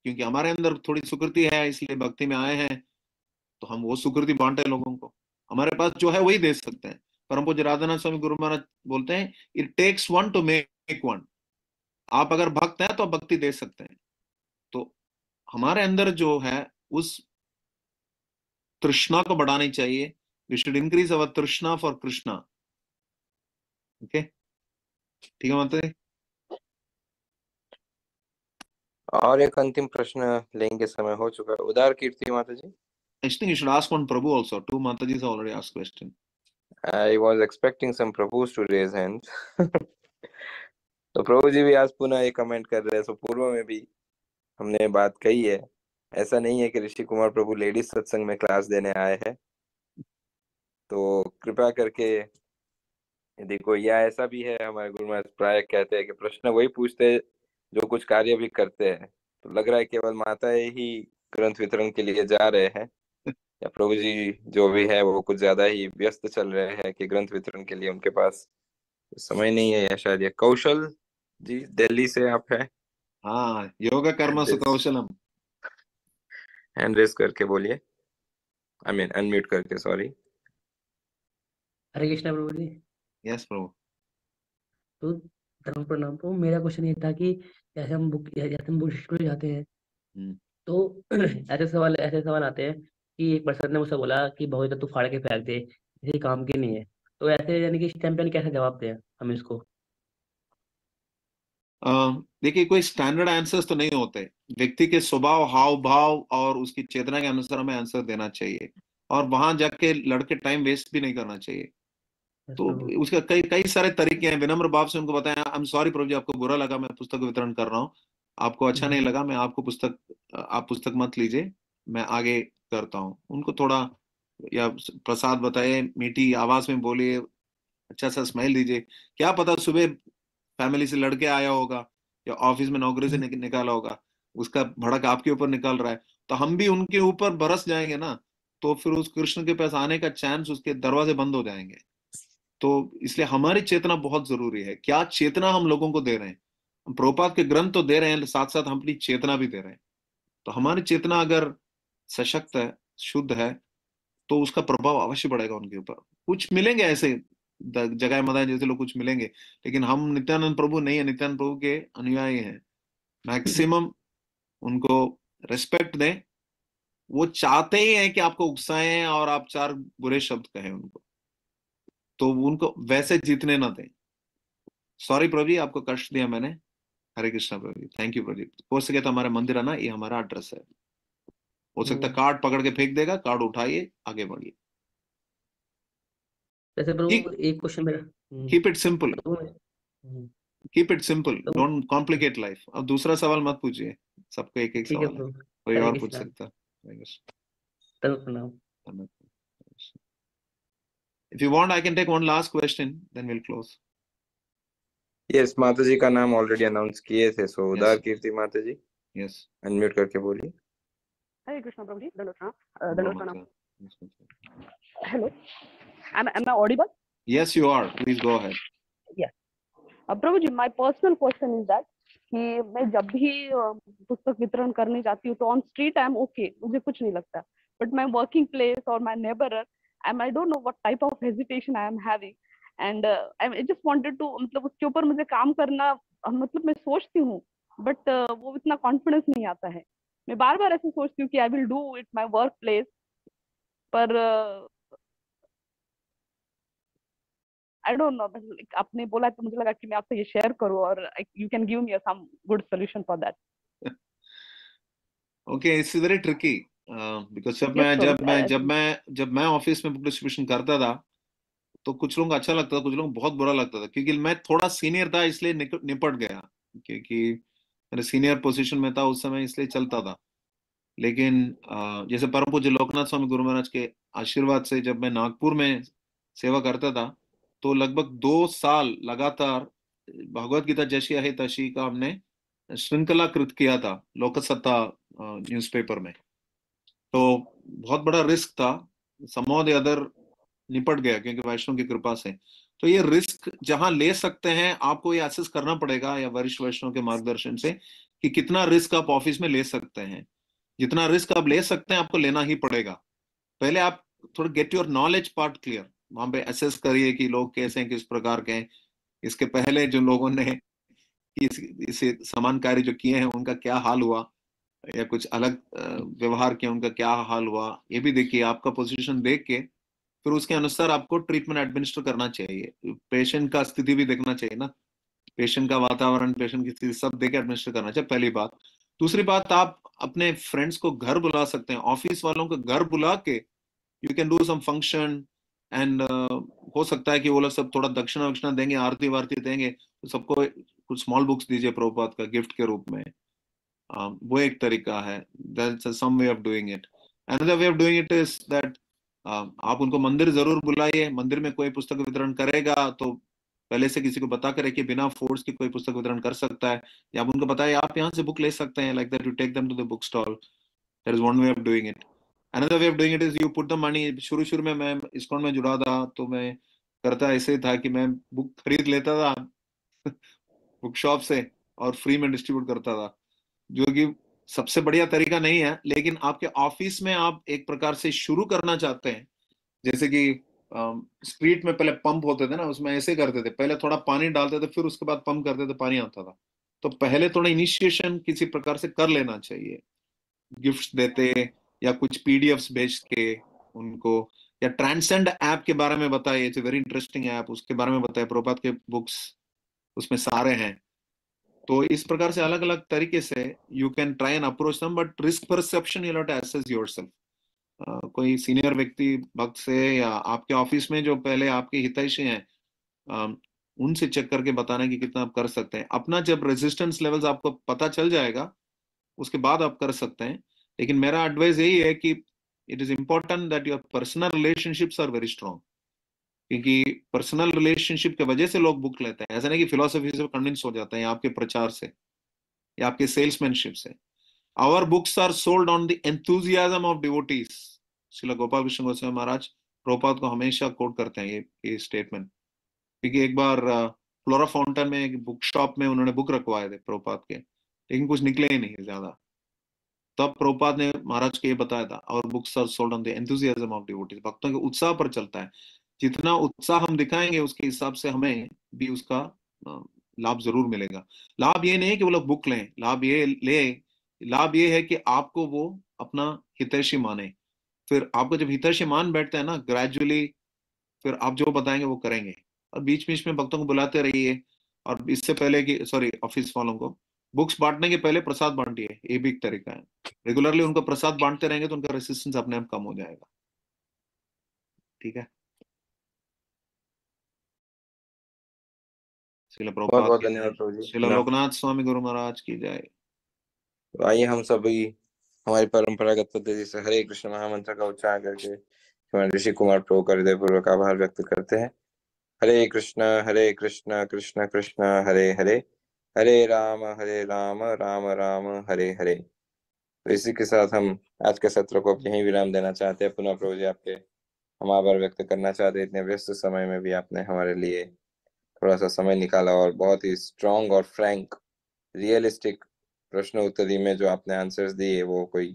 क्योंकि हमारे अंदर थोड़ी सुकृति है इसलिए भक्ति में आए हैं, तो हम वो सुकृति बांटे लोगों को। हमारे पास जो है वही दे सकते हैं। परम पूज्य राधानाथ स्वामी गुरु महाराज बोलते हैं it takes one to make one. आप अगर भक्त हैं तो भक्ति दे सकते हैं। तो हमारे अंदर जो है उस तृष्णा को बढ़ानी चाहिए। वी शुड इंक्रीज अवर तृष्णा फॉर कृष्णा। ओके, ठीक है माता जी। और एक अंतिम प्रश्न लेंगे, समय हो चुका है। उदार कीर्ति माता जी। I think you should ask one Prabhu also. 2 Matajis have already asked question. I was expecting some Prabhus to raise hands. तो प्रभु जी भी आज पुनः एक कमेंट कर रहे हैं। सो पूर्व में भी हमने बात कही है, ऐसा नहीं है कि ऋषि कुमार प्रभु लेडीज सत्संग में क्लास देने आए हैं। तो कृपा करके देखो, या ऐसा भी है, हमारे गुरु महाराज प्राय कहते हैं कि प्रश्न वही पूछते हैं जो कुछ कार्य भी करते हैं। तो लग रहा है केवल माताएं ही ग्रंथ वितरण के लिए जा रहे हैं, या प्रभु जी जो भी है वो कुछ ज्यादा ही व्यस्त चल रहे हैं कि ग्रंथ वितरण के लिए उनके पास समय नहीं है, या शायद ये कौशल जी दिल्ली से आप है। हाँ, योगा कर्म सुकौशलम। हैंड रेस करके बोलिए, आई मीन अनम्यूट करके, सॉरी। हरे कृष्णा प्रभु जी। यस प्रभु। तो धर्म प्रणाम प्रभु। मेरा क्वेश्चन ये था कि जैसे हम बुक स्कूल जाते हैं तो ऐसे सवाल आते हैं कि एक पर्सन ने मुझसे बोला कि बहुत तू फाड़ के फेंक दे, किसी काम के नहीं है। तो ऐसे यानी कि स्टैम्पियन कैसे जवाब दें हम इसको? देखिए, कोई स्टैंडर्ड आंसर्स तो नहीं होते। व्यक्ति के स्वभाव, हाव भाव और उसकी चेतना के अनुसार हमें आंसर देना चाहिए, और वहां जाके लड़के टाइम वेस्ट भी नहीं करना चाहिए। तो उसका कई कई सारे तरीके हैं। विनम्र भाव से उनको बताया, आई एम सॉरी प्रभु जी, आपको बुरा लगा, मैं पुस्तक वितरण कर रहा हूँ, आपको अच्छा नहीं लगा, मैं आपको आप पुस्तक मत लीजिए, मैं आगे करता हूँ। उनको थोड़ा या प्रसाद बताए, मीठी आवाज में बोलिए, अच्छा सा स्माइल दीजिए। क्या पता सुबह फैमिली से लड़के आया होगा या ऑफिस में नौकरी से निकाला होगा, उसका भड़क आपके ऊपर निकल रहा है, तो हम भी उनके ऊपर बरस जाएंगे ना, तो फिर उस कृष्ण के पास आने का चांस, उसके दरवाजे बंद हो जाएंगे। तो इसलिए हमारी चेतना बहुत जरूरी है। क्या चेतना हम लोगों को दे रहे हैं? हम प्रभुपाद के ग्रंथ तो दे रहे हैं, साथ साथ हम अपनी चेतना भी दे रहे हैं। तो हमारी चेतना अगर सशक्त है, शुद्ध है, तो उसका प्रभाव अवश्य पड़ेगा उनके ऊपर। कुछ मिलेंगे ऐसे जगह मदान जैसे लोग कुछ मिलेंगे, लेकिन हम नित्यानंद प्रभु नहीं है, नित्यानंद प्रभु के अनुयायी हैं। मैक्सिमम उनको रिस्पेक्ट दें। वो चाहते ही हैं कि आपको उकसाएं और आप 4 बुरे शब्द कहें उनको, तो उनको वैसे जीतने ना दें। सॉरी प्रभु जी, आपको कष्ट दिया मैंने। हरे कृष्णा प्रभु जी, थैंक यू प्रभु जी। हो सके तो हमारे मंदिर आना, ये हमारा एड्रेस है। हो सकता है कार्ड पकड़ के फेंक देगा, कार्ड उठाइए, आगे बढ़िए। जैसे प्रभु एक क्वेश्चन मेरा keep it simple, hmm, keep it simple, तो डोंट कॉम्प्लिकेट लाइफ। अब दूसरा सवाल मत पूछिए, सबको एक एक ठीक है सवाल है, प्रभु। कोई हरे और पूछ कृष्णा। सकता है। तब प्रणाम। If you want, I can take one last question, then we'll close. Yes, माता जी का नाम ऑलरेडी अनाउंस किए थे, सो उदार कीर्ति माता जी Yes. अनम्यूट करके बोलिए। हरे कृष्ण प्रभु जी, दंडवत प्रणाम। Hello, दंडवत प्रणाम। Mata. Hello, am I audible? Yes, you are. Please go ahead. Yes. Prabhu ji, my personal question is that कि मैं जब भी पुस्तक वितरण करने जाती हूँ तो on street I am okay, मुझे कुछ नहीं लगता, बट माय वर्किंग प्लेस और my neighbour I don't know what type of hesitation I am having, and I just wanted to, मतलब उसके ऊपर मुझे काम करना, मतलब मैं सोचती हूँ बट वो इतना कॉन्फिडेंस नहीं आता है। मैं बार बार ऐसे सोचती हूँ कि I will do it my work place, पर आई डोंट नो, आपने बोला तो मुझे लगा कि मैं आपसे ये शेयर करूं और you can give me some good solution for that. Okay, it's very tricky because जब मैं ऑफिस में बुक डिस्ट्रीब्यूशन करता था तो कुछ लोगों को अच्छा लगता था, कुछ लोगों को बहुत बुरा लगता था, क्योंकि मैं थोड़ा सीनियर था इसलिए निपट गया, क्योंकि मेरे सीनियर पोजीशन में था उस समय, इसलिए चलता था। लेकिन जैसे परम पूज्य लोकनाथ स्वामी गुरु महाराज के आशीर्वाद से जब मैं नागपुर में सेवा करता था तो लगभग 2 साल लगातार भगवत गीता जैसी है तशी का हमने श्रृंखला कृत किया था लोकसत्ता न्यूज़पेपर में। तो बहुत बड़ा रिस्क था, सम द अदर निपट गया क्योंकि वैष्णव की कृपा से। तो ये रिस्क जहां ले सकते हैं आपको ये एसेस करना पड़ेगा या वरिष्ठ वैष्णव के मार्गदर्शन से कि कितना रिस्क आप ऑफिस में ले सकते हैं। जितना रिस्क आप ले सकते हैं आपको लेना ही पड़ेगा। पहले आप थोड़ा get your knowledge part clear, वहां पे एसेस करिए कि लोग कैसे हैं, किस प्रकार के हैं, इसके पहले जो लोगों ने इस समान कार्य जो किए हैं उनका क्या हाल हुआ, या कुछ अलग व्यवहार किया उनका क्या हाल हुआ, ये भी देखिए। आपका पोजीशन देख के फिर उसके अनुसार आपको ट्रीटमेंट एडमिनिस्टर करना चाहिए। पेशेंट का स्थिति भी देखना चाहिए ना, पेशेंट का वातावरण, पेशेंट की स्थिति सब देख के एडमिनिस्टर करना चाहिए, पहली बात। दूसरी बात, आप अपने फ्रेंड्स को घर बुला सकते हैं, ऑफिस वालों को घर बुला के you can do some function and हो सकता है कि वो लोग सब थोड़ा दक्षिणा वक्षिणा देंगे, आरती वारती देंगे, तो सबको कुछ स्मॉल बुक्स दीजिए प्रभुपाद का गिफ्ट के रूप में। वो एक तरीका है, that's some way of doing it. Another way of doing it is that आप उनको मंदिर जरूर बुलाइए। मंदिर में कोई पुस्तक वितरण करेगा तो पहले से किसी को बता कर रखिए, बिना फोर्स की कोई पुस्तक वितरण कर सकता है, या आप उनको बताइए आप यहाँ से बुक ले सकते हैं, like that you take them to the book stall. That is one way of doing it. Another way of doing it is you put the money. शुरू में मैं इस्कॉन में जुड़ा था तो मैं करता ऐसे था कि मैं बुक खरीद लेता था बुक शॉप से और फ्री में डिस्ट्रीब्यूट करता था, जो कि सबसे बढ़िया तरीका नहीं है। लेकिन आपके ऑफिस में आप एक प्रकार से शुरू करना चाहते हैं, जैसे कि स्ट्रीट में पहले पंप होते थे ना, उसमें ऐसे करते थे, पहले थोड़ा पानी डालते थे फिर उसके बाद पंप करते थे, पानी आता था। तो पहले थोड़ा इनिशिएशन किसी प्रकार से कर लेना चाहिए, गिफ्ट्स देते या कुछ पीडीएफ्स भेज के उनको, या ट्रांसेंड ऐप के बारे में बताइए, इट्स वेरी इंटरेस्टिंग ऐप, उसके बारे में बताइए, प्रभुपाद के बुक्स उसमें सारे हैं। तो इस प्रकार से अलग अलग तरीके से you can try and approach them, but risk perception you have to assess yourself. कोई सीनियर व्यक्ति भक्त से या आपके ऑफिस में जो पहले आपके हितैषी हैं उनसे चेक करके बताना कि कितना आप कर सकते हैं। अपना जब रेजिस्टेंस लेवल्स आपको पता चल जाएगा उसके बाद आप कर सकते हैं। लेकिन मेरा एडवाइस यही है कि it is important that your personal relationships are very strong, क्योंकि पर्सनल रिलेशनशिप की वजह से लोग बुक लेते हैं। ऐसा नहीं कि फिलोसफी से कन्विंस हो जाते हैं, आपके प्रचार से या आपके सेल्समैनशिप से। Our books are sold on the enthusiasm of devotees. Srila Gopal Krishna Goswami Maharaj Prabhupada को हमेशा कोट करते हैं ये स्टेटमेंट, क्योंकि एक बार फ्लोरा फाउंटेन में एक बुक शॉप में उन्होंने बुक रखवाए थे प्रभुपाद के, लेकिन कुछ निकले ही नहीं ज्यादा। तब प्रभुपाद ने महाराज को ये बताया था, और books are sold on the enthusiasm of devotees. भक्तों के उत्साह पर चलता है, जितना उत्साह हम दिखाएंगे उसके हिसाब से हमें भी उसका लाभ जरूर मिलेगा। लाभ ये नहीं है कि वो लोग बुक लें, लाभ ये है कि आपको वो अपना हितैषी माने। फिर आपको जब हितैषी मान बैठते हैं ना, ग्रेजुअली फिर आप जो बताएंगे वो करेंगे। और बीच बीच में भक्तों को बुलाते रहिए, और इससे पहले कि ऑफिस वालों को बुक्स बांटने के पहले प्रसाद बांटिए, ये भी एक तरीका है। रेगुलरली उनको प्रसाद बांटते रहेंगे तो उनका रेसिस्टेंस अपने आप कम हो जाएगा। ठीक है। श्रील बहुत प्रभुपाद बहुत की धन्यवाद जय, प्रभु जी। श्रील लोकनाथ स्वामी गुरु महाराज की जय। तो आइए हम सभी हमारी परंपरागत पद्धति से हरे कृष्ण महामंत्र का उच्चारण करके हमारे ऋषि कुमार प्रभु का हृदयपूर्वक आभार व्यक्त करते हैं। हरे कृष्ण कृष्ण कृष्ण हरे हरे, हरे राम राम राम हरे हरे। तो इसी के साथ हम आज के सत्र को यहीं विराम देना चाहते हैं। पुनः प्रभु जी आपके हम आभार व्यक्त करना चाहते हैं, इतने व्यस्त समय में भी आपने हमारे लिए थोड़ा सा समय निकाला और बहुत ही स्ट्रांग और फ्रैंक रियलिस्टिक प्रश्न उत्तरी में जो आपने आंसर्स दिए वो कोई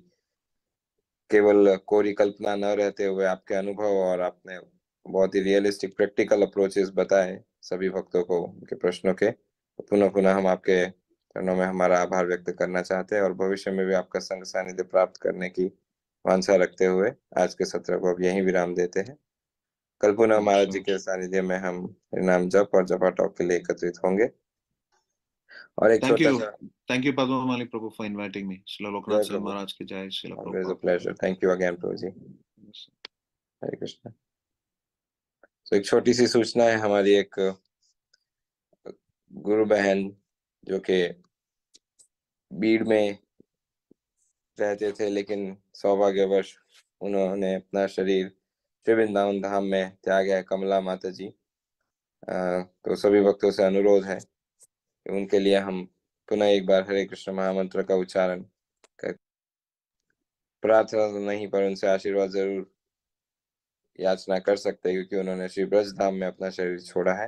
केवल कोरी कल्पना न रहते हुए आपके अनुभव और आपने बहुत ही रियलिस्टिक प्रैक्टिकल अप्रोचेस बताए सभी भक्तों को उनके प्रश्नों के। तो पुनः पुनः हम आपके चरणों में हमारा आभार व्यक्त करना चाहते हैं और भविष्य में भी आपका संग सानिध्य प्राप्त करने की वांछा रखते हुए आज के सत्र को अब यहीं विराम देते हैं। कल पुनः महाराज जी के सानिध्य में हम नाम जप और जपा टॉक के लिए एकत्रित होंगे। और एक छोटा सा thank you Padmavali Prabhu for inviting me. Srila Lokanath Swami Maharaj की जय। Srila Always a Prabhupada. pleasure. Thank you again प्रभु जी। हरे कृष्ण। तो एक छोटी सी सूचना है, हमारी एक गुरु बहन जो कि बीड़ में रहते थे लेकिन सौभाग्यवश उन्होंने अपना शरीर श्री वृंदावन धाम में त्यागा है, कमला माता जी। तो सभी भक्तों से अनुरोध है कि उनके लिए हम पुनः एक बार हरे कृष्ण महामंत्र का उच्चारण कर, प्रार्थना तो नहीं पर उनसे आशीर्वाद जरूर याचना कर सकते हैं क्योंकि उन्होंने श्री ब्रज धाम में अपना शरीर छोड़ा है।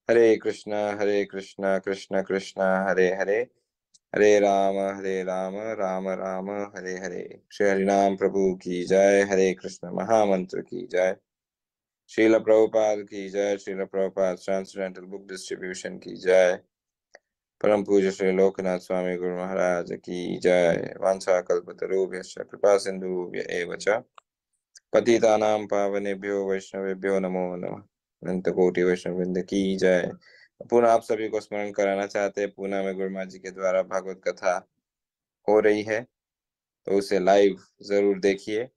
हरे कृष्णा कृष्ण कृष्ण हरे हरे, हरे राम राम राम हरे हरे। श्री हरिनाम प्रभु की जय। हरे कृष्ण महामंत्र की जय। श्रील प्रभुपाद की जय। Srila Prabhupada transcendental book distribution की जय। परम पूज्य श्री लोकनाथ स्वामी गुरु महाराज की जय। वांछा कल्पतरुभ्यश्च कृपा सिंधुभ्य एव च पतितानां पावनेभ्यो वैष्णवेभ्यो नमो नमः। अनंत कोटि वैष्णव वृंद की जय। पुनः आप सभी को स्मरण कराना चाहते हैं, पूना में गुरुमा जी के द्वारा भागवत कथा हो रही है तो उसे लाइव जरूर देखिए।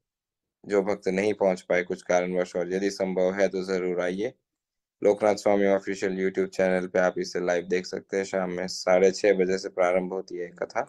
जो भक्त नहीं पहुंच पाए कुछ कारणवश और यदि संभव है तो जरूर आइए। लोकनाथ स्वामी ऑफिशियल यूट्यूब चैनल पे आप इसे लाइव देख सकते हैं। शाम में 6:30 बजे से प्रारंभ होती है कथा।